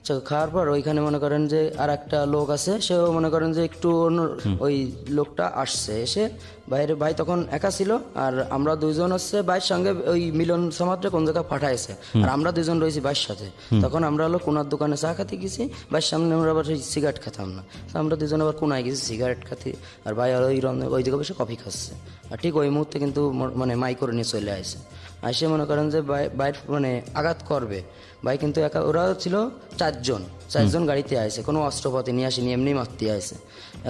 চা খাওয়ার পর ওইখানে মনে করেন যে আর একটা লোক আছে, সেও মনে করেন যে একটু অন্য, ওই লোকটা আসছে এসে বাইরে, ভাই তখন একা ছিল, আর আমরা দুইজন হচ্ছে ভাইয়ের সঙ্গে ওই মিলন সমাজটা কোন জায়গায় পাঠাইছে, আর আমরা দুইজন রয়েছি ভাইয়ের সাথে। তখন আমরা হলো কোনার দোকানে চা খেতে গেছি, ভাইয়ের সামনে আমরা আবার সিগারেট খেতাম না, তো আমরা দুজন আবার কোনায় গেছি সিগারেট খেতে, আর ভাই আর ওই দিকে বসে কফি খাচ্ছে। আর ঠিক ওই মুহূর্তে কিন্তু মানে মাই করে নিয়ে চলে আসে, আসে মনে করেন যে বাইর মানে আঘাত করবে। ভাই কিন্তু একা, ওরা ছিল 4জন গাড়িতে আসে, কোনো অস্ত্রপাতি নিয়ে আসেনি, এমনি মারতে আসে।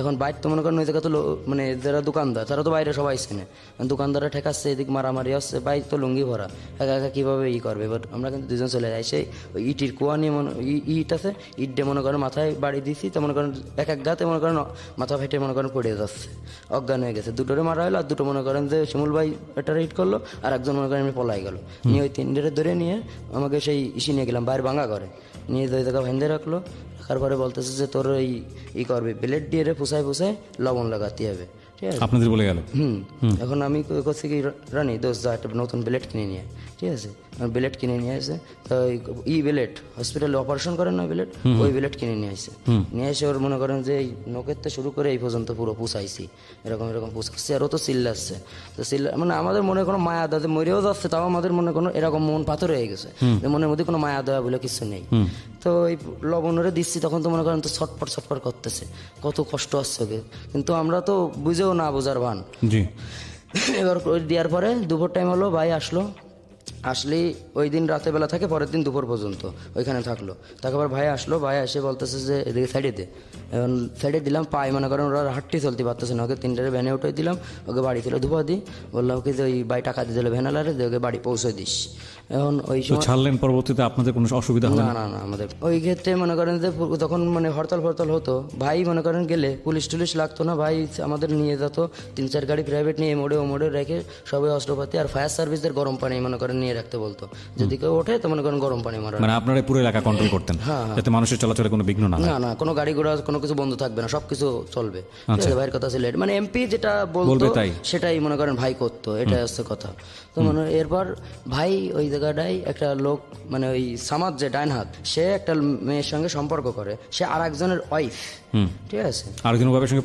এখন বাইর তো মনে করেন ওই জায়গা তো মানে যারা দোকানদার তারা তো বাইরে সবাই চেনে, দোকানদাররা ঠেকাচ্ছে, এদিকে মারামারি আসছে, বাইক তো লুঙ্গি ভরা, একা একা কীভাবে করবে। এবার আমরা কিন্তু দুজন চলে যাই, সেই ওই ইটির কুয়া নিয়ে ইট আছে, ইট দিয়ে মনে করেন মাথায় বাড়ি দিছি, তো মনে করেন এক গাতে মনে করেন মাথা ফেটে মনে করেন পড়ে যাচ্ছে, অজ্ঞান হয়ে গেছে। দুটোরে মারা হলো, আর দুটো মনে করেন যে শিমুল ভাই একটা হিট করলো, আর একজন মনে করেন এমনি পলাই গেল। নিয়ে ওই 3 ধরে নিয়ে আমাকে সেই ইসি নিয়ে গেলাম, বাইরে ভাঙা করে নিয়ে ওই জায়গা ভেন্দে রাখলো। রাখার পরে বলতেছে যে তোর এই করবে, ব্লেড দিয়ে ফুসায় ফুসায় লবণ লাগাতে হবে। ঠিক আছে, আপনাদের বলে গেল? এখন আমি করছি কি, রানি দোষ যা একটা নতুন ব্লেড কিনে নিয়ে, ঠিক আছে, ব্লেড কিনে নিয়ে আসে। তো ব্লেড হসপিটালে অপারেশন করেন না ব্লেড, ওই ব্লেড কিনে নিয়ে আসে। নিয়ে এসে ওর মনে করেন যে এই নখের থেকে শুরু করে এই পর্যন্ত পুরো পুষাইছি, এরকম পুষাচ্ছি। আর ও তো চিল্লাচ্ছে, তো মানে আমাদের মনে কোনো মায়া দাদা মরেও যাচ্ছে, তাও আমাদের মনে কোনো এরকম মন পাথর হয়ে গেছে, মনের মধ্যে কোনো মায়া দেওয়া বলে কিছু নেই। তো এই লবণরে দিচ্ছি, তখন তো মনে করেন তো ছটফট করতেছে, কত কষ্ট আসছে ওকে, কিন্তু আমরা তো বুঝেও না বোঝার ভান। জি। এবার দেওয়ার পরে দুপুর টাইম হলো, ভাই আসলেই ওই দিন রাতের বেলা থাকে, পরের দিন দুপুর পর্যন্ত ওইখানে থাকলো। তারপর ভাই আসলো, ভাই এসে বলতেছে যে এদিকে সাইডে দে। এখন সাইডে দিলাম, পায়ে মনে করেন ওরা হাঁটতে চলতে পারতেছে না, ওকে 3টারে ভ্যানে উঠে দিলাম, ওকে বাড়ি ছিল ধোয়া দিই, বললাম ওকে যে ওই ভাই টাকা দিয়ে দিলে ভ্যানালারে, ওকে বাড়ি পৌঁছে দিস। এখন ওই সময় ছাড়লেন, পরবর্তীতে আপনাদের কোনো অসুবিধা হবে না? না, আমাদের ওই ক্ষেত্রে মনে করেন যে তখন মানে হরতাল হতো, ভাই মনে করেন গেলে পুলিশ টুলিশ লাগতো না, ভাই আমাদের নিয়ে যেত 3-4 গাড়ি প্রাইভেট নিয়ে ও মোড়ে রেখে সবাই অস্ত্রপাতি আর ফায়ার সার্ভিসদের গরম পানি মনে করেন নিয়ে রাখতে বলতো, যদি কেউ ওঠে তো মনে করেন গরম পানি মারা। মানে আপনারা পুরো এলাকা কন্ট্রোল করতেন, যাতে মানুষের চলাচলে কোনো বিঘ্ন না হয়? না, কোনো গাড়ি ঘোড়া কোনো কিছু বন্ধ থাকবে না, সবকিছু চলবে। ভাইয়ের কথা ছিল, মানে এমপি যেটা বলতো সেটাই মনে করেন ভাই করতো, এটাই হচ্ছে কথা। তো মানে এরপর ভাই ওই জায়গাটায় একটা লোক, মানে ওই সামাদ যে ডাইন হাত, সে একটা মেয়ের সঙ্গে সম্পর্ক করে, সে আর একজনের ওয়াইফ, ঠিক আছে, আরেকজন ভাবের সঙ্গে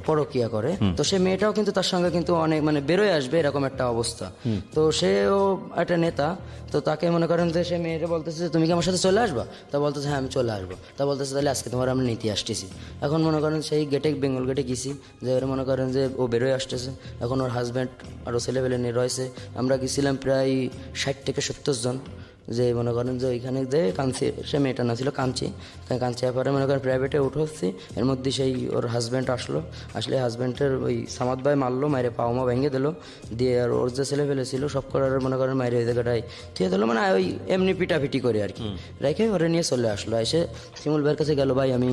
পরকিয়া করে। তো সে মেয়েটাও কিন্তু তার সঙ্গে কিন্তু অনেক মানে বেরোয় আসবে এরকম একটা অবস্থা। তো সেও একটা নেতা, তো তাকে মনে করেন যে সে মেয়েটা বলতেছে তুমি কি আমার সাথে চলে আসবা, তা বলতেছে হ্যাঁ আমি চলে আসবো। তা বলতেছে তাহলে আজকে তোমার আমরা নিতে আসতেছি। এখন মনে করেন সেই গেটে, বেঙ্গল গেটে গেছি, যে মনে করেন যে ও বেরোয় আসতেছে, এখন ওর হাজব্যান্ড আরও ছেলেবেলে নিয়ে রয়েছে। আমরা গেছিলাম প্রায় 60 থেকে 70 জন, যে মনে করেন যে ওইখানে যে কাঞ্চি, সে মেয়েটা না ছিল কাঞ্চি, কাঞ্চি পরে মনে করেন প্রাইভেটে উঠছি। এর মধ্যে সেই ওর হাজব্যান্ড আসলে হাজব্যান্ডের ওই সামাদ ভাই মারলো, মায়ের পাওমা ভেঙে দিল, দিয়ে আর ওর যে ছেলে ফেলে ছিল সব করার মনে করেন মায়ের ওই জায়গাটায় থিয়ে দিল, মানে ওই এমনি পিটাপিটি করে আর কি রেখে ওরে নিয়ে চলে আসলো। এসে শিমুল ভাইয়ের কাছে গেল, ভাই আমি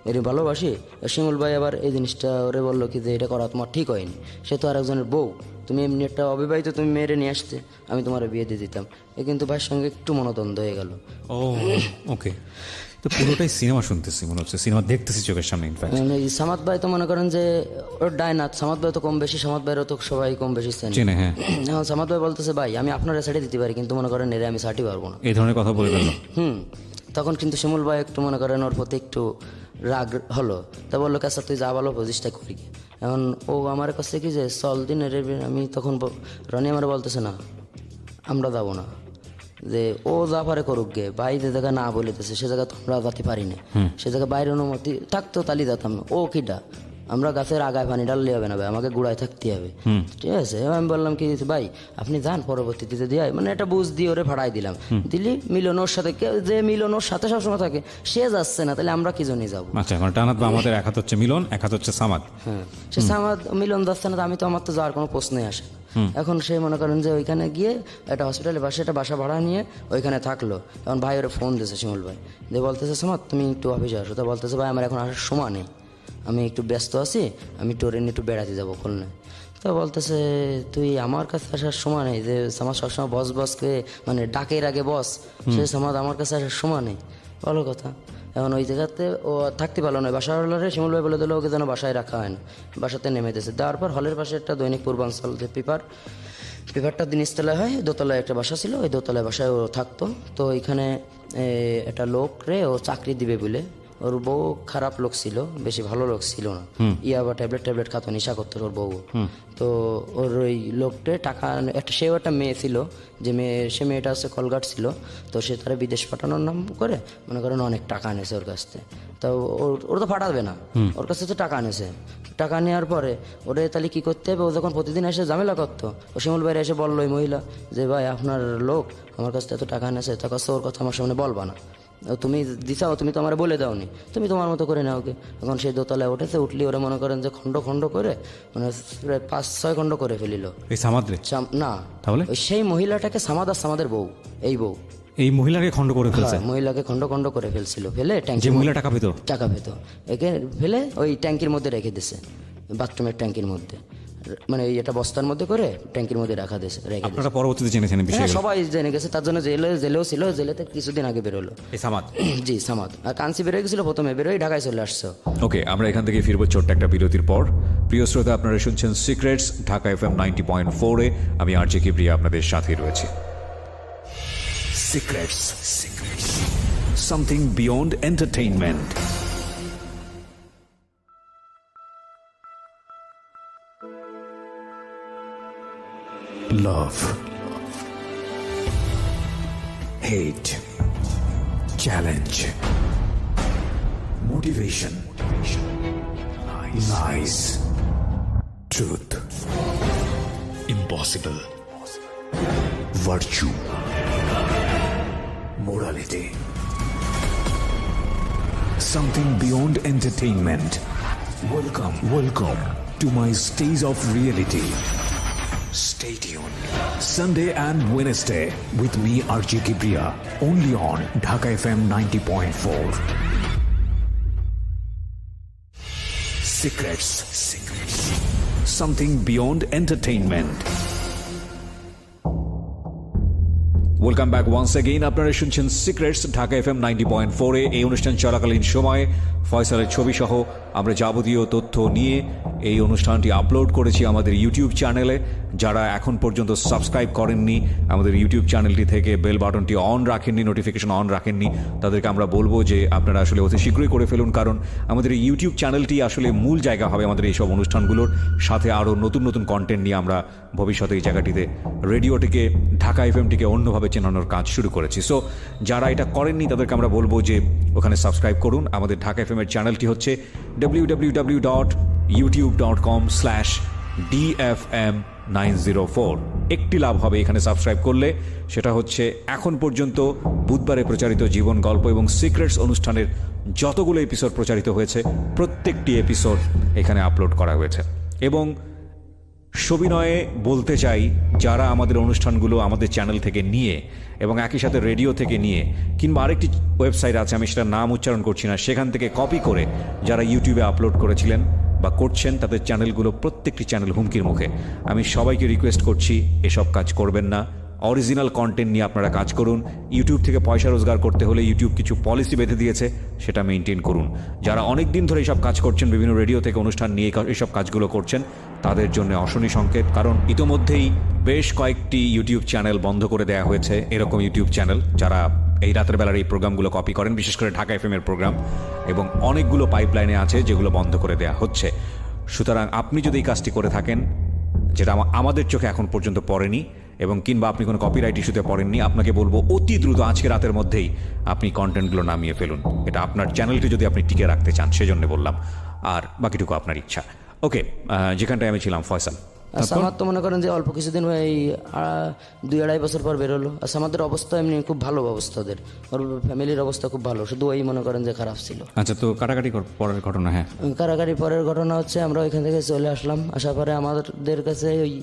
এর ভালোবাসি। শিমুল ভাই আবার এই জিনিসটা ওরে বললো কি যে এটা করা তোমার ঠিক হয়নি, সে তো আর একজনের বউ, তুমি এমনি একটা অবিবাহিত, তুমি মেয়েরে নিয়ে আসতে, আমি তোমার বিয়ে দিয়ে দিতাম। এ কিন্তু ভাইয়ের সঙ্গে একটু মনোদ্বন্দ্ব হয়ে গেল। ও ওকে, তো পুরোটাই সিনেমা শুনতেছি মনে হচ্ছে, সিনেমা দেখতেছি চোখের সামনে। ইনফ্যাক্ট এই সামাদ ভাই তো মনে করেন যে ওর ডায়নাথ, সামাদ ভাই তো কম বেশি, সামাদ ভাইয়েরও তো সবাই কম বেশি চেনে। হ্যাঁ, এখন সামাদ ভাই বলতেছে ভাই আমি আপনারা সাইডে দিতে পারি, কিন্তু মনে করেন এরে আমি সাটি পারবো না। এই ধরনের কথা বলে ফেললো। তখন কিন্তু শিমুল ভাই একটু মনে করেন ওর প্রতি একটু রাগ হলো, তা বললো কাছে তুই যা ভালো প্রচেষ্টা করি। এখন ও আমার কাছে কি যে চল দিন রে, আমি তখন রনি আমার বলতেছে না আমরা যাবো না, যে ও যা পারে করুক গে, ভাই যে জায়গায় না বলিতেছে সে জায়গায় তো আমরা যেতে পারি না, সে জায়গায় বাইরে অনুমতি থাকতো তালি যেতাম। ও কিটা আমরা গাছের আগায় পানি ডাললে হবে না ভাই, আমাকে গুড়ায় থাকতে হবে, ঠিক আছে। আমি বললাম কি ভাই আপনি যান, পরবর্তীতে দিয়ে মানে একটা বুঝ দিয়ে ওরে ভাড়াই দিলাম, দিলি মিলন ওর সাথে, যে মিলন ওর সাথে সবসময় থাকে সে যাচ্ছে না, তাহলে আমরা কি জন্যই যাবো? আচ্ছা, মানে টানাত বা আমাদের এক হাত হচ্ছে মিলন, এক হাত হচ্ছে সামাদ। হ্যাঁ, সে সামাদ মিলন যাচ্ছে না, আমি তো আমার তো যাওয়ার কোনো প্রশ্নই আসে না। এখন সে মনে করেন যে ওইখানে গিয়ে একটা হসপিটালে বাসে একটা বাসা ভাড়া নিয়ে ওইখানে থাকলো। এখন ভাই ওরা ফোন দিয়েছে শিমুল ভাই, যে বলতেছে সামাদ তুমি একটু অফিসে আসো, তো বলতেছে ভাই আমার এখন আসার সময় নেই, আমি একটু ব্যস্ত আছি, আমি টোরে নিয়ে একটু বেড়াতে যাবো খুলনায়। তো বলতেছে তুই আমার কাছে আসার সময় নেই, যে আমার সবসময় বসকে মানে ডাকের আগে বস, সে সামাদ আমার কাছে আসার সময় নেই, ভালো কথা। এখন ওই জায়গাতে ও থাকতে পারলো না, বাসার হলে শিমুল ভাই বলে দিল ওকে যেন বাসায় রাখা হয় না, বাসাতে নেমে দিয়েছে। দেওয়ার পর হলের পাশে একটা দৈনিক পূর্বাঞ্চল যে পেপারটা দিনিস্তলায় হয়, দোতলায় একটা বাসা ছিল, ওই দোতলায় বাসায় ও থাকতো। তো ওইখানে একটা লোক রে ও চাকরি দিবে বলে, ওর বউ খারাপ লোক ছিল, বেশি ভালো লোক ছিল না, ইয়াবা ট্যাবলেট খাতো, নেশা করতো ওর বউ। তো ওর ওই লোকটা টাকা সেও একটা মেয়ে ছিল, যে সে মেয়েটা হচ্ছে কলগাট ছিল, তো সে তারা বিদেশ পাঠানোর নাম করে মনে করেন অনেক টাকা এনেছে ওর কাছ থেকে। তো ওর তো পাঠাবে না, ওর কাছে তো টাকা এনেছে। টাকা নেওয়ার পরে ওরে তাহলে কী করতে হবে, ও যখন প্রতিদিন এসে ঝামেলা করতো, ও শিমুল বাইরে এসে বললো ওই মহিলা যে ভাই আপনার লোক আমার কাছ থেকে এত টাকা এনেছে, তার কাছে ওর কথা আমার সামনে বলবা না, তুমি দিছাও, তুমি তো আমার বলে দাওনি, তুমি তোমার মতো করে নাও ওকে। এখন সেই দোতলায় উঠেছে, উঠলি ওরা মনে করেন যে খণ্ড খণ্ড করে মানে প্রায় 5-6 খণ্ড করে ফেলিল। এই সামাদ রে? না, তাহলে ওই সেই মহিলাটাকে সামাদ আর সামাদের বউ, এই বউ এই মহিলাকে খণ্ড করে ফেলছে? মহিলাকে খণ্ড খণ্ড করে ফেলছিল, ফেলে যে মহিলা টাকা পেত, একে ফেলে ওই ট্যাঙ্কির মধ্যে রেখে দিছে, বাথরুমের ট্যাঙ্কির মধ্যে, মানে এটা বস্তার মধ্যে করে ট্যাঙ্কির মধ্যে রাখা দিয়েছে। আপনারা পরবর্তীতে জেনেছেন বিষয়? সবাই জেনে গেছে, তার জন্য জেলেও ছিল, জেলেতে কিছুদিন আগে বেরোলো এই সামাদ। জি সামাদ। আর কাঞ্চি বেরোয় গেছিল প্রথমে, বেরোয় ঢাকায় চলে আসছে। ওকে, আমরা এখান থেকে ফিরবো ছোট্ট একটা বিরতির পর। প্রিয় শ্রোতা, আপনারা শুনছেন সিক্রেটস, ঢাকা FM 90.4-এ। আমি আরজে কিবরিয়া আপনাদের সাথে রয়েছি। Secrets. Something beyond entertainment. Love. Hate. Challenge. Motivation. Lies. Truth. Impossible. Virtue. Morality. Something beyond entertainment. Welcome to my stage of reality. Stay tuned. Sunday and Wednesday with me RJ Kibriya, only on Dhaka FM 90.4. Secrets. Something beyond entertainment. Welcome back once again. আপনারা শুনছেন Secrets, Dhaka FM 90.4-এ। এই অনুষ্ঠান চলাকালীন সময়ে ফয়সালের ছবি সহ আমরা যাবতীয় তথ্য নিয়ে এই অনুষ্ঠানটি আপলোড করেছি আমাদের ইউটিউব চ্যানেলে। যারা এখন পর্যন্ত সাবস্ক্রাইব করেননি, আমাদের ইউটিউব চ্যানেলটি থেকে বেল বাটনটি অন রাখেননি, নোটিফিকেশন অন রাখেননি, তাদেরকে আমরা বলবো যে আপনারা আসলে অতি শীঘ্রই করে ফেলুন, কারণ আমাদের এই ইউটিউব চ্যানেলটি আসলে মূল জায়গা হবে আমাদের এইসব অনুষ্ঠানগুলোর সাথে। আরও নতুন নতুন কন্টেন্ট নিয়ে আমরা ভবিষ্যতে এই জায়গাটিতে রেডিওটিকে, ঢাকা এফএমটিকে অন্যভাবে চেনানোর কাজ শুরু করেছি। সো যারা এটা করেননি তাদেরকে আমরা বলবো যে ওখানে সাবস্ক্রাইব করুন। আমাদের ঢাকা এফএমের চ্যানেলটি হচ্ছে www.youtube.com/DFM 904। একটি লাভ হবে এখানে সাবস্ক্রাইব করলে, সেটা হচ্ছে এখন পর্যন্ত বুধবারে প্রচারিত জীবন গল্প এবং সিক্রেটস অনুষ্ঠানের যতগুলো এপিসোড প্রচারিত হয়েছে প্রত্যেকটি এপিসোড এখানে আপলোড করা হয়েছে। এবং সবিনয়ে বলতে চাই, যারা আমাদের অনুষ্ঠানগুলো আমাদের চ্যানেল থেকে নিয়ে এবং একই সাথে রেডিও থেকে নিয়ে কিংবা আরেকটি ওয়েবসাইট আছে, আমি সেটার নাম উচ্চারণ করছি না, সেখান থেকে কপি করে যারা ইউটিউবে আপলোড করেছিলেন বা করছেন, তাদের চ্যানেলগুলো প্রত্যেকটি চ্যানেল হুমকির মুখে। আমি সবাইকে রিকোয়েস্ট করছি এসব কাজ করবেন না। অরিজিনাল কন্টেন্ট নিয়ে আপনারা কাজ করুন। ইউটিউব থেকে পয়সা রোজগার করতে হলে ইউটিউব কিছু পলিসি বেঁধে দিয়েছে, সেটা মেনটেন করুন। যারা অনেক দিন ধরে এইসব কাজ করছেন, বিভিন্ন রেডিও থেকে অনুষ্ঠান নিয়ে এইসব কাজগুলো করছেন, তাদের জন্য অশনি সংকেত। কারণ ইতোমধ্যেই বেশ কয়েকটি ইউটিউব চ্যানেল বন্ধ করে দেওয়া হয়েছে, এরকম ইউটিউব চ্যানেল যারা এই রাতের বেলার এই প্রোগ্রামগুলো কপি করেন, বিশেষ করে ঢাকা এফএমের প্রোগ্রাম, এবং অনেকগুলো পাইপলাইনে আছে যেগুলো বন্ধ করে দেওয়া হচ্ছে। সুতরাং আপনি যদি এই কাজটি করে থাকেন, যেটা আমাদের চোখে এখন পর্যন্ত পড়েনি, এবং কিংবা আপনি কোনো কপিরাইট ইস্যুতে পড়েননি, আপনাকে বলবো অতি দ্রুত আজকে রাতের মধ্যেই আপনি কন্টেন্টগুলো নামিয়ে ফেলুন। এটা আপনার চ্যানেলটি যদি আপনি টিকে রাখতে চান, সেজন্য বললাম। আর বাকিটুকু আপনার ইচ্ছা। ওকে, যেখানটায় আমি ছিলাম, ফয়সাল। আচ্ছা, আমার তো মনে করেন যে অল্প কিছুদিন এই 2-2.5 বছর পর বেরোলো। আচ্ছা, আমাদের অবস্থা এমনি খুব ভালো অবস্থা, ওর ফ্যামিলির অবস্থা খুব ভালো, শুধু ওই মনে করেন যে খারাপ ছিল। আচ্ছা, তো কাটাকাটি পরের ঘটনা। হ্যাঁ, কারাগারি পরের ঘটনা হচ্ছে, আমরা ওইখান থেকে চলে আসলাম। আসার পরে আমাদের কাছে ওই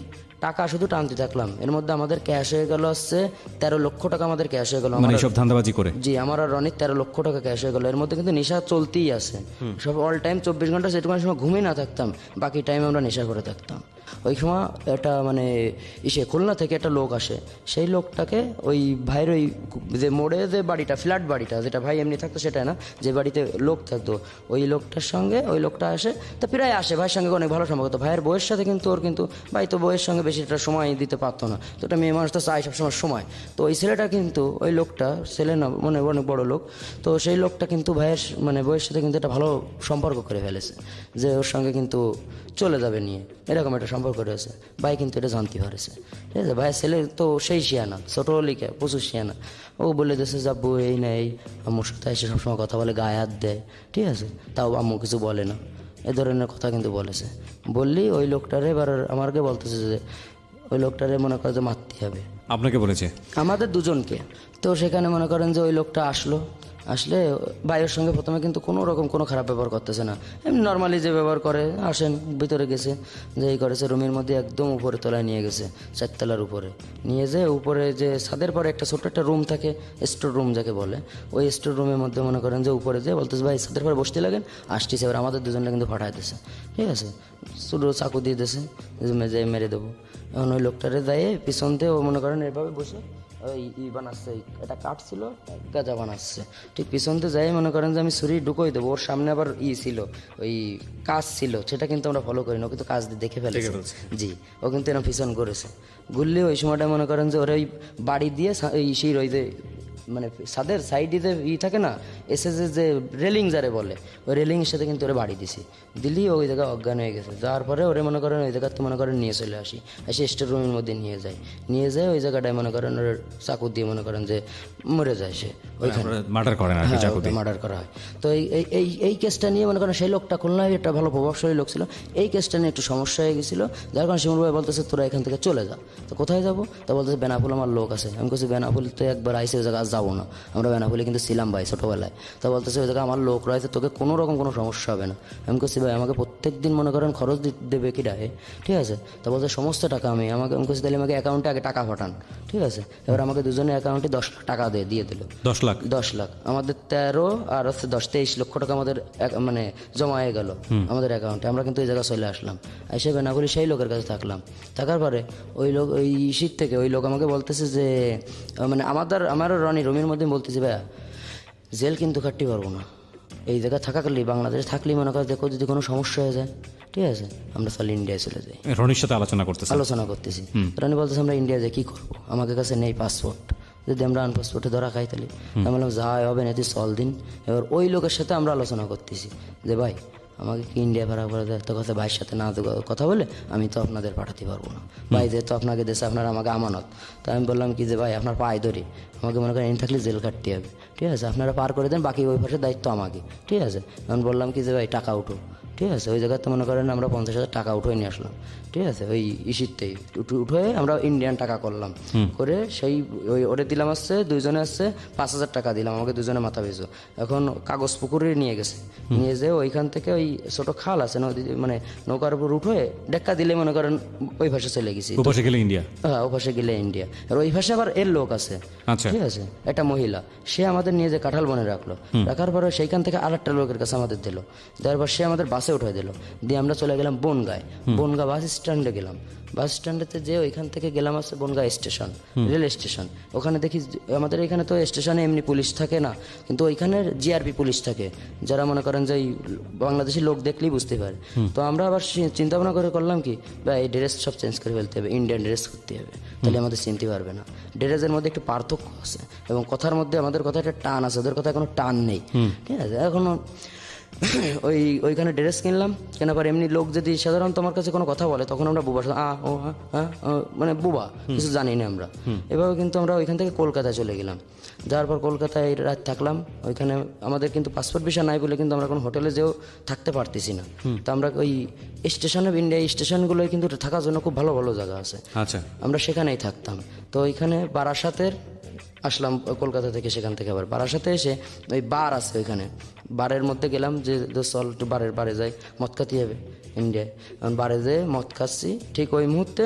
টাকা শুধু টানতে থাকলাম। এর মধ্যে আমাদের ক্যাশ হয়ে গেল হচ্ছে 13 লক্ষ টাকা। আমাদের ক্যাশ হয়ে গেল, মানে সব ধান্দাবাজি করে। জি, আমার আর রনির 13 লক্ষ টাকা ক্যাশ হয়ে গেল। এর মধ্যে কিন্তু নেশা চলতেই আছে সব, অল টাইম 24 ঘন্টা। সেটুকুন সময় ঘুমিয়ে না থাকতাম, বাকি টাইম আমরা নেশা করে থাকতাম। ওই সময় একটা মানে খুলনা থেকে একটা লোক আসে, সেই লোকটাকে ওই ভাইয়ের ওই যে মোড়ে যে বাড়িটা, ফ্ল্যাট বাড়িটা, যেটা ভাই এমনি থাকতো সেটা না, যে বাড়িতে লোক থাকতো, ওই লোকটার সঙ্গে ওই লোকটা আসে। তা প্রায় আসে, ভাইয়ের সঙ্গে অনেক ভালো সম্পর্ক। তো ভাইয়ের বউয়ের সাথে কিন্তু ওর কিন্তু ভাই তো বউয়ের সঙ্গে বেশি একটা সময় দিতে পারতো না। তো ওটা মেয়ে মানুষ তো চাই সবসময় সময়। তো ওই ছেলেটা কিন্তু, ওই লোকটা, ছেলে না মানে অনেক বড় লোক, তো সেই লোকটা কিন্তু ভাইয়ের মানে বউয়ের সাথে কিন্তু একটা ভালো সম্পর্ক করে ফেলেছে, যে ওর সঙ্গে কিন্তু চলে যাবে নিয়ে, এরকম একটা সম্পর্ক রয়েছে। ভাই কিন্তু এটা জানতে পারেছে, ঠিক আছে। ভাইয়ের ছেলে তো সেই শিয়ানা, ছোটো লিখে প্রচুর শিয়ানা। ও বলে দিয়েছে যাবো এই না এই, আম্মুর সাথে এসে সবসময় কথা বলে, গায়ে হাত দেয়, ঠিক আছে। তাও আম্মু কিছু বলে না, এ ধরনের কথা কিন্তু বলেছে। বললি ওই লোকটারে এবার আমাকে বলতেছে যে ওই লোকটারে মনে করে যে মারতে হবে। আপনাকে বলেছে? আমাদের দুজনকে। তো সেখানে মনে করেন যে ওই লোকটা আসলে ভাইয়ের সঙ্গে প্রথমে কিন্তু কোনো রকম কোনো খারাপ ব্যবহার করতেছে না, এমনি নর্মালি যে ব্যবহার করে। আসেন, ভিতরে গেছে, যে এই করেছে রুমের মধ্যে একদম উপরে তলায় নিয়ে গেছে, 4 তলার উপরে নিয়ে যেয়ে উপরে যে ছাদের পরে একটা ছোট্ট একটা রুম থাকে, স্টোর রুম যাকে বলে, ওই স্টোর রুমের মধ্যে মনে করেন যে উপরে যে বলতেছে ভাই ছাদের পরে বসতে লাগেন, আসতেছে। এবার আমাদের দুজনটা কিন্তু ফাটাই দিয়েছে, ঠিক আছে। শুধু চাকু দিয়ে দিয়েছে, মেজে মেরে দেবো। এখন ওই লোকটারে দেয় পিছন দিয়ে, ও মনে করেন এভাবে বসে ওই বানাচ্ছে, এটা কাঠ ছিল, গাঁজা বানাচ্ছে, ঠিক পিছন দিয়ে যাই মনে করেন যে আমি ছুরি ঢুকোই দেবো। ওর সামনে আবার ছিল, ওই কাজ ছিল, সেটা কিন্তু আমরা ফলো করি না, ও কিন্তু কাজ দিয়ে দেখে ফেলেছে। জি, ও কিন্তু এরকম পিছন করেছে। ঘুরলে ওই সময়টা মনে করেন যে ওরা ওই বাড়ি দিয়ে ওই যে মানে ছাদের সাইডে যে থাকে না, এসে যে রেলিং যারে বলে, ওই রেলিংয়ের সাথে কিন্তু ওরা বাড়ি দিছি। দিলি ওই জায়গায় অজ্ঞান হয়ে গেছে। যাওয়ার পরে ওরে মনে করেন ওই জায়গাতে মনে করেন নিয়ে চলে আসি, এসে স্টোর রুমের মধ্যে নিয়ে যায় ওই জায়গাটায় মনে করেন ওর চাকু দিয়ে মনে করেন যে মরে যায় সে, ওইখানে মার্ডার করেন আর কি, চাকু দিয়ে মার্ডার করা হয়। তো এই কেসটা নিয়ে মনে করেন সেই লোকটা খুলনায় একটা ভালো প্রভাবশালী লোক ছিল, এই কেসটা নিয়ে একটু সমস্যা হয়ে গেছিলো, যার কারণে শিমুল ভাই বলতেছে তোরা এখান থেকে চলে যা। তো কোথায় যাবো? তো বলতেছে বেনাপুল আমার লোক আছে। আমি বলছি বেনাপুল তো একবার আইসে, ওই জায়গায় যাবো না, আমরা বেনাপুলে কিন্তু ছিলাম ভাই ছোটোবেলায়। তো বলতেছে ওই জায়গায় আমার লোক রয়েছে, তোকে কোনো রকম কোনো সমস্যা হবে না। আমি বলছি ভাই আমাকে প্রত্যেক দিন মনে করেন খরচ দেবে কি ডাহে, ঠিক আছে। তো বলছে সমস্ত টাকা আমি বলছি তাহলে আমাকে অ্যাকাউন্টে আগে টাকা পাঠান, ঠিক আছে। এবার আমাকে দুজনের অ্যাকাউন্টে 10 লাখ টাকা দিয়ে দিল। 10 লাখ? 10 লাখ আমাদের 13 আর হচ্ছে 23 লক্ষ টাকা আমাদের মানে জমা হয়ে গেল আমাদের অ্যাকাউন্টে। আমরা কিন্তু এই জায়গায় চলে আসলাম, এসে বেনাপুলি সেই লোকের কাছে থাকলাম। থাকার পরে ওই লোক ওই শীত থেকে ওই লোক আমাকে বলতেছে যে মানে আমারও রনির মধ্যে বলতেছে ভাইয়া জেল কিন্তু কাটতে পারবো না, এই জায়গায় থাকাকালেই বাংলাদেশে থাকলেই মনে করো দেখো যদি কোনো সমস্যা হয়ে যায়, ঠিক আছে, আমরা তাহলে ইন্ডিয়ায় চলে যাই। রনির সাথে আলোচনা করতেছি। রনি বলতেছে আমরা ইন্ডিয়া যাই কী করবো, আমাদের কাছে নেই পাসপোর্ট, যদি আমরা আনপাসপোর্টে ধরা খাই তাহলে। আমি বললাম যাই হবে না, তুই চল দিন। এবার ওই লোকের সাথে আমরা আলোচনা করতেছি যে ভাই আমাকে কি ইন্ডিয়া ভাড়া করে দেয়? তো কথা ভাইয়ের সাথে না কথা বলে আমি তো আপনাদের পাঠাতে পারবো না ভাই, যেহেতু আপনাকে দেশে আপনার আমাকে আমানত। তো আমি বললাম কি যে ভাই আপনার পায়ে ধরি, আমাকে মনে করেন এনে থাকলে জেল কাটতে হবে, ঠিক আছে, আপনারা পার করে দেন, বাকি ওই পাশের দায়িত্ব আমাকে, ঠিক আছে। আমি বললাম কি যে ভাই টাকা উঠো, ঠিক আছে। ওই জায়গাতে মনে করেন আমরা 50,000 টাকা উঠে নিয়ে আসলাম, ঠিক আছে। ওই ইসিরতেই উঠে আমরা ইন্ডিয়ান টাকা করলাম, করে সেই ওই ওরে দিলাম আসছে, দুইজনে আসছে 5,000 টাকা দিলাম আমাকে, দুজনে মাথা পিছু। এখন কাগজ পুকুরে নিয়ে গেছে, নিয়ে যেয়ে ওইখান থেকে ওই ছোট খাল আছে নদী, মানে নৌকার উপর উঠে ডেক্কা দিলে মনে করেন ওই ভাষা চলে গেছি। ওপাশে গেলে ইন্ডিয়া। হ্যাঁ, ও ভাষে গেলে ইন্ডিয়া। আর ওই ভাষে আবার এর লোক আছে, আচ্ছা। ঠিক আছে, একটা মহিলা, সে আমাদের নিয়ে যে কাঁঠাল বনে রাখলো, রাখার পরে সেইখান থেকে আরেকটা লোকের কাছে আমাদের দিল, দেওয়ার পর সে আমাদের বাসে উঠে দিল, দিয়ে আমরা চলে গেলাম বনগাঁয়। বনগাঁ বাস স্ট্যান্ডে গেলাম, বাস স্ট্যান্ডেতে যে ওইখান থেকে গেলাম আছে বনগাঁ স্টেশন, রেল স্টেশন। ওখানে দেখি আমাদের এখানে তো স্টেশনে এমনি পুলিশ থাকে না, কিন্তু ওইখানের জিআরপি পুলিশ থাকে, যারা মনে করেন যে বাংলাদেশি লোক দেখলেই বুঝতে পারে। তো আমরা আবার চিন্তা ভাবনা করে করলাম কি, বা এই ড্রেস সব চেঞ্জ করে ফেলতে হবে, ইন্ডিয়ান ড্রেস করতে হবে, তাহলে আমাদের চিনতে পারবে না। ড্রেসের মধ্যে একটু পার্থক্য আছে এবং কথার মধ্যে আমাদের কথা একটা টান আছে, ওদের কথা কোনো টান নেই, ঠিক আছে। এখনো ওইখানে ড্রেস কিনলাম, কেনার পর এমনি লোক যদি সাধারণত আমার কাছে কোনো কথা বলে তখন আমরা বুবা ও হ্যাঁ মানে বুবা, কিছু জানি না আমরা। এভাবে কিন্তু আমরা ওইখান থেকে কলকাতায় চলে গেলাম। যাওয়ার পর কলকাতায় রাত থাকলাম। ওইখানে আমাদের কিন্তু পাসপোর্ট ভিসা নাই বলে কিন্তু আমরা কোনো হোটেলে যেও থাকতে পারতেছি না। তো আমরা ওই স্টেশনে, ইন্ডিয়া স্টেশনগুলোয় কিন্তু থাকার জন্য খুব ভালো ভালো জায়গা আছে, আচ্ছা। আমরা সেখানেই থাকতাম। তো ওইখানে বারাসাতের আসলাম কলকাতা থেকে, সেখান থেকে আবার বারাসাতে এসে ওই বার আছে, ওইখানে বারের মধ্যে গেলাম যে চল একটু বারে যাই, মদ খাতে হবে ইন্ডিয়ায়। বারে যেয়ে মদ খাচ্ছি, ঠিক ওই মুহূর্তে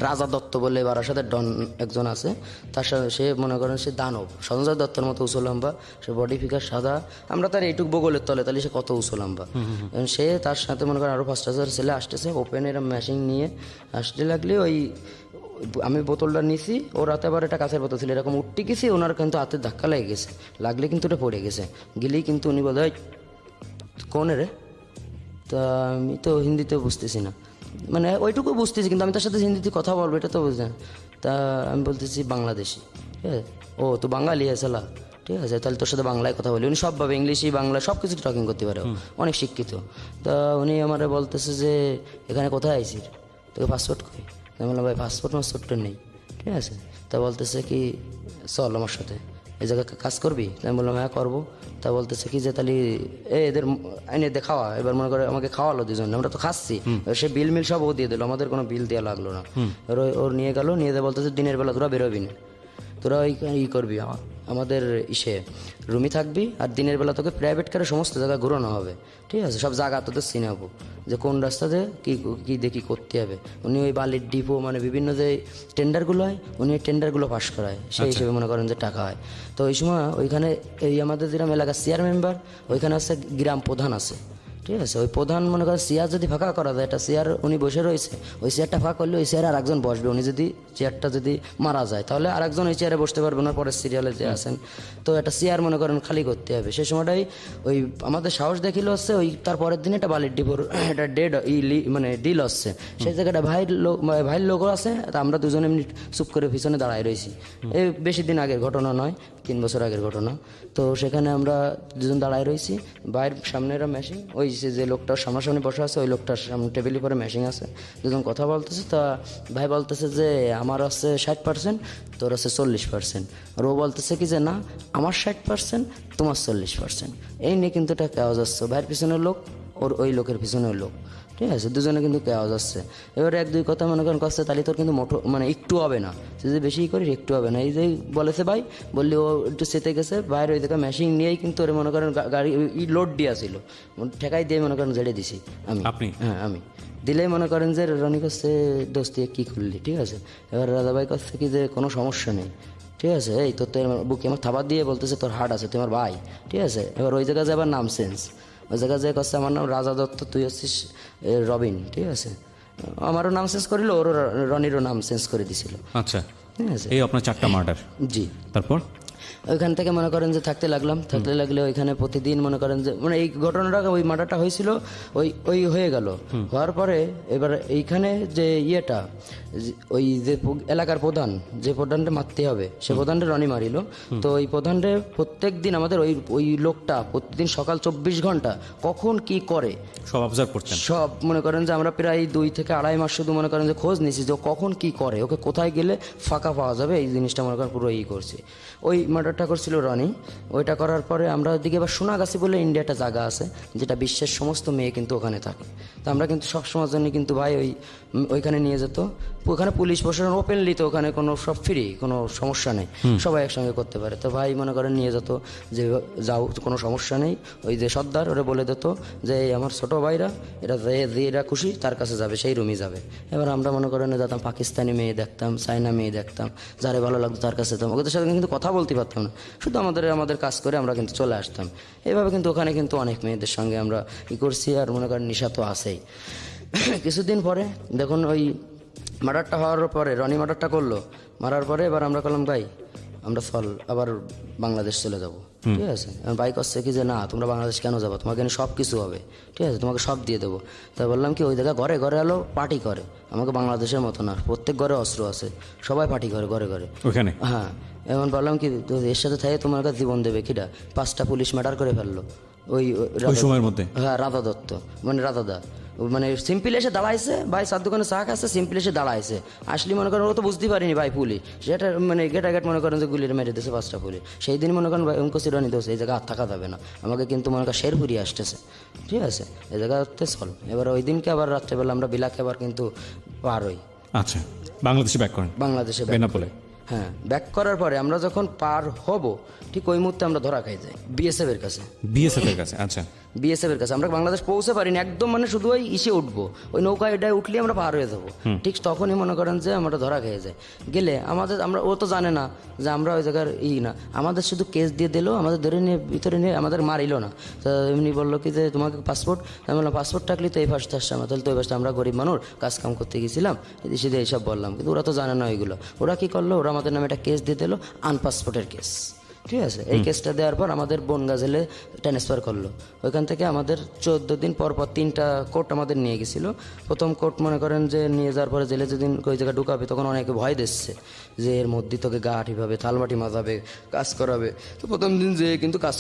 রাজা দত্ত বলে বারাসাতের ডন একজন আছে, তার সাথে সে মনে করেন সে দানব, সঞ্জয় দত্তর মতো উঁচু লম্বা, সে বডি ফিগার সাদা, আমরা তার এইটুক বগলের তলে, তাহলে সে কত উঁচু লম্বা। সে তার সাথে মনে করেন আরও 5,000 ছেলে আসতেছে, ওপেনের মেশিন নিয়ে আসতে লাগলে ওই আমি বোতলটা নিছি, ও রাতে আবার একটা কাছের বোতল ছিল, এরকম উঠতে গেছি, ওনার কিন্তু হাতে ধাক্কা লেগে গেছে, লাগলে কিন্তু ওটা পড়ে গেছে। গেলেই কিন্তু উনি বলে কোন রে, তা আমি তো হিন্দিতে বুঝতেছি না, মানে ওইটুকু বুঝতেছি, কিন্তু আমি তার সাথে হিন্দিতে কথা বলবো এটা তো বুঝলেন। তা আমি বলতেছি বাংলাদেশি, ঠিক আছে। ও তো বাঙালি আসলা, ঠিক আছে, তাহলে তোর সাথে বাংলায় কথা বলি। উনি সবভাবে ইংলিশই বাংলা সব কিছু টকিং করতে পারে, অনেক শিক্ষিত। তা উনি আমার বলতেছে যে এখানে কোথায় আইসির, তোকে পাসপোর্ট কই? আমি বললাম ভাই পাসপোর্ট নেই, ঠিক আছে। তা বলতেছে কি চল আমার সাথে, এই জায়গায় কাজ করবি? আমি বললাম হ্যাঁ করবো। তা বলতেছে কি যে তাহলে এদের এনে দে খাওয়া, এবার মনে করে আমাকে খাওয়ালো দুজন, আমরা তো খাচ্ছি, সে বিল মিল সব ও দিয়ে দিল, আমাদের কোনো বিল দেওয়া লাগলো না। ওর নিয়ে গেল, নিয়ে দিয়ে বলতেছে দিনের বেলা তোরা বেরোবি না, তোরা ওই করবি আমাদের রুমই থাকবি, আর দিনের বেলা তোকে প্রাইভেট কারে সমস্ত জায়গায় ঘুরানো হবে, ঠিক আছে, সব জায়গা তোদের চিনাবো যে কোন রাস্তাতে কী দেখি করতে হবে। উনি ওই বালির ডিপো মানে বিভিন্ন যে টেন্ডারগুলো হয়, উনি ওই টেন্ডারগুলো পাস করায়, সেই হিসেবে মনে করেন যে টাকা হয়। তো ওই সময় ওইখানে এই আমাদের যেরকম এলাকার চেয়ার মেম্বার, ওইখানে আছে গ্রাম প্রধান আছে, ঠিক আছে। ওই প্রধান মনে করেন চেয়ার যদি ফাঁকা করা যায়, একটা চেয়ার উনি বসে রয়েছে, ওই চেয়ারটা ফাঁকা করলে ওই চেয়ারে আর একজন বসবে, উনি যদি চেয়ারটা যদি মারা যায় তাহলে আরেকজন ওই চেয়ারে বসতে পারবে না, পরের সিরিয়ালে যে আছেন। তো একটা চেয়ার মনে করেন খালি করতে হবে। সেই সময়টাই ওই আমাদের সাহস দেখিল হচ্ছে ওই তার পরের দিন একটা বালির ডিপোর একটা মানে ডিল হচ্ছে, সেই জায়গাটা ভাইয়ের লোকও আছে। তা আমরা দুজনে এমনি চুপ করে পিছনে দাঁড়ায় রয়েছি, এই বেশি দিন আগের ঘটনা নয়, 3 বছর আগের ঘটনা। তো সেখানে আমরা দুজন দাঁড়ায় রয়েছি, বাইরের সামনের মেশিন, ওই যে লোকটার সামনাসামনি বসে আছে ওই লোকটার সামনে টেবিলের পরে মেশিন আছে, দুজন কথা বলতেছে। তা ভাই বলতেছে যে আমার আছে 60%, তোর আছে 40%। আর ও বলতেছে কি যে না আমার 60%, তোমার 40%। এই নিয়ে কিন্তু এটা কেওয়া যাচ্ছে, ভাইয়ের পিছনের লোক ওর ওই লোকের পিছনের লোক, ঠিক আছে, দুজনে কিন্তু কেওয়া যাচ্ছে। এবারে 1-2 কথা মনে করেন কষ্ট, তাহলে তোর কিন্তু মানে একটু হবে না, তুই যে বেশি করিস একটু হবে না। এই যে বলেছে ভাই, বললি ও একটু চেতে গেছে, বাইরে ওই জায়গায় মেশিন নিয়েই কিন্তু ওরে মনে করেন গাড়ি লোড দিয়েছিল, ঠেকাই দিয়ে মনে করেন ঝেড়ে দিছি আমি। হ্যাঁ আমি দিলেই মনে করেন যে রনি কাছে দোস্ত দিয়ে কী করলি, ঠিক আছে। এবার রাজাভাই কাছ থেকে যে কোনো সমস্যা নেই, ঠিক আছে, এই তোর তো বুকে আমার থাবার দিয়ে বলতেছে তোর হার্ট আছে, তোমার ভাই, ঠিক আছে। এবার ওই জায়গায় যাবার নাম চেঞ্জ, ওই জায়গায় যে করছে আমার নাম রাজা দত্ত, তুই হচ্ছিস রবিন, ঠিক আছে। আমারও নাম চেঞ্জ করিল, ওরও রনিরও নাম চেঞ্জ করে দিছিল। আচ্ছা, ঠিক আছে, এই আপনার 4টা মার্ডার। জি। তারপর ওইখান থেকে মনে করেন যে থাকতে লাগলে ওইখানে প্রতিদিন মনে করেন যে মানে এই ঘটনাটা ওই মার্ডারটা হয়েছিল ওই হয়ে গেল। হওয়ার পরে এবার এইখানে যে ইয়েটা ওই যে এলাকার প্রধান, যে প্রধানটা মারতে হবে সে প্রধানটা রনি মারিল। তো ওই প্রধানটা প্রত্যেক দিন আমাদের ওই লোকটা প্রতিদিন সকাল 24 ঘন্টা কখন কি করে সব অবজার্ভ করতেন, সব মনে করেন যে আমরা প্রায় 2 থেকে 2.5 মাস শুধু মনে করেন যে খোঁজ নিছি যে কখন কি করে, ওকে কোথায় গেলে ফাঁকা পাওয়া যাবে, এই জিনিসটা মনে করেন পুরো করছে। ওই মার্ডারটা করছিল রনি। ওইটা করার পরে আমরা ওইদিকে এবার সোনাগাছি বলে ইন্ডিয়া একটা জায়গা আছে, যেটা বিশ্বের সমস্ত মেয়ে কিন্তু ওখানে থাকে। তো আমরা কিন্তু সবসময়ের জন্য কিন্তু ভাই ওইখানে নিয়ে যেত। ওখানে পুলিশ প্রশাসন ওপেনলি, তো ওখানে কোনো সব ফ্রি, কোনো সমস্যা নেই, সবাই একসঙ্গে করতে পারে। তো ভাই মনে করেন নিয়ে যেত যে যাও কোনো সমস্যা নেই। ওই যে সর্দার ওরা বলে দিত যে এই আমার ছোট ভাইরা এরা খুশি তার কাছে যাবে, সেই রুমই যাবে। এবার আমরা মনে করেন যেতাম, পাকিস্তানি মেয়ে দেখতাম, চায়না মেয়ে দেখতাম, যারে ভালো লাগতো তার কাছে যেতাম। ওদের সাথে কিন্তু কথা বলতে পারতাম না, শুধু আমাদের কাজ করে আমরা কিন্তু চলে আসতাম। এইভাবে কিন্তু ওখানে কিন্তু অনেক মেয়েদের সঙ্গে আমরা করছি। আর মনে করেন নিশা তো আছেই। কিছুদিন পরে দেখুন ওই মার্ডারটা হওয়ার পরে, রনি মার্ডারটা করলো, মারার পরে এবার আমরা করলাম ভাই আমরা চল আবার বাংলাদেশ চলে যাবো, ঠিক আছে। বাইক আসছে কি যে না তোমরা বাংলাদেশ কেন যাবো, তোমাকে এখানে সব কিছু হবে, ঠিক আছে, তোমাকে সব দিয়ে দেবো। তাই বললাম কি ওই জায়গায় ঘরে ঘরে এলো পার্টি করে, আমাকে বাংলাদেশের মতো না, প্রত্যেক ঘরে অস্ত্র আছে, সবাই পার্টি করে ঘরে ঘরে ওখানে। হ্যাঁ, এমন বললাম কি এর সাথে থাকে তোমার কাছে জীবন দেবে কিটা। 5টা পুলিশ মার্ডার করে ফেললো ওই সময়ের মধ্যে। হ্যাঁ, রাধা দত্ত মানে রাধাদা, মানে সিম্পল এসে দাঁড়াইছে ভাই, চার দোকানে চা খাচ্ছে, সিম্পল এসে দাঁড়াইছে। আসলে মনে করেন ও তো বুঝতে পারিনি ভাই পুলিশ, সেটা মানে গেট মনে করেন যে গুলির মেরে দিয়েছে 5টা পুলিশ। সেই দিন মনে করেন ভাই অঙ্ক চিরানি দোষ, এই জায়গায় আর থাকা যাবে না, আমাকে কিন্তু মনে করেন শেরপুরি আসতেছে, ঠিক আছে, এই জায়গাতে চল। এবার ওই দিনকে আবার রাত্রেবেলা আমরা বিলাকে আবার কিন্তু পার হই। আচ্ছা, বাংলাদেশে ব্যাক করেন? বাংলাদেশে বেনাপোলে। হ্যাঁ, ব্যাক করার পরে আমরা যখন পার হব ঠিক ওই মুহূর্তে আমরা ধরা খাই যাই বিএসএফ এর কাছে। বিএসএফ এর কাছে? আচ্ছা, বিএসএফ এর কাছে আমরা বাংলাদেশ পৌঁছে পারিনি একদম, মানে শুধু ওই ইসে উঠবো, ওই নৌকা এটায় উঠলে আমরা পার হয়ে যাবো। ঠিক তখনই মনে করেন যে আমরা ধরা খেয়ে যাই। গেলে আমরা ও তো জানে না যে আমরা ওই জায়গার না, আমাদের শুধু কেস দিয়ে দিল, আমাদের ধরে নিয়ে ভিতরে নিয়ে আমাদের মারিল না। তো এমনি বললো কি যে তোমাকে পাসপোর্ট, আমি বললাম পাসপোর্ট থাকলে তো এই ফার্স্ট আসছে আমার, তাহলে তো এই ফার্স্ট আমরা গরিব মানুষ কাজ কাম করতে গেছিলাম, সেদিকে এইসব বললাম। কিন্তু ওরা তো জানে না ওইগুলো। ওরা কি করলো, ওরা আমাদের নামে একটা কেস দিয়ে দিল, আনপাসপোর্টের কেস, ঠিক আছে। এই কেসটা দেওয়ার পর আমাদের বনগা জেলে ট্রান্সফার করলো। ওইখান থেকে আমাদের 14 দিন পর 3টা কোর্ট আমাদের নিয়ে গেছিলো। প্রথম কোর্ট মনে করেন যে নিয়ে যাওয়ার পরে জেলে যেদিন ওই জায়গায় ঢুকাবে তখন অনেকে ভয় দিচ্ছে যে এর মধ্যে তোকে গা আঠিভাবে থালবাটি মাজাবে, কাজ করাবে। তো প্রথম দিন যে কিন্তু কাজ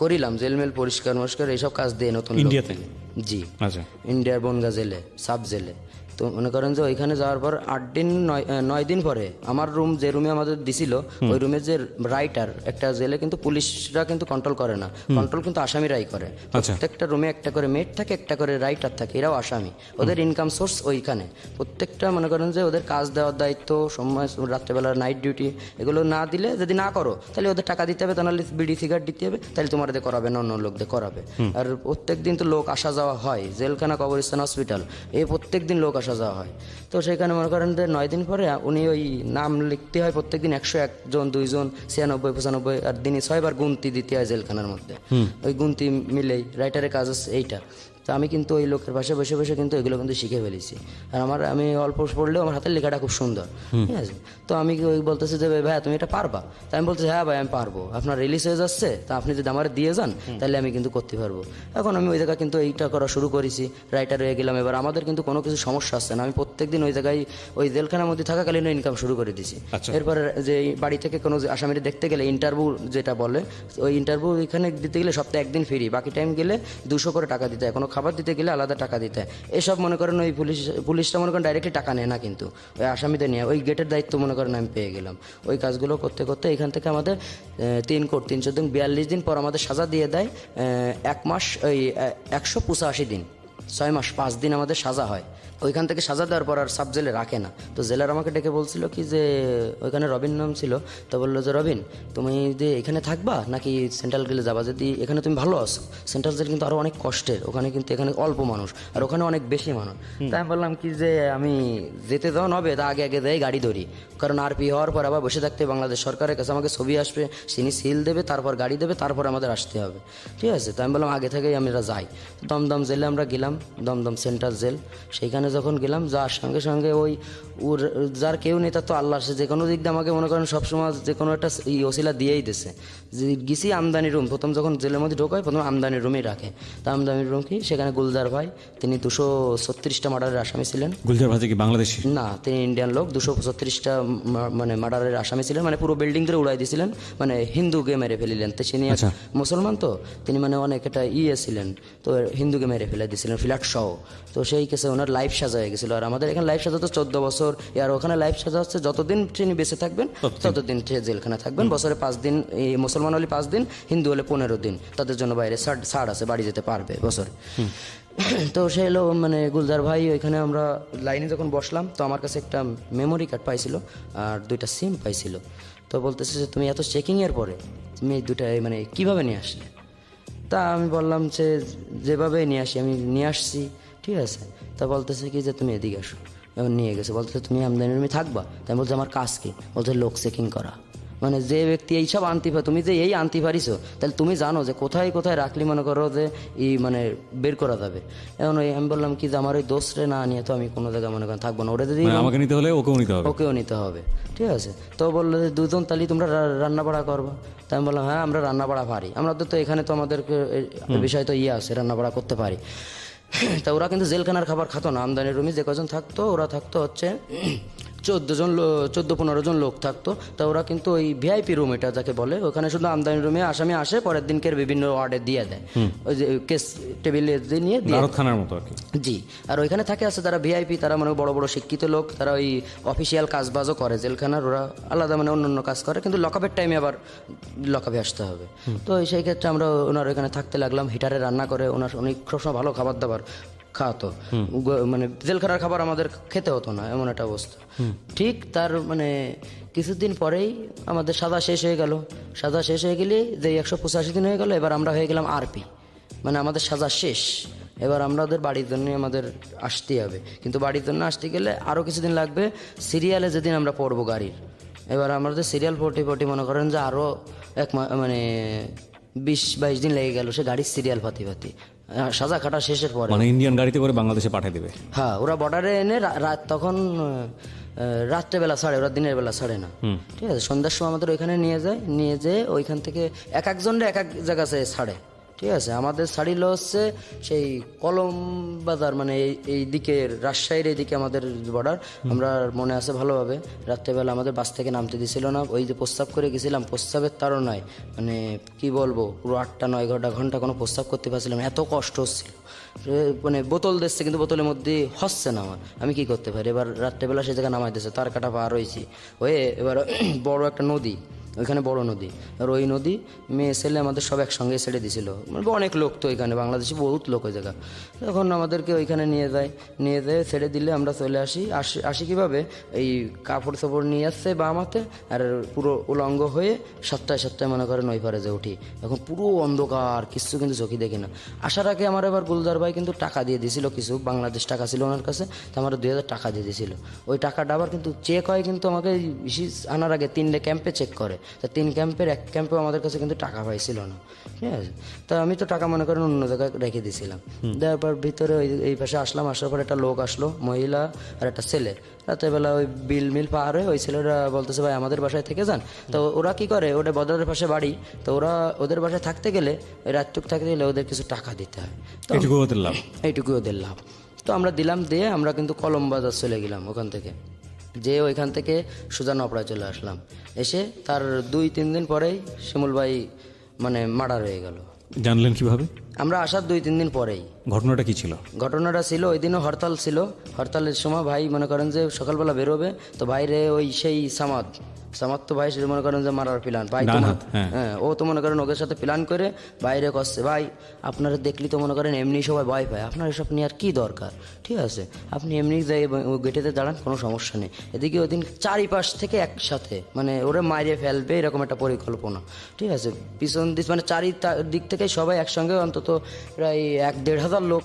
করিলাম, জেলমেল পরিষ্কার এইসব কাজ দিয়ে নতুন ইন্ডিয়াতে? জি, আচ্ছা, ইন্ডিয়ার বনগা জেলে, সাব জেলে। তো মনে করেন যে ওইখানে যাওয়ার পর 9 দিন পরে আমার রুম, যে রুমে আমাদের দিছিল, ওই রুমের যে রাইটার, একটা জেলে কিন্তু পুলিশরা কিন্তু কন্ট্রোল করে না, কন্ট্রোল কিন্তু আসামিরাই করে। প্রত্যেকটা রুমে একটা করে মেট থাকে, একটা করে রাইটার থাকে, এরাও আসামি, ওদের ইনকাম সোর্স ওইখানে। প্রত্যেকটা মনে করেন যে ওদের কাজ দেওয়ার দায়িত্ব, সময় রাত্রেবেলা নাইট ডিউটি, এগুলো না দিলে যদি না করো তাহলে ওদের টাকা দিতে হবে, তা নাহলে বিড়ি সিগারেট দিতে হবে, তাহলে তোমার দিয়ে করাবে না, অন্য লোকদের করাবে। আর প্রত্যেক দিন তো লোক আসা যাওয়া হয়, জেলখানা, কবরস্থান, হসপিটাল, এই প্রত্যেক দিন লোক আসা যাওয়া হয়। তো সেখানে মনে করেন যে 9 দিন পরে উনি ওই নাম লিখতে হয় প্রত্যেকদিন 101 জন, 2 জন, 96, 95, আর দিনে 6 বার গুনতি দিতে হয় জেলখানার মধ্যে। ওই গুনতি মিলেই রাইটারের কাজ হচ্ছে এইটা। তো আমি কিন্তু ওই লোকের পাশে বসে বসে কিন্তু এগুলো কিন্তু শিখে ফেলেছি। আর আমি অল্প পড়লেও আমার হাতের লেখাটা খুব সুন্দর, ঠিক আছে। তো আমি ওই বলতেছি যে ভাই তুমি এটা পারবা? তাই আমি বলতেছি হ্যাঁ ভাই আমি পারবো, আপনার রিলিজ হয়ে যাচ্ছে, তা আপনি যদি আমার দিয়ে যান তাহলে আমি কিন্তু করতে পারবো। এখন আমি ওই জায়গায় কিন্তু এইটা করা শুরু করেছি, রাইটার হয়ে গেলাম। এবার আমাদের কিন্তু কোনো কিছু সমস্যা আসছে না, আমি প্রত্যেকদিন ওই জায়গায় ওই জেলখানার মধ্যে থাকাকালীন ইনকাম শুরু করে দিছি। এরপরে যে বাড়ি থেকে কোনো আসামিরা দেখতে গেলে ইন্টারভিউ যেটা বলে, ওই ইন্টারভিউ এখানে দিতে গেলে সপ্তাহে 1 দিন ফ্রি, বাকি টাইম গেলে 200 করে টাকা দিতে হয়, কোনো খাবার দিতে গেলে আলাদা টাকা দিতে হয়। এসব মনে করেন ওই পুলিশটা মনে করেন ডাইরেক্টলি টাকা নেয় না, কিন্তু ওই আসামিদের নিয়ে ওই গেটের দায়িত্ব মনে করেন আমি পেয়ে গেলাম। ওই কাজগুলো করতে করতে এখান থেকে আমাদের 3 কোর্ট 42 দিন পর আমাদের সাজা দিয়ে দেয় 1 মাস, ওই 185 দিন, 6 মাস 5 দিন আমাদের সাজা হয়। ওইখান থেকে সাজা দেওয়ার পর আর সাব জেলে রাখে না। তো জেলার আমাকে ডেকে বলছিল কি যে ওইখানে রবিন নাম ছিল, তো বললো যে রবিন তুমি যে এখানে থাকবা নাকি সেন্ট্রাল জেলে যাবা, যদি এখানে তুমি ভালো আছো, সেন্ট্রাল জেল কিন্তু আরও অনেক কষ্টের, ওখানে কিন্তু এখানে অল্প মানুষ আর ওখানে অনেক বেশি মানুষ। তাই আমি বললাম কি যে আমি যেতে যখন হবে তা আগে যাই গাড়ি ধরি, কারণ আরপি হওয়ার পর আবার বসে থাকতে বাংলাদেশ সরকারের কাছে আমাকে ছবি আসবে, তিনি সিল দেবে, তারপর গাড়ি দেবে, তারপর আমাদের আসতে হবে, ঠিক আছে। তাই আমি বললাম আগে থেকেই আমরা যাই। দমদম জেলে আমরা গেলাম, দমদম সেন্ট্রাল জেল। সেইখানে যখন গেলাম যাওয়ার সঙ্গে সঙ্গে ওই যার কেউ নেই তার তো আল্লাহ, সে যে কোনো দিক দিয়ে আমাকে মনে করেন সবসময় যে কোনো একটা ওসিলা দিয়েই দিছে। যে গেছি আমদানি রুম, প্রথম যখন জেলের মধ্যে ঢোকায় প্রথম আমদানি রুমেই রাখে। তা আমদানি রুম কি, সেখানে গুলজার ভাই, তিনি 236টা মার্ডারের আসামি ছিলেন। গুলজার ভাই কি বাংলাদেশি? না, তিনি ইন্ডিয়ান লোক। 236টা মানে মার্ডারের আসামি ছিলেন, মানে পুরো বিল্ডিং ধরে উড়াই দিয়েছিলেন, মানে হিন্দুকে মেরে ফেলিলেন। তো তিনি মুসলমান, তো তিনি মানে অনেক একটা ছিলেন, তো হিন্দুকে মেরে ফেলে দিয়েছিলেন ফ্ল্যাট সহ। তো সেই কেসে ওনার লাইফ সাজা হয়ে গেছিলো। আর আমাদের এখানে লাইফ সাজা তো 14 বছর, আর ওখানে লাইফ সাজা হচ্ছে যতদিন তিনি বেঁচে থাকবেন ততদিন জেলখানে থাকবেন। বছরে 5 দিন, এই মুসলমান হলে 5 দিন, হিন্দু হলে 15 দিন, তাদের জন্য বাইরে ছাড় আছে, বাড়ি যেতে পারবে বছরে। তো সে হলো মানে গুলজার ভাই, ওইখানে আমরা লাইনে যখন বসলাম তো আমার কাছে একটা মেমোরি কার্ড পাইছিল আর 2টা সিম পাইছিল। তো বলতেছে যে তুমি এত চেকিংয়ের পরে তুমি এই 2টা মানে কীভাবে নিয়ে আসলে? তা আমি বললাম যে যেভাবে নিয়ে আসি আমি নিয়ে আসছি, ঠিক আছে। তা বলতেছে কি যে তুমি এদিকে আসো, এখন নিয়ে গেছে, বলতেছে তুমি আমদানি থাকবা। তাই বলছে আমার কাজ কি? বলছে লোক চেকিং করা। মানে যে ব্যক্তি এইসব আনতে তুমি যে এই আনতে পারিছো, তাহলে তুমি জানো যে কোথায় কোথায় রাখলি মনে করো যে এই মানে বের করা যাবে। এখন ওই আমি বললাম কি যে আমার ওই দোষরে না নিয়ে তো আমি কোনো জায়গায় মনে করেন থাকবো না, ওটা যদি আমাকে নিতে হলে ওকেও নিতে হবে। ওকেও নিতে হবে, ঠিক আছে। তো বললো যে 2 জন তাহলে তোমরা রান্না বাড়া করবা। তাই আমি বললাম হ্যাঁ আমরা রান্না বাড়া পারি, আমরা তো এখানে তো আমাদেরকে বিষয় তো আছে, রান্না বাড়া করতে পারি। তা ওরা কিন্তু জেলখানার খাবার খাতো না, আমদানি রুমে যে কজন থাকতো ওরা থাকতো হচ্ছে 14-15 জন লোক থাকতো। তা ওরা কিন্তু ওই ভিআইপি রুম এটা যাকে বলে, ওখানে শুধু আমদানি রুমে আসামি আসে, পরের দিনকে বিভিন্ন ওয়ার্ডে দিয়ে দেয়, ওই যে কেস টেবিলে নিয়ে খানার মতো আর কি। জি, আর ওইখানে থাকে আছে তারা ভিআইপি, তারা মানে বড় বড় শিক্ষিত লোক, তারা ওই অফিসিয়াল কাজবাজও করে জেলখানার, ওরা আলাদা মানে অন্য কাজ করে, কিন্তু লকআপের টাইমে আবার লকআপে আসতে হবে। তো সেই ক্ষেত্রে আমরা ওনার ওইখানে থাকতে লাগলাম, হিটারে রান্না করে, ওনার অনেক সবসময় ভালো খাবার দাবার খাওয়াতো, মানে জেলখানার খাবার আমাদের খেতে হতো না, এমন একটা অবস্থা। ঠিক তার মানে কিছুদিন পরেই আমাদের সাজা শেষ হয়ে গেল। সাজা শেষ হয়ে গেলে যে 185 দিন হয়ে গেল, এবার আমরা হয়ে গেলাম আরপি, মানে আমাদের সাজা শেষ। এবার আমাদের বাড়ির জন্য আমাদের আসতে হবে, কিন্তু বাড়ির জন্য আসতে গেলে আরও কিছুদিন লাগবে, সিরিয়ালে যেদিন আমরা পড়বো গাড়ির। এবার আমাদের সিরিয়াল পটি মনে করেন যে আরও মানে 20-22 দিন লেগে গেল সে গাড়ির সিরিয়াল পাতি সাজা কাটা শেষের পরে, মানে ইন্ডিয়ান গাড়িতে করে বাংলাদেশে পাঠিয়ে দেবে। হ্যাঁ, ওরা বর্ডারে এনে রাত তখন রাত্রেবেলা ছাড়ে, ওরা দিনের বেলা ছাড়ে না, ঠিক আছে। সন্ধ্যার সময় আমাদের ওইখানে নিয়ে যেয়ে ওইখান থেকে এক একজনরে এক এক জায়গায় ছাড়ে, ঠিক আছে। আমাদের ছাড়িল হচ্ছে সেই কলম বাজার, মানে এই দিকে রাজশাহীর এইদিকে আমাদের বর্ডার। আমরা মনে আছে ভালোভাবে, রাত্রেবেলা আমাদের বাস থেকে নামতে দিছিল না, ওই যে প্রস্রাব করে গেছিলাম, প্রস্রাবের তাড়নায় মানে কি বলবো, পুরো 8-9 ঘন্টা কোনো প্রস্রাব করতে পারছিলাম, এত কষ্ট হচ্ছিল। মানে বোতল দিচ্ছে কিন্তু বোতলের মধ্যে হচ্ছে না আমার, আমি কি করতে পারি। এবার রাত্রেবেলা সেই জায়গায় নামাই দিচ্ছে, তার কাটা পার হয়েছি হয়ে, এবার বড় একটা নদী, ওইখানে বড় নদী, আর ওই নদী মেয়ে ছেলে আমাদের সব একসঙ্গে ছেড়ে দিছিল, মানে অনেক লোক তো ওইখানে, বাংলাদেশি বহুত লোক ওই জায়গা। তখন আমাদেরকে ওইখানে নিয়ে যায় ছেড়ে দিলে আমরা চলে আসি কীভাবে, এই কাপড় চাপড় নিয়ে আসছে বা আমাতে, আর পুরো উলঙ্গ হয়ে 7টায় মনে করেন ওই পারে যে উঠি। এখন পুরো অন্ধকার, কিছু কিন্তু চোখে দেখি না। আসার আগে আমার এবার গুলজার ভাই কিন্তু টাকা দিয়ে দিয়েছিল, কিছু বাংলাদেশ টাকা ছিল ওনার কাছে, তো আমার 2000 টাকা দিয়ে দিয়েছিল। ওই টাকাটা আবার কিন্তু চেক হয়, কিন্তু আমাকে আনার আগে 3টে ক্যাম্পে চেক করে, তা 3 ক্যাম্পের 1 ক্যাম্পেও আমাদের কাছে কিন্তু টাকা পাইছিল না, ঠিক আছে। তা আমি তো টাকা মনে করেন অন্য জায়গায় রেখে দিয়েছিলাম। দেওয়ার পর ভিতরে এই পাশে আসলাম, আসার পর একটা লোক আসলো, মহিলা আর একটা ছেলে। রাতেরবেলা ওই মিল পার হয়ে ওই ছেলেরা বলতেছে ভাই আমাদের বাসায় থেকে যান। তো ওরা কি করে, ওটা বদরের পাশে বাড়ি, তো ওরা ওদের বাসায় থাকতে গেলে, ওই রাতটুক থাকতে গেলে ওদের কিছু টাকা দিতে হয়, এইটুকু ওদের লাভ। তো আমরা দিলাম, দিয়ে আমরা কিন্তু কলম বাজার চলে গেলাম, ওখান থেকে ওইখান থেকে সোজা নপড়ায় চলে আসলাম। এসে তার 2-3 দিন পরেই শিমুল ভাই মানে মার্ডার হয়ে গেল। জানলেন কিভাবে? আমরা আসার 2-3 দিন পরেই। ঘটনাটা কি ছিল? ঘটনাটা ছিল ওই দিনও হরতাল ছিল, হরতালের সময় ভাই মনে করেন যে সকালবেলা বেরোবে, তো বাইরে ওই সেই সামাদ তো ভাই সে মনে করেন যে মারার প্ল্যান ভাই, হ্যাঁ ও তো মনে করেন ওদের সাথে প্ল্যান করে বাইরে করছে, ভাই আপনারা দেখলি তো মনে করেন এমনি সবাই ভয় পায়, আপনার এসব নিয়ে আর কি দরকার, ঠিক আছে, আপনি এমনি যাই গেটেতে দাঁড়ান, কোনো সমস্যা নেই। এদিকে ওই দিন চারিপাশ থেকে একসাথে মানে ওরে মারিয়ে ফেলবে এরকম একটা পরিকল্পনা, ঠিক আছে। পিছন দিক মানে দিক থেকে সবাই একসঙ্গে অন্তত প্রায় 1-1.5 হাজার লোক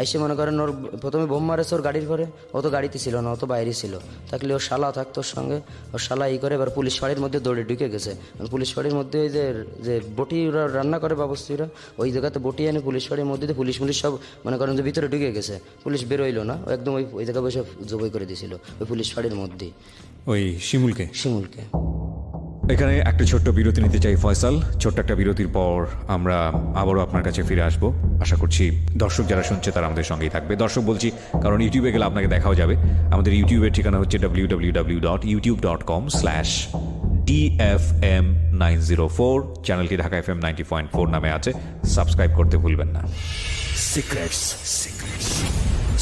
এসে মনে করেন ওর প্রথমে বোম মারেছে ওর গাড়ির পরে, ও তো গাড়িতে ছিল না, ও তো বাইরে ছিল, থাকলে ওর শালা থাকতো ওর সঙ্গে, ওর শালা করে এবার পুলিশ বাড়ির মধ্যে দৌড়ে ঢুকে গেছে। পুলিশ বাড়ির মধ্যে ওই যে বটি ওরা রান্না করে বাবস্তিরা, ওই জায়গাতে বটি এনে পুলিশ বাড়ির মধ্যে পুলিশ সব মনে করেন যে ভিতরে ঢুকে গেছে, পুলিশ বেরোইলো না, ও একদম ওই জায়গায় বসে জবই করে দিয়েছিল ওই পুলিশ বাড়ির মধ্যেই ওই শিমুলকে। এখানে একটা ছোট্ট বিরতি নিতে চাই ফয়সাল। ছোট্ট একটা বিরতির পর আমরা আবারও আপনার কাছে ফিরে আসবো। আশা করছি দর্শক যারা শুনছে তারা আমাদের সঙ্গেই থাকবে। দর্শক বলছি কারণ ইউটিউবে গেলে আপনাকে দেখাও যাবে। আমাদের ইউটিউবের ঠিকানা হচ্ছে www.youtube.com/DFM904। চ্যানেলটি ঢাকা FM 90.4 নামে আছে, সাবস্ক্রাইব করতে ভুলবেন না। Secrets.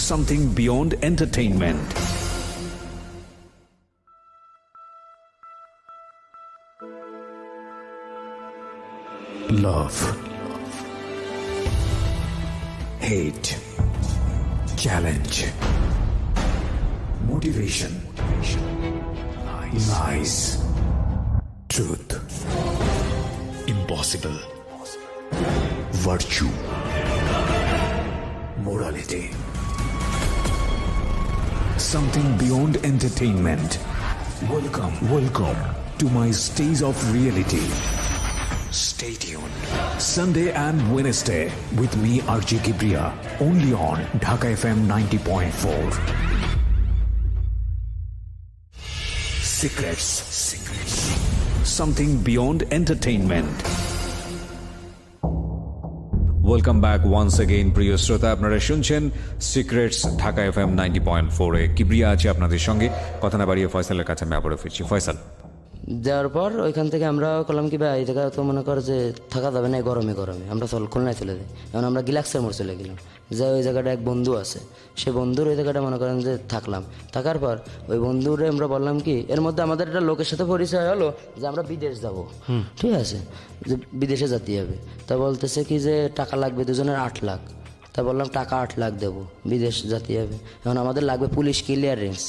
something beyond entertainment. Love, hate, challenge, motivation, lies, truth, impossible, virtue, morality. Something beyond entertainment. Welcome to my stage of reality. Stay tuned. Sunday and Wednesday with me, RJ Kibriya, only on Dhaka FM 90.4. Secrets. Something beyond entertainment. Welcome back once again প্রিয় শ্রোতা, আপনারা শুনছেন Secrets Dhaka FM 90.4-এ। কিবরিয়া আছে আপনাদের সঙ্গে। কথা না বাড়িয়ে ফয়সালের কাছে আমি আবারও ফিরছি। ফয়সাল, যাওয়ার পর ওইখান থেকে আমরা করলাম কি ভাই এই জায়গা তো মনে কর যে থাকা যাবে না, গরমে আমরা খুলনায় চলে যাই। এখন আমরা গিলাক্সের মোড় চলে গেলাম, যে ওই জায়গাটা এক বন্ধু আছে, সে বন্ধুর ওই জায়গাটা মনে করেন যে থাকলাম। থাকার পর ওই বন্ধুরে আমরা বললাম কি, এর মধ্যে আমাদের একটা লোকের সাথে পরিচয় হলো যে আমরা বিদেশ যাব, ঠিক আছে, যে বিদেশে যেতে হবে। তা বলতেছে কি যে টাকা লাগবে দুজনের 8 লাখ। তা বললাম টাকা 8 লাখ দেবো, বিদেশ যেতে হবে। এখন আমাদের লাগবে পুলিশ ক্লিয়ারেন্স।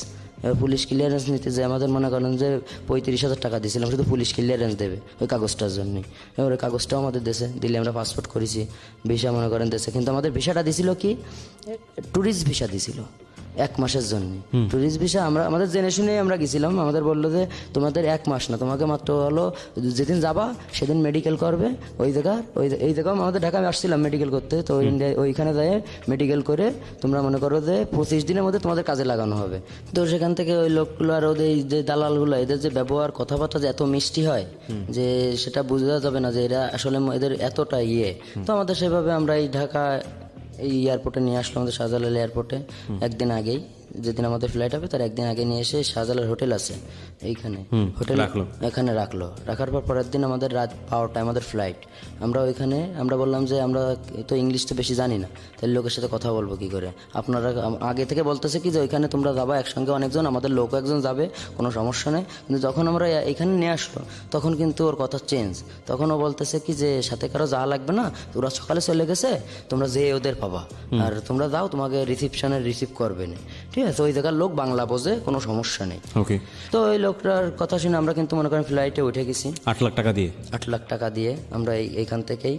এবার পুলিশ ক্লিয়ারেন্স নিতে যে আমাদের মনে করেন যে 35,000 টাকা দিয়েছিলাম শুধু পুলিশ ক্লিয়ারেন্স দেবে ওই কাগজটার জন্যই। এবার ওই কাগজটাও আমাদের দেশে দিলে, আমরা পাসপোর্ট করেছি, ভিসা মনে করেন দেশে। কিন্তু আমাদের ভিসাটা দিছিল কি, ট্যুরিস্ট ভিসা দিছিল 1 মাসের জন্য। ট্যুরিস্ট ভিসা আমাদের জেনে শুনেই আমরা গেছিলাম। আমাদের বললো যে তোমাদের 1 মাস না, তোমাকে মাত্র হলো যেদিন যাবা সেদিন মেডিকেল করবে ওই এই জায়গাও আমাদের ঢাকায় আসছিলাম মেডিকেল করতে। তো ওইখানে যায় মেডিকেল করে তোমরা মনে করো যে 25 দিনের মধ্যে তোমাদের কাজে লাগানো হবে। তো সেখান থেকে ওই লোকগুলো আর ওদের যে দালালগুলো, এদের যে ব্যবহার কথাবার্তা যে এত মিষ্টি হয় যে সেটা বোঝা যাবে না যে এরা আসলে এদের এতটা তো আমাদের সেভাবে আমরা এই ঢাকা এই এয়ারপোর্টে নিয়ে আসলো, আমাদের শাহজালাল এয়ারপোর্টে একদিন আগেই, যেদিন আমাদের ফ্লাইট হবে তার একদিন আগে নিয়ে এসে শাহজালাল হোটেল আছে এইখানে, হোটেল এখানে রাখার পর পরের দিন আমাদের রাত 12টায় আমাদের ফ্লাইট। আমরা ওইখানে আমরা বললাম যে আমরা তো ইংলিশ তো বেশি জানি না, তাহলে লোকের সাথে কথা বলবো কি করে। আপনারা আগে থেকে বলতেছে কি যে ওইখানে তোমরা যাবা একসঙ্গে অনেকজন, আমাদের লোক একজন যাবে, কোনো সমস্যা নেই। কিন্তু যখন আমরা এখানে নিয়ে আসলো তখন কিন্তু ওর কথা চেঞ্জ। তখন ও বলতেছে কি যে সাথে কারো যাওয়া লাগবে না, ওরা সকালে চলে গেছে, তোমরা যে ওদের পাবা, আর তোমরা যাও, তোমাকে রিসিপশনে রিসিভ করবে না, ঠিক আছে। ওই জায়গার লোক বাংলা বোঝে, কোনো সমস্যা নেই। ওকে। তো ওই লোকটার কথা শুনে আমরা কিন্তু মনে করেন ফ্লাইটে উঠে গেছি 8 লাখ টাকা দিয়ে। 8 লাখ টাকা দিয়ে আমরা এইখান থেকেই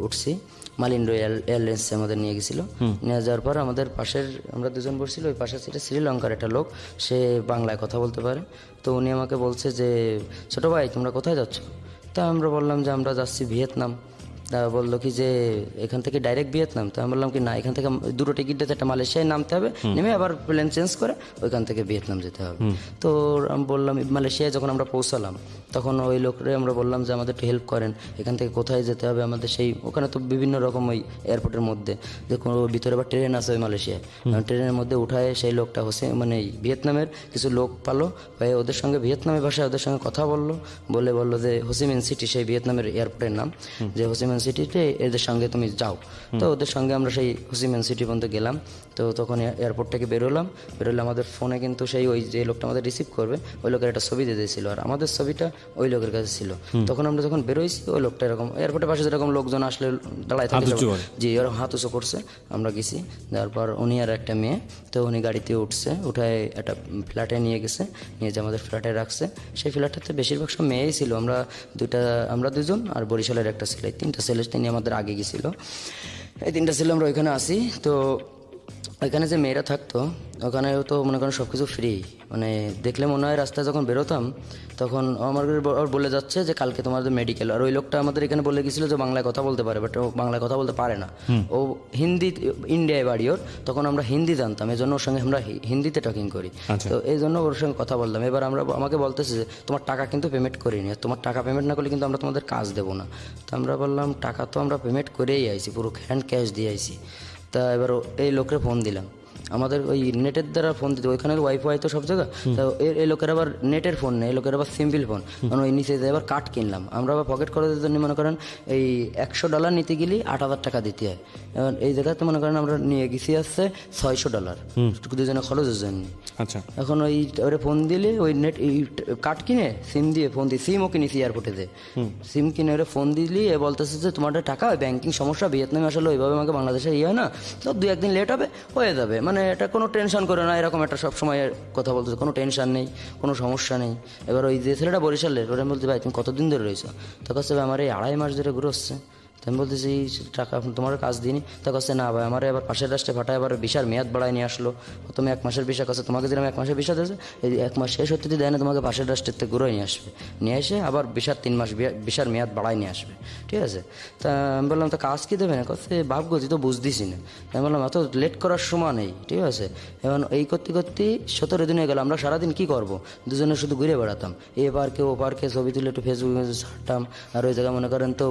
উঠছি। মালিন এয়ারলাইন্স আমাদের নিয়ে গেছিল। নিয়ে যাওয়ার পর আমাদের পাশের আমরা দুজন বসছিল, ওই পাশের সিটে শ্রীলঙ্কার একটা লোক, সে বাংলায় কথা বলতে পারে। তো উনি আমাকে বলছে যে ছোটো ভাই তোমরা কোথায় যাচ্ছ? তা আমরা বললাম যে আমরা যাচ্ছি ভিয়েতনাম। তা বললো কি যে এখান থেকে ডাইরেক্ট ভিয়েতনাম? তো আমি বললাম কি না, এখান থেকে 2টো টিকিট দিতে, একটা মালয়েশিয়ায় নামতে হবে, নেমে আবার প্লেন চেঞ্জ করে ওইখান থেকে ভিয়েতনাম যেতে হবে। তো আমি বললাম, মালয়েশিয়ায় যখন আমরা পৌঁছালাম তখন ওই লোকরে আমরা বললাম যে আমাদের একটু হেল্প করেন, এখান থেকে কোথায় যেতে হবে আমাদের। সেই ওখানে তো বিভিন্ন রকম ওই এয়ারপোর্টের মধ্যে যে কোনো ভিতরে আবার ট্রেন আছে ওই মালয়েশিয়ায়, ট্রেনের মধ্যে উঠায় সেই লোকটা মানে ভিয়েতনামের কিছু লোক পালো, ওদের সঙ্গে ভিয়েতনামি ভাষায় ওদের সঙ্গে কথা বললো যে হোসিমিন সিটি, সেই ভিয়েতনামের এয়ারপোর্টের নাম, যে হোসিমিন সিটিতে এদের সঙ্গে তুমি যাও। তো ওদের সঙ্গে আমরা সেই হোসিমিন সিটি পর্যন্ত গেলাম। তো তখন এয়ারপোর্ট থেকে বেরোলে আমাদের ফোনে কিন্তু সেই ওই যে লোকটা আমাদের রিসিভ করবে ওই লোকের একটা ছবি দিয়ে দিয়েছিল, আর আমাদের ছবিটা ওই লোকের কাছে ছিল। তখন আমরা যখন বেরোইছি ওই লোকটা এরকম এয়ারপোর্টের পাশে যেরকম লোকজন আসলে দাঁড়ায় থাকে, জি ওরকম হাত উঁচু করছে, আমরা গেছি। তারপর উনি আর একটা মেয়ে, তো উনি গাড়িতে উঠায় একটা ফ্ল্যাটে নিয়ে গেছে, নিয়ে যে আমাদের ফ্ল্যাটে রাখছে। সেই ফ্ল্যাটটাতে বেশিরভাগ সব মেয়েই ছিল, আমরা দুজন আর বরিশালের একটা ছেলে, 3টা ছেলে তিনি আমাদের আগে গেছিল। এই 3টা ছেলে আমরা ওইখানে আসি। তো ওইখানে যে মেয়েরা থাকতো ওখানে তো মনে করেন সব কিছু ফ্রি, মানে দেখলে মনে হয় রাস্তায় যখন বেরোতাম তখন আমার বলে যাচ্ছে যে কালকে তোমাদের মেডিকেল। আর ওই লোকটা আমাদের এখানে বলে গেছিলো যে বাংলায় কথা বলতে পারে, বাট ও বাংলায় কথা বলতে পারে না, ও হিন্দি, ইন্ডিয়ায় বাড়ি ওর, তখন আমরা হিন্দি জানতাম, এই জন্য ওর সঙ্গে আমরা হিন্দিতে টকিং করি। তো এই জন্য ওর সঙ্গে কথা বললাম। এবার আমাকে বলতেছে যে তোমার টাকা কিন্তু পেমেন্ট করিনি, তোমার টাকা পেমেন্ট না করলে কিন্তু আমরা তোমাদের কাজ দেবো না। তো আমরা বললাম টাকা তো আমরা পেমেন্ট করেই আইছি, পুরো হ্যান্ড ক্যাশ দিয়ে আইছি। তা এবার এই লোকের ফোন দিলাম, আমাদের ওই নেটের দ্বারা ফোন দিতে, ওইখানে ওয়াইফাই তো সব জায়গা। তো এই লোকের আবার নেটের ফোন নেই, এই লোকের আবার সিম্পল ফোন, মানে ওই নিচে এবার কার্ড কিনলাম আমরা, আবার পকেট খরচের জন্য মনে করেন এই $100 নিতে গেলে 8,000 টাকা দিতে হয়। এবার এই জায়গাতে মনে করেন আমরা নিয়ে গেছি আসছে $600 দুজনে খরচের জন্য। আচ্ছা, এখন ওরে ফোন দিলে ওই নেট কার্ড কিনে সিম দিয়ে ফোন দিয়ে সিমও কিনেছি এয়ারপোর্টে যে সিম কিনে ওরে ফোন দিলি এ বলতেছে যে তোমার টাকা ওই ব্যাংকিং সমস্যা ভিয়েতনামে আসলে ওইভাবে আমাকে বাংলাদেশে ইয়ে হয় না, তো 2-1 দিন লেট হবে, হয়ে যাবে, মানে এটা কোনো টেনশন করে না, এরকম একটা সবসময় কথা বলতেছে, কোনো টেনশন নেই, কোনো সমস্যা নেই। এবার ওই যে ছেলেটা বরিশালের, ওরা বলতে ভাই তুমি কতদিন ধরে রয়েছো? তো কাছে আমার এই 2.5 মাস ধরে ঘুরে হচ্ছে। তো আমি বলতেছি টাকা তোমার কাজ দিইনি? তা কাছে না ভাই আমার এবার পাশের রাষ্ট্রে ফাটায় আবার ভিসার মেয়াদ বাড়ায় নিয়ে আসলো, তুমি 1 মাসের ভিসা কাছে তোমাকে যেরকম 1 মাসের ভিসা দিয়েছে এই 1 মাস শেষ হতে দেয় না, তোমাকে পাশের রাষ্ট্রের থেকে ঘুরে নিয়ে আসবে, নিয়ে এসে আবার ভিসার 3 মাস ভিসার মেয়াদ বাড়ায় নিয়ে আসবে, ঠিক আছে? তা আমি বললাম তো কাজ কী দেবে না? কাছে ভাবগো তুই তো বুঝতেছি না। আমি বললাম এত লেট করার সময় নেই, ঠিক আছে? এখন এই করতে করতে 17 দিন হয়ে গেল, আমরা সারাদিন কী করবো, দুজনে শুধু ঘুরে বেড়াতাম, এ পার্কে ও পার্কে ছবি তুলে একটু ফেসবুকে ছাড়তাম, আর ওই জায়গায় মনে করেন তো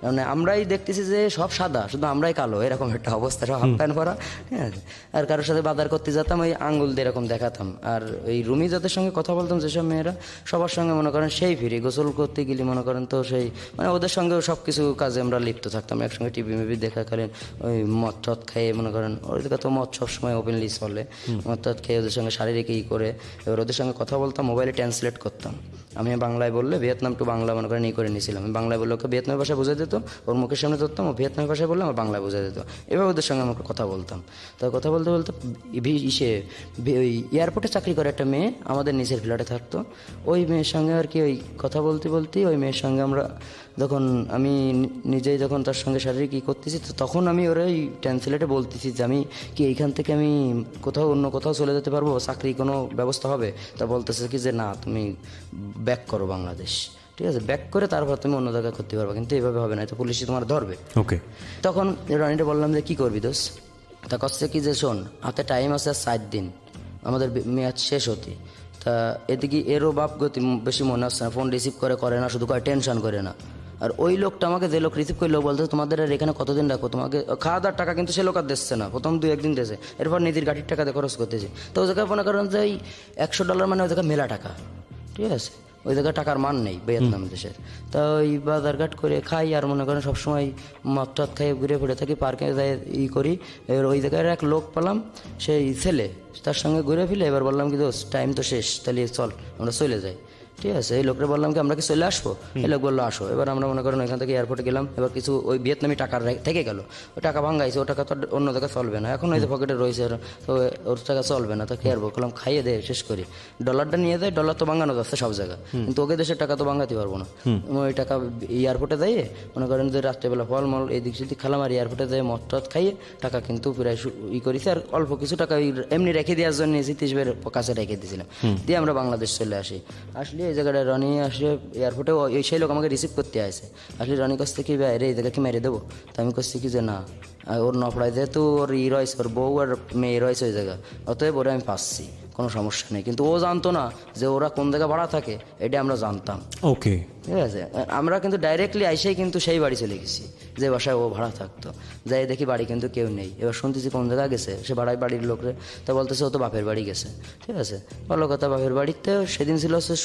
মানে আমরাই দেখতেছি যে সব সাদা, শুধু আমরাই কালো, এরকম একটা অবস্থা, সব হাফ প্যান্ট পরা, ঠিক আছে? আর কারোর সাথে বাজার করতে যেতাম ওই আঙ্গুল দিয়ে এরকম দেখাতাম। আর ওই রুমি যাদের সঙ্গে কথা বলতাম যেসব মেয়েরা, সবার সঙ্গে মনে করেন সেই ফিরি গোসল করতে গেলে মনে করেন তো সেই মানে ওদের সঙ্গেও সব কিছু কাজে আমরা লিপ্ত থাকতাম, একসঙ্গে টিভি মিভি দেখাকালীন ওই মদ টদ খেয়ে মনে করেন ওই দিকে তো মদ সবসময় ওপেনলি চলে, মদ টদ খেয়ে ওদের সঙ্গে শারীরিক ই করে এবার ওদের সঙ্গে কথা বলতাম, মোবাইলে ট্রান্সলেট করতাম। আমি বাংলায় বললে ভিয়েতনাম টু বাংলা মনে করেন করে নিয়েছিলাম, আমি বাংলায় বললে ওকে ভিয়েতনামের ভাষা বুঝে দিত, ওর মুখের সামনে ধরতাম, ও ভিয়েতনামের ভাষায় বললে আমার বাংলায় বুঝে দিত, এবার ওদের সঙ্গে আমাকে কথা বলতাম। তো কথা বলতে বলতে ওই এয়ারপোর্টে চাকরি করে একটা মেয়ে আমাদের নিচের ফ্ল্যাটে থাকতো, ওই মেয়ের সঙ্গে আর কি ওই কথা বলতে বলতেই ওই মেয়ের সঙ্গে আমরা যখন আমি নিজেই যখন তার সঙ্গে শারীরিক ই করতেছি, তো তখন আমি ওরা ওই ট্রান্সলেটে বলতেছি যে আমি কি এইখান থেকে আমি কোথাও অন্য কোথাও চলে যেতে পারবো, চাকরি কোনো ব্যবস্থা হবে? তা বলতেছে কি যে না তুমি ব্যাক করো বাংলাদেশ, ঠিক আছে, ব্যাক করে তারপর তুমি অন্য জায়গায় করতে পারবে, কিন্তু এইভাবে হবে না, তো পুলিশই তোমার ধরবে। ওকে, তখন রানিটা বললাম যে কী করবি দোষ? তা কচ্ছে কি যে শোন হাতে টাইম আছে আর 7 দিন আমাদের মেয়াদ শেষ হতে, তা এদিকে এরও বাপ গতি বেশি মনে হচ্ছে না, ফোন রিসিভ করে না, শুধু করে টেনশন করে না। আর ওই লোকটা আমাকে যে লোক রিসিভ করলো বলতে তোমাদের আর এখানে কতদিন রাখো, তোমাকে খাওয়া দাওয়ার টাকা কিন্তু সে লোক আর দিচ্ছে না, প্রথম 2-1 দিন দিয়েছে, এরপর নিজের গাড়ির টাকা দিয়ে খরচ করতেছে। তো ওই জায়গায় মনে করেন যে ওই $100 মানে ওই জায়গায় মেলা টাকা, ঠিক আছে, ওই জায়গায় টাকার মান নেই ভিয়েতনাম দেশের। তা ওই বাজারঘাট করে খাই আর মনে করেন সবসময় মদ টদ খাই ঘুরে ফিরে থাকি, পার্কে যাই ই করি। এবার ওই জায়গায় এক লোক পেলাম, সেই ছেলে, তার সঙ্গে ঘুরে ফিরে এবার বললাম কি দোস্ত টাইম তো শেষ, তাহলে চল আমরা চলে যাই, ঠিক আছে? এই লোকটা বললাম কি আমরা কি চলে আসবো? এই লোক বললো আসো। এবার আমরা মনে করেন ওইখান থেকে এয়ারপোর্টে গেলাম, এবার কিছু ওই ভিয়েতনামি টাকার থেকে গেল, ওই টাকা ভাঙ্গাইছে, ও টাকা তো অন্য জায়গায় চলবে না, এখন ওই যে পকেটে রয়েছে, তো ওর টাকা চলবে না, তো খেয়ারবো করলাম খাইয়ে দে শেষ করি, ডলারটা নিয়ে যায়, ডলার তো ভাঙানো যাচ্ছে সব জায়গায়, কিন্তু ওকে দেশের টাকা তো ভাঙাতে পারবো না। ওই টাকা এয়ারপোর্টে যাইয়ে মনে করেন যে রাত্রেবেলা ফলমল এদিক সেদিক খেলাম, আর এয়ারপোর্টে যাই মদ টদ খাইয়ে টাকা কিন্তু প্রায় ই করেছি, আর অল্প কিছু টাকা ওই এমনি রেখে দেওয়ার জন্য সিতিশবের কাছে রেখে দিয়েছিলাম, দিয়ে আমরা বাংলাদেশ চলে আসি। আসলে এই জায়গাটায় রনি আসলে এয়ারপোর্টে সেই লোক আমাকে রিসিভ করতে আসে, আসলে রনি কাছ থেকে রে এই জায়গা কি মেরে দেবো? তো আমি করছি কি যে না, ওর নপড়ায় যেহেতু ওর ই রয়েছে, ওর বউ আর মেয়ে রয়েছে ওই জায়গা, অতএব ওরা আমি পাচ্ছি, কোনো সমস্যা নেই। কিন্তু ও জানতো না যে ওরা কোন জায়গায় ভাড়া থাকে, এটা আমরা জানতাম। ওকে, ঠিক আছে, আমরা কিন্তু ডাইরেক্টলি আইসেই কিন্তু সেই বাড়ি চলে গেছি যে বাসায় ও ভাড়া থাকতো, যাই দেখি বাড়ি কিন্তু কেউ নেই। এবার শুনতেছি কোন জায়গায় গেছে, সে ভাড়ায় বাড়ির লোকরে, তা বলতেছে ও তো বাপের বাড়ি গেছে, ঠিক আছে, ভালো কথা। বাপের বাড়িতে সেদিন ছিল হচ্ছে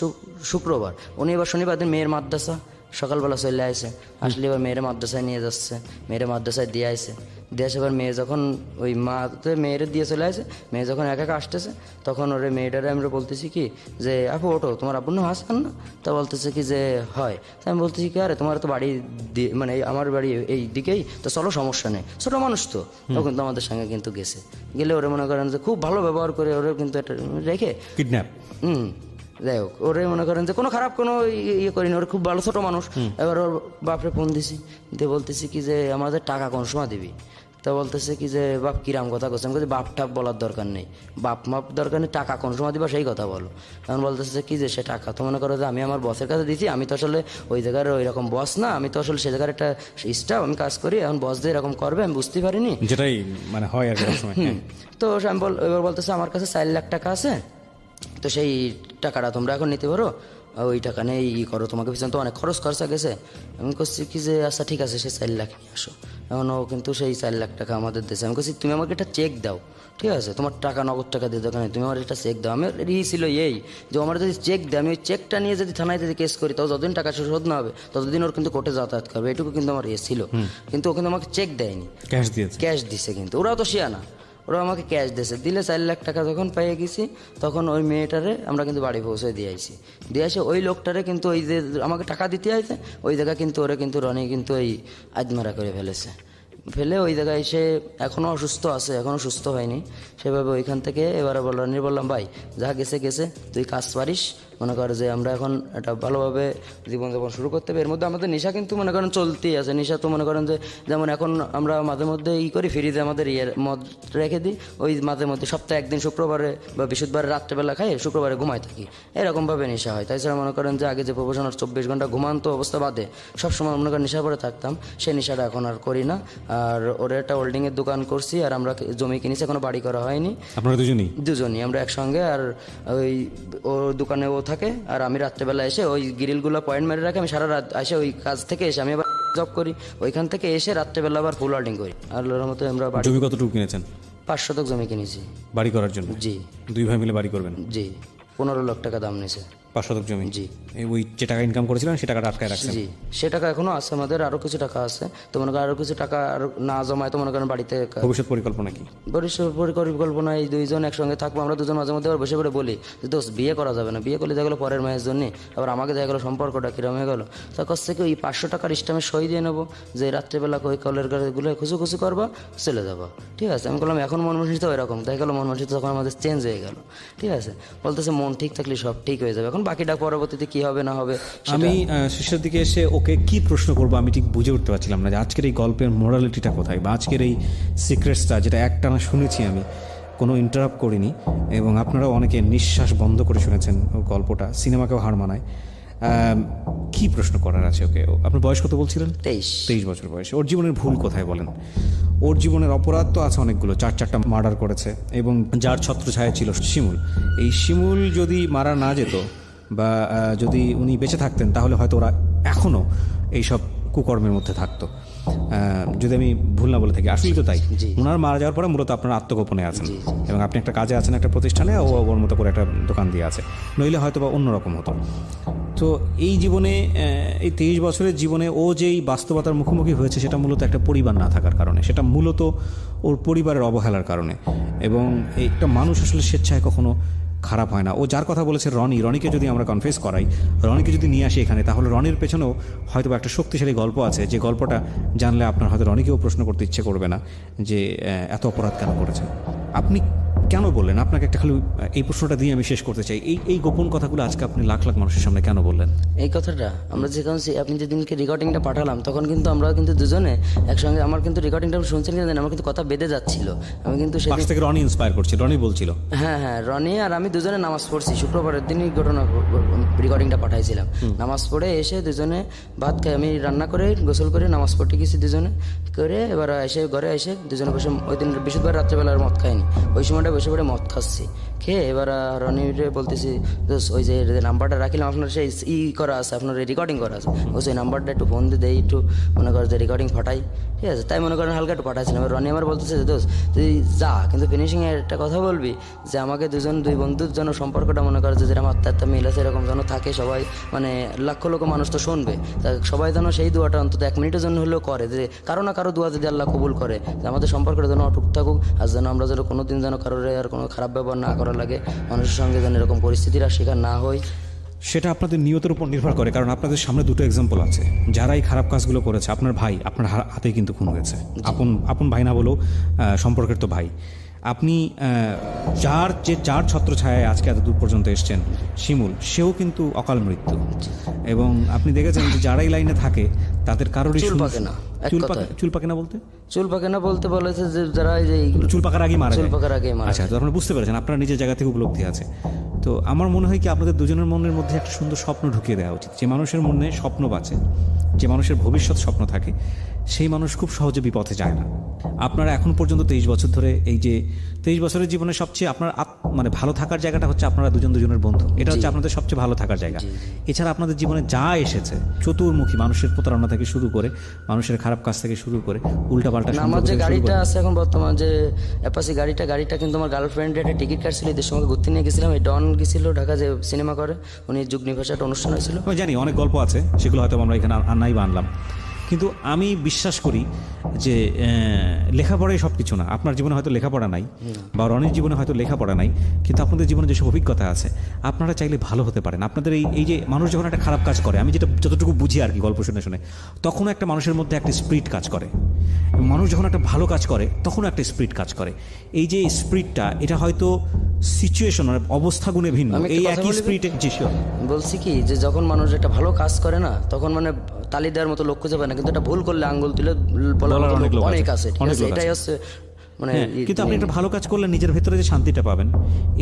শুক্রবার, উনি এবার শনিবার দিন মেয়ের মাদ্রাসা সকালবেলা চলে আসে, আসলে এবার মেয়ের মাদ্রাসায় নিয়ে যাচ্ছে, মেয়ের মাদ্রাসায় দিয়ে আসে, দিয়ে আসে এবার মেয়ে যখন ওই মাতে মেয়ের দিয়ে চলে আসে, মেয়ে যখন একা একা আসতেছে, তখন ওরে মেয়েটারে আমরা বলতেছি কি যে আপু ওঠো, তোমার আব্বুর নাম হাসান না? তা বলতেছে কি যে হয়। তা আমি বলতেছি কি আরে তোমার তো বাড়ি মানে আমার বাড়ি এই দিকেই, তো চলো সমস্যা নেই, ছোটো মানুষ তো। ও কিন্তু আমাদের সঙ্গে কিন্তু গেছে, গেলে ওরে মনে করেন যে খুব ভালো ব্যবহার করে ওরে কিন্তু একটা রেখে কিডন্যাপ, যাই হোক ওরে মনে করেন যে কোনো খারাপ কোনো ইয়ে করিনি, ওর খুব ভালো ছোটো মানুষ। এবার ওর বাপরে ফোন দিছি, দিয়ে বলতেছি কি যে আমাদের টাকা কোন সময় দিবি? তা বলতেছে কি যে বাপ কিরাম কথা করছে? আমি বলছি বাপ টাপ বলার দরকার নেই, বাপ মাপ দরকার নেই, টাকা কোন সময় দিবা সেই কথা বলো। এখন বলতেছে কি যে সে টাকা তো মনে করো যে আমি আমার বসের কাছে দিছি, আমি তো আসলে ওই জায়গার ওই রকম বস না, আমি তো আসলে সে জায়গার একটা স্টাফ, আমি কাজ করি, এখন বস দিয়ে এরকম করবে আমি বুঝতে পারিনি, যেটাই মানে হয় আর কি সময়। তো আমি এবার বলতেছে আমার কাছে 4 লাখ টাকা আছে, তো সেই টাকাটা তোমরা এখন নিতে পারো, ওই টাকা নেই ই করো, তোমাকে পিছনে তো অনেক খরচ খরচা গেছে। আমি করছি কি যে আচ্ছা ঠিক আছে, সে 4 লাখ নিয়ে আসো। এখন ও কিন্তু সেই 4 লাখ টাকা আমাদের দেশে। আমি বলছি তুমি আমাকে একটা চেক দাও, ঠিক আছে, তোমার টাকা নগদ টাকা দিয়ে দোকানে, তুমি আমার একটা চেক দাও। আমার ছিল এই যে আমার যদি চেক দেয়, আমি ওই চেকটা নিয়ে যদি থানায় যদি কেস করি, তাও যতদিন টাকা শোধ না হবে ততদিন ওর কিন্তু কোর্টে যাতায়াত করবে, এটুকু কিন্তু আমার ছিল। কিন্তু ও কিন্তু আমাকে চেক দেয়নি, ক্যাশ দিয়েছে। ক্যাশ দিছে। কিন্তু ওরাও তো শিয়ানা, ওরা আমাকে ক্যাশ দিয়েছে। দিলে 4 লাখ টাকা যখন পেয়ে গেছি, তখন ওই মেয়েটারে আমরা কিন্তু বাড়ি পৌঁছে দিয়ে আইছি। দিয়ে আসে ওই লোকটারে কিন্তু ওই যে আমাকে টাকা দিতে আইছে, ওই জায়গায় কিন্তু ওরা কিন্তু রনি কিন্তু ওই আজমারা করে ফেলেছে। ফেলে ওই জায়গায় এসে এখনও অসুস্থ আছে, এখনও সুস্থ হয়নি সেভাবে। ওইখান থেকে এবারে রনির বললাম, ভাই যা গেছে গেছে, তুই কাজ পারিস, মনে কর যে আমরা এখন একটা ভালোভাবে জীবনযাপন শুরু করতে হবে। এর মধ্যে আমাদের নেশা কিন্তু মনে করেন চলতেই আছে। নেশা তো মনে করেন যে যেমন এখন আমরা মাঝে মধ্যে করি, ফ্রিজে আমাদের মদ রেখে দিই, ওই মাঝে মধ্যে সপ্তাহে একদিন শুক্রবারে বা বৃহস্পতিবারে রাত্রেবেলা খাই, শুক্রবারে ঘুমাই থাকি, এরকমভাবে নেশা হয়। তাছাড়া মনে করেন যে আগে যে প্রফেশনাল 24 ঘন্টা ঘুমান্ত অবস্থা বাদে সবসময় মনে করেন নেশার পরে থাকতাম, সেই নেশাটা এখন আর করি না। আর ওরা একটা হোল্ডিংয়ের দোকান করছি, আর আমরা জমি কিনেছি, এখনো বাড়ি করা হয়নি। আপনারা দুজনই আমরা একসঙ্গে। আর ওই ওর দোকানে ও থাকে, আর আমি রাত্রেবেলা এসে ওই গ্রিলগুলো পয়েন্ট মেরে রাখি। আমি সারা রাত এসে ওই কাজ থেকে এসে আমি আবার জব করি, ওইখান থেকে এসে রাত্রেবেলা আবার ফুল হোল্ডিং করি। আল্লাহর মতো আমরা জমি কতটুকু কিনেছেন? 5 শতক জমি কিনেছি বাড়ি করার জন্য। জি। 2 ভাই মিলে বাড়ি করবেন? জি। 15 লাখ টাকা দাম নিয়েছে। 5 শতক জমি? জি। ওই যে টাকা ইনকাম করেছিলেন সে টাকাটা আটকায় রাখছেন? জি, সে টাকা এখনো আছে আমাদের, আরো কিছু টাকা আছে। তো মনে করেন আরো কিছু টাকা আর না জমায় তো মনে করেন বাড়িতে। ভবিষ্যৎ পরিকল্পনা কি? ভবিষ্যৎ পরিকল্পনা এই দুইজন একসঙ্গে থাকবো। আমরা দুজন মাঝে মধ্যে আবার বসে করে বলি যে দোস্ত বিয়ে করা যাবে না, বিয়ে করলে দেখা গেলো পরের মায়ের জন্য, আবার আমাকে দেখা গেলো সম্পর্কটা কিরম হয়ে গেলো। তার কাছ থেকে ওই 500 টাকার স্ট্যাম্পে সই দিয়ে নেবো যে রাত্রেবেলা ওই কলের গাড়িগুলো খুশি করবা, চলে যাবো, ঠিক আছে। আমি বললাম এখন মন মানসিকতা ওইরকম, তাই গেলো মন মানসিকতা তখন আমাদের চেঞ্জ হয়ে গেল, ঠিক আছে। বলতেছে মন ঠিক থাকলে সব ঠিক হয়ে যাবে। এখন বাকিটা পরবর্তীতে কি হবে না হবে। আমি শেষের দিকে এসে ওকে কি প্রশ্ন করবো আমি ঠিক বুঝে উঠতে পারছিলাম না যে আজকের এই গল্পের মোরালিটিটা কোথায়, বা আজকের এই সিক্রেটসটা যেটা একটানা শুনেছি আমি, কোনো ইন্টারাপ্ট করিনি, এবং আপনারাও অনেকে নিঃশ্বাস বন্ধ করে শুনেছেন ওর গল্পটা, সিনেমাকেও হার মানায়। কি প্রশ্ন করার আছে ওকে? আপনার বয়স কত বলছিলেন? 23 বছর বয়সে। ওর জীবনের ভুল কোথায় বলেন? ওর জীবনের অপরাধ তো আছে অনেকগুলো, 4টা মার্ডার করেছে, এবং যার ছত্রছায়া ছিল শিমুল। এই শিমুল যদি মারা না যেত বা যদি উনি বেঁচে থাকতেন, তাহলে হয়তো ওরা এখনও এইসব কুকর্মের মধ্যে থাকতো, যদি আমি ভুল না বলে থাকি। আসলেই তো তাই। ওনার মারা যাওয়ার পরে মূলত আপনার আত্মগোপনে আছেন, এবং আপনি একটা কাজে আছেন একটা প্রতিষ্ঠানে, ও ওর মতো করে একটা দোকান দিয়ে আছে, নইলে হয়তো বা অন্যরকম হতো। তো এই জীবনে, এই 23 বছরের জীবনে ও যেই বাস্তবতার মুখোমুখি হয়েছে, সেটা মূলত একটা পরিবার না থাকার কারণে, সেটা মূলত ওর পরিবারের অবহেলার কারণে। এবং একটা মানুষ আসলে স্বেচ্ছায় কখনো খারাপ হয় না। ও যার কথা বলেছে রনিকে যদি আমরা কনফেস করাই, রনিকে যদি নিয়ে আসি এখানে, তাহলে রনির পেছনেও হয়তো একটা শক্তিশালী গল্প আছে, যে গল্পটা জানলে আপনার হয়তো রনিকেও প্রশ্ন করতে ইচ্ছে করবে না যে এত অপরাধ কেন করেছেন। আপনি কেন বললেন? আপনাকে একটা খালি এই প্রশ্নটা দিয়ে আমি শেষ করতে চাই, এই গোপন কথাগুলো আজকে আপনি লাখ লাখ মানুষের সামনে কেন বললেন? এই কথাটা আমরা যেখানে আপনি যেদিনকে রেকর্ডিংটা পাঠালাম, তখন কিন্তু আমরা কিন্তু দুজনে একসঙ্গে, আমার কিন্তু রেকর্ডিংটা শুনছেন কিনা আমার কিন্তু কথা বেঁধে যাচ্ছিল। আমি কিন্তু পাশ থেকে রনি ইন্সপায়ার করছিল, রনি বলছিল। হ্যাঁ, রনি আর আমি দুজনে নামাজ পড়ছি, শুক্রবারের দিনই ঘটনা রেকর্ডিংটা পাঠাইছিলাম। নামাজ পড়ে এসে দুজনে ভাত খাই, আমি রান্না করে গোসল করে নামাজ পড়তে গেছি দুজনে করে, এবার এসে ঘরে এসে দুজনে বসে, ওই দিন বৃহস্পতিবার রাত্রেবেলা আর মদ খাইনি, ওই সময়টা বসে পড়ে মদ খাচ্ছি। খেয়ে এবার রনিরে বলতেছি ওই যে নাম্বারটা রাখিলাম আপনার সেই করা আছে, আপনার রেকর্ডিং করা আছে, ওই সেই নাম্বারটা একটু ফোন দিয়ে দেই, একটু মনে কর যে রেকর্ডিং ফাটাই, ঠিক আছে। তাই মনে করেন হালকা একটু পাঠাচ্ছিলাম। রনি আমার বলতেছে যে দোস্ত তুই যা, কিন্তু ফিনিশিংয়ে একটা কথা বলবি যে আমাকে দুই বন্ধুর জন্য সম্পর্কটা মনে করে যে যেরকম আত্মা মিল আছে এরকম যেন থাকে, সবাই মানে লক্ষ মানুষ তো শুনবে, তা সবাই যেন সেই দোয়াটা অন্তত 1 মিনিটের জন্য হলেও করে, যে কারো না কারো দোয়া যদি আল্লাহ কবুল করে, যে আমাদের সম্পর্কটা যেন অটুট থাকুক, আর যেন আমরা যেন কোনোদিন যেন কারোর আর কোনো খারাপ ব্যবহার না করা লাগে, মানুষের সঙ্গে যেন এরকম পরিস্থিতির আর শিকার না হয়। সেটা আপনাদের নিয়তের উপর নির্ভর করে, কারণ আপনাদের সামনে 2টো এক্সাম্পল আছে। যারা এই খারাপ কাজগুলো করেছে, আপনার ভাই আপনার হাতেই কিন্তু খুন হয়েছে, আপন ভাই না বলেও সম্পর্কের তো ভাই। আপনি যার ছত্রছায়ায় আজকে এত দূর পর্যন্ত এসছেন, শিমুল, সেও কিন্তু অকাল মৃত্যু। এবং আপনি দেখেছেন যে যারাই লাইনে থাকে তাদের কারোরই চুল পাকে না বলতে চুল পাকে না বলতে বলেছে যে যারা চুল পাকার আগেই মারা যায়। আচ্ছা, তো আপনারা বুঝতে পেরেছেন, আপনার নিজের জায়গা থেকে উপলব্ধি আছে। তো আমার মনে হয় কি আপনাদের দুজনের মনের মধ্যে একটা সুন্দর স্বপ্ন ঢুকিয়ে দেওয়া উচিত। যে মানুষের মনে স্বপ্ন বাঁচে, যে মানুষের ভবিষ্যৎ স্বপ্ন থাকে, সেই মানুষ খুব সহজে বিপথে যায় না। আপনারা এখন পর্যন্ত 23 বছর ধরে, এই যে 23 বছরের জীবনে সবচেয়ে আপনার মানে ভালো থাকার জায়গাটা হচ্ছে আপনারা দুজনের বন্ধু। এটা হচ্ছে আপনাদের সবচেয়ে ভালো থাকার জায়গা। এছাড়া আপনাদের জীবনে যা এসেছে চতুর্মুখী, মানুষের প্রতারণা থেকে শুরু করে, মানুষের খারাপ কাজ থেকে শুরু করে, উল্টাপাল্টা আমার যে গাড়িটা আছে এখন বর্তমান, যে অ্যাপাসি গাড়িটা কিন্তু আমার গার্লফ্রেন্ডের একটা টিকিট কাটছিল, ঈদের সময় ঘুরতে নিয়ে গেছিলাম। এই ডন গেছিল ঢাকা, যে সিনেমা করে, উনি যুগনি ভাষা একটা অনুষ্ঠান হয়েছিল। আমি জানি অনেক গল্প আছে, সেগুলো হয়তো আমরা এখানে আনাই বা আনলাম, কিন্তু আমি বিশ্বাস করি যে লেখাপড়াই সব কিছু না। আপনার জীবনে হয়তো লেখাপড়া নাই, বা রনির জীবনে হয়তো লেখাপড়া নাই, কিন্তু আপনাদের জীবনে যেসব অভিজ্ঞতা আছে, আপনারা চাইলে ভালো হতে পারেন। আপনাদের এই যে মানুষ যখন একটা খারাপ কাজ করে, আমি যেটা যতটুকু বুঝি আর কি গল্প শুনে শুনে, তখনও একটা মানুষের মধ্যে একটা স্পিরিট কাজ করে। মানুষ যখন একটা ভালো কাজ করে তখনও একটা স্পিরিট কাজ করে। এই যে স্পিরিটটা, এটা হয়তো সিচুয়েশন, অবস্থা গুণে ভিন্ন, এই একই স্পিরিটে। বলছি কি, যে যখন মানুষ একটা ভালো কাজ করে না, তখন মানে তালি দেওয়ার মতো লোক খুঁজে পায় না, কিন্তু এটা ভুল করলে আঙ্গুল তুলে বলার মতো লোক অনেক আছে। ঠিক আছে, এটাই হচ্ছে মানে। কিন্তু আপনি একটা ভালো কাজ করলে নিজের ভেতরে যে শান্তিটা পাবেন,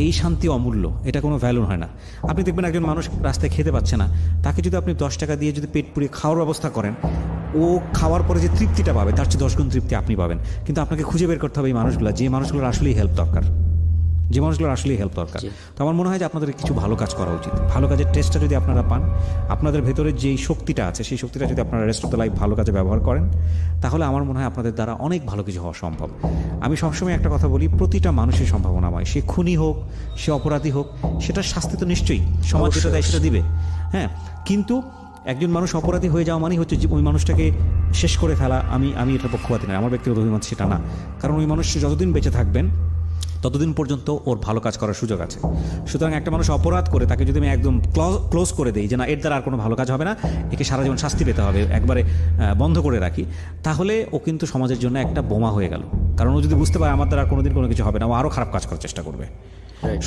এই শান্তি অমূল্য, এটা কোনো ভ্যালু হয় না। আপনি দেখবেন একজন মানুষ রাস্তায় খেতে পাচ্ছে না, তাকে যদি আপনি 10 টাকা দিয়ে যদি পেট পুড়িয়ে খাওয়ার ব্যবস্থা করেন, ও খাওয়ার পরে যে তৃপ্তিটা পাবে তার চেয়ে 10 গুণ তৃপ্তি আপনি পাবেন। কিন্তু আপনাকে খুঁজে বের করতে হবে এই মানুষগুলো, যে মানুষগুলোর আসলেই হেল্প দরকার, যে মানুষগুলোর আসলেই হেল্প দরকার। তো আমার মনে হয় যে আপনাদের কিছু ভালো কাজ করা উচিত। ভালো কাজের টেস্টটা যদি আপনারা পান, আপনাদের ভেতরে যেই শক্তিটা আছে, সেই শক্তিটা যদি আপনারা রেস্ট অফ দ্য লাইফ ভালো কাজে ব্যবহার করেন, তাহলে আমার মনে হয় আপনাদের দ্বারা অনেক ভালো কিছু হওয়া সম্ভব। আমি সবসময় একটা কথা বলি, প্রতিটা মানুষের সম্ভাবনাময়, সে খুনি হোক, সে অপরাধী হোক, সেটার শাস্তি তো নিশ্চয়ই সমাজ যেটা দেয় সেটা দিবে, হ্যাঁ। কিন্তু একজন মানুষ অপরাধী হয়ে যাওয়া মানে হচ্ছে যে ওই মানুষটাকে শেষ করে ফেলা। আমি এটার পক্ষপাতী নয়, আমার ব্যক্তিগত অভিমত সেটা না। কারণ ওই মানুষ যতদিন বেঁচে থাকবেন ততদিন পর্যন্ত ওর ভালো কাজ করার সুযোগ আছে। সুতরাং একটা মানুষ অপরাধ করে তাকে যদি আমি একদম ক্লোজ করে দিই যে না, এর দ্বারা আর কোনো ভালো কাজ হবে না, একে সারা জীবন শাস্তি পেতে হবে, একবারে বন্ধ করে রাখি, তাহলে ও কিন্তু সমাজের জন্য একটা বোমা হয়ে গেল। কারণ ও যদি বুঝতে পারে আমার দ্বারা আর কোনোদিন কোনো কিছু হবে না, ও আরও খারাপ কাজ করার চেষ্টা করবে।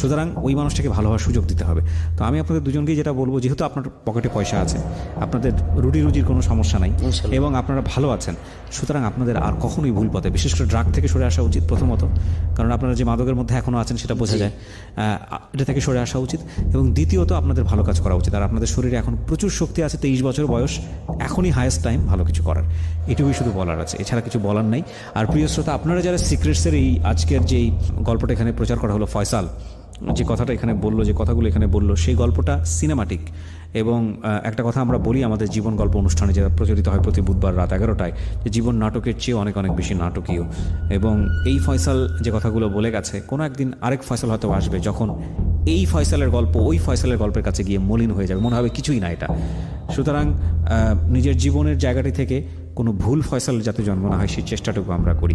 সুতরাং ওই মানুষটাকে ভালো হওয়ার সুযোগ দিতে হবে। তো আমি আপনাদের দুজনকেই যেটা বলবো, যেহেতু আপনার পকেটে পয়সা আছে, আপনাদের রুজির কোনো সমস্যা নাই, এবং আপনারা ভালো আছেন, সুতরাং আপনাদের আর কখনোই ভুল পথে, বিশেষ করে ড্রাগ থেকে সরে আসা উচিত প্রথমত। কারণ আপনারা যে মাদকের মধ্যে এখনও আছেন সেটা বোঝা যায়, এটা থেকে সরে আসা উচিত। এবং দ্বিতীয়ত আপনাদের ভালো কাজ করা উচিত। আর আপনাদের শরীরে এখন প্রচুর শক্তি আছে, 23 বছর বয়স, এখনই হায়েস্ট টাইম ভালো কিছু করার। এটুকুই শুধু বলার আছে, এছাড়া কিছু বলার নাই। আর প্রিয় শ্রোতা, আপনারা যারা সিক্রেটসের এই আজকের যেই গল্পটা এখানে প্রচার করা হলো, ফয়সাল যে কথাটা এখানে বললো, যে কথাগুলো এখানে বললো, সেই গল্পটা সিনেমাটিক। এবং একটা কথা আমরা বলি আমাদের জীবন গল্প অনুষ্ঠানে, যেটা প্রচারিত হয় প্রতি বুধবার রাত 11টায়, যে জীবন নাটকের চেয়ে অনেক অনেক বেশি নাটকীয়। এবং এই ফয়সাল যে কথাগুলো বলে গেছে, কোনো একদিন আরেক ফয়সাল হয়তো আসবে, যখন এই ফয়সালের গল্প ওই ফয়সালের গল্পের কাছে গিয়ে মলিন হয়ে যাবে, মনে হবে কিছুই না এটা। সুতরাং নিজের জীবনের জায়গাটি থেকে কোনো ভুল ফয়সাল যাতে জন্ম না হয়, সেই চেষ্টাটুকু আমরা করি।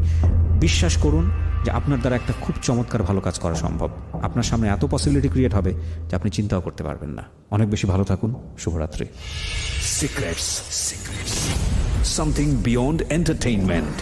বিশ্বাস করুন যে আপনার দ্বারা একটা খুব চমৎকার ভালো কাজ করা সম্ভব। আপনার সামনে এত পসিবিলিটি ক্রিয়েট হবে যে আপনি চিন্তাও করতে পারবেন না। অনেক বেশি ভালো থাকুন। শুভরাত্রি। Secrets. Something beyond entertainment.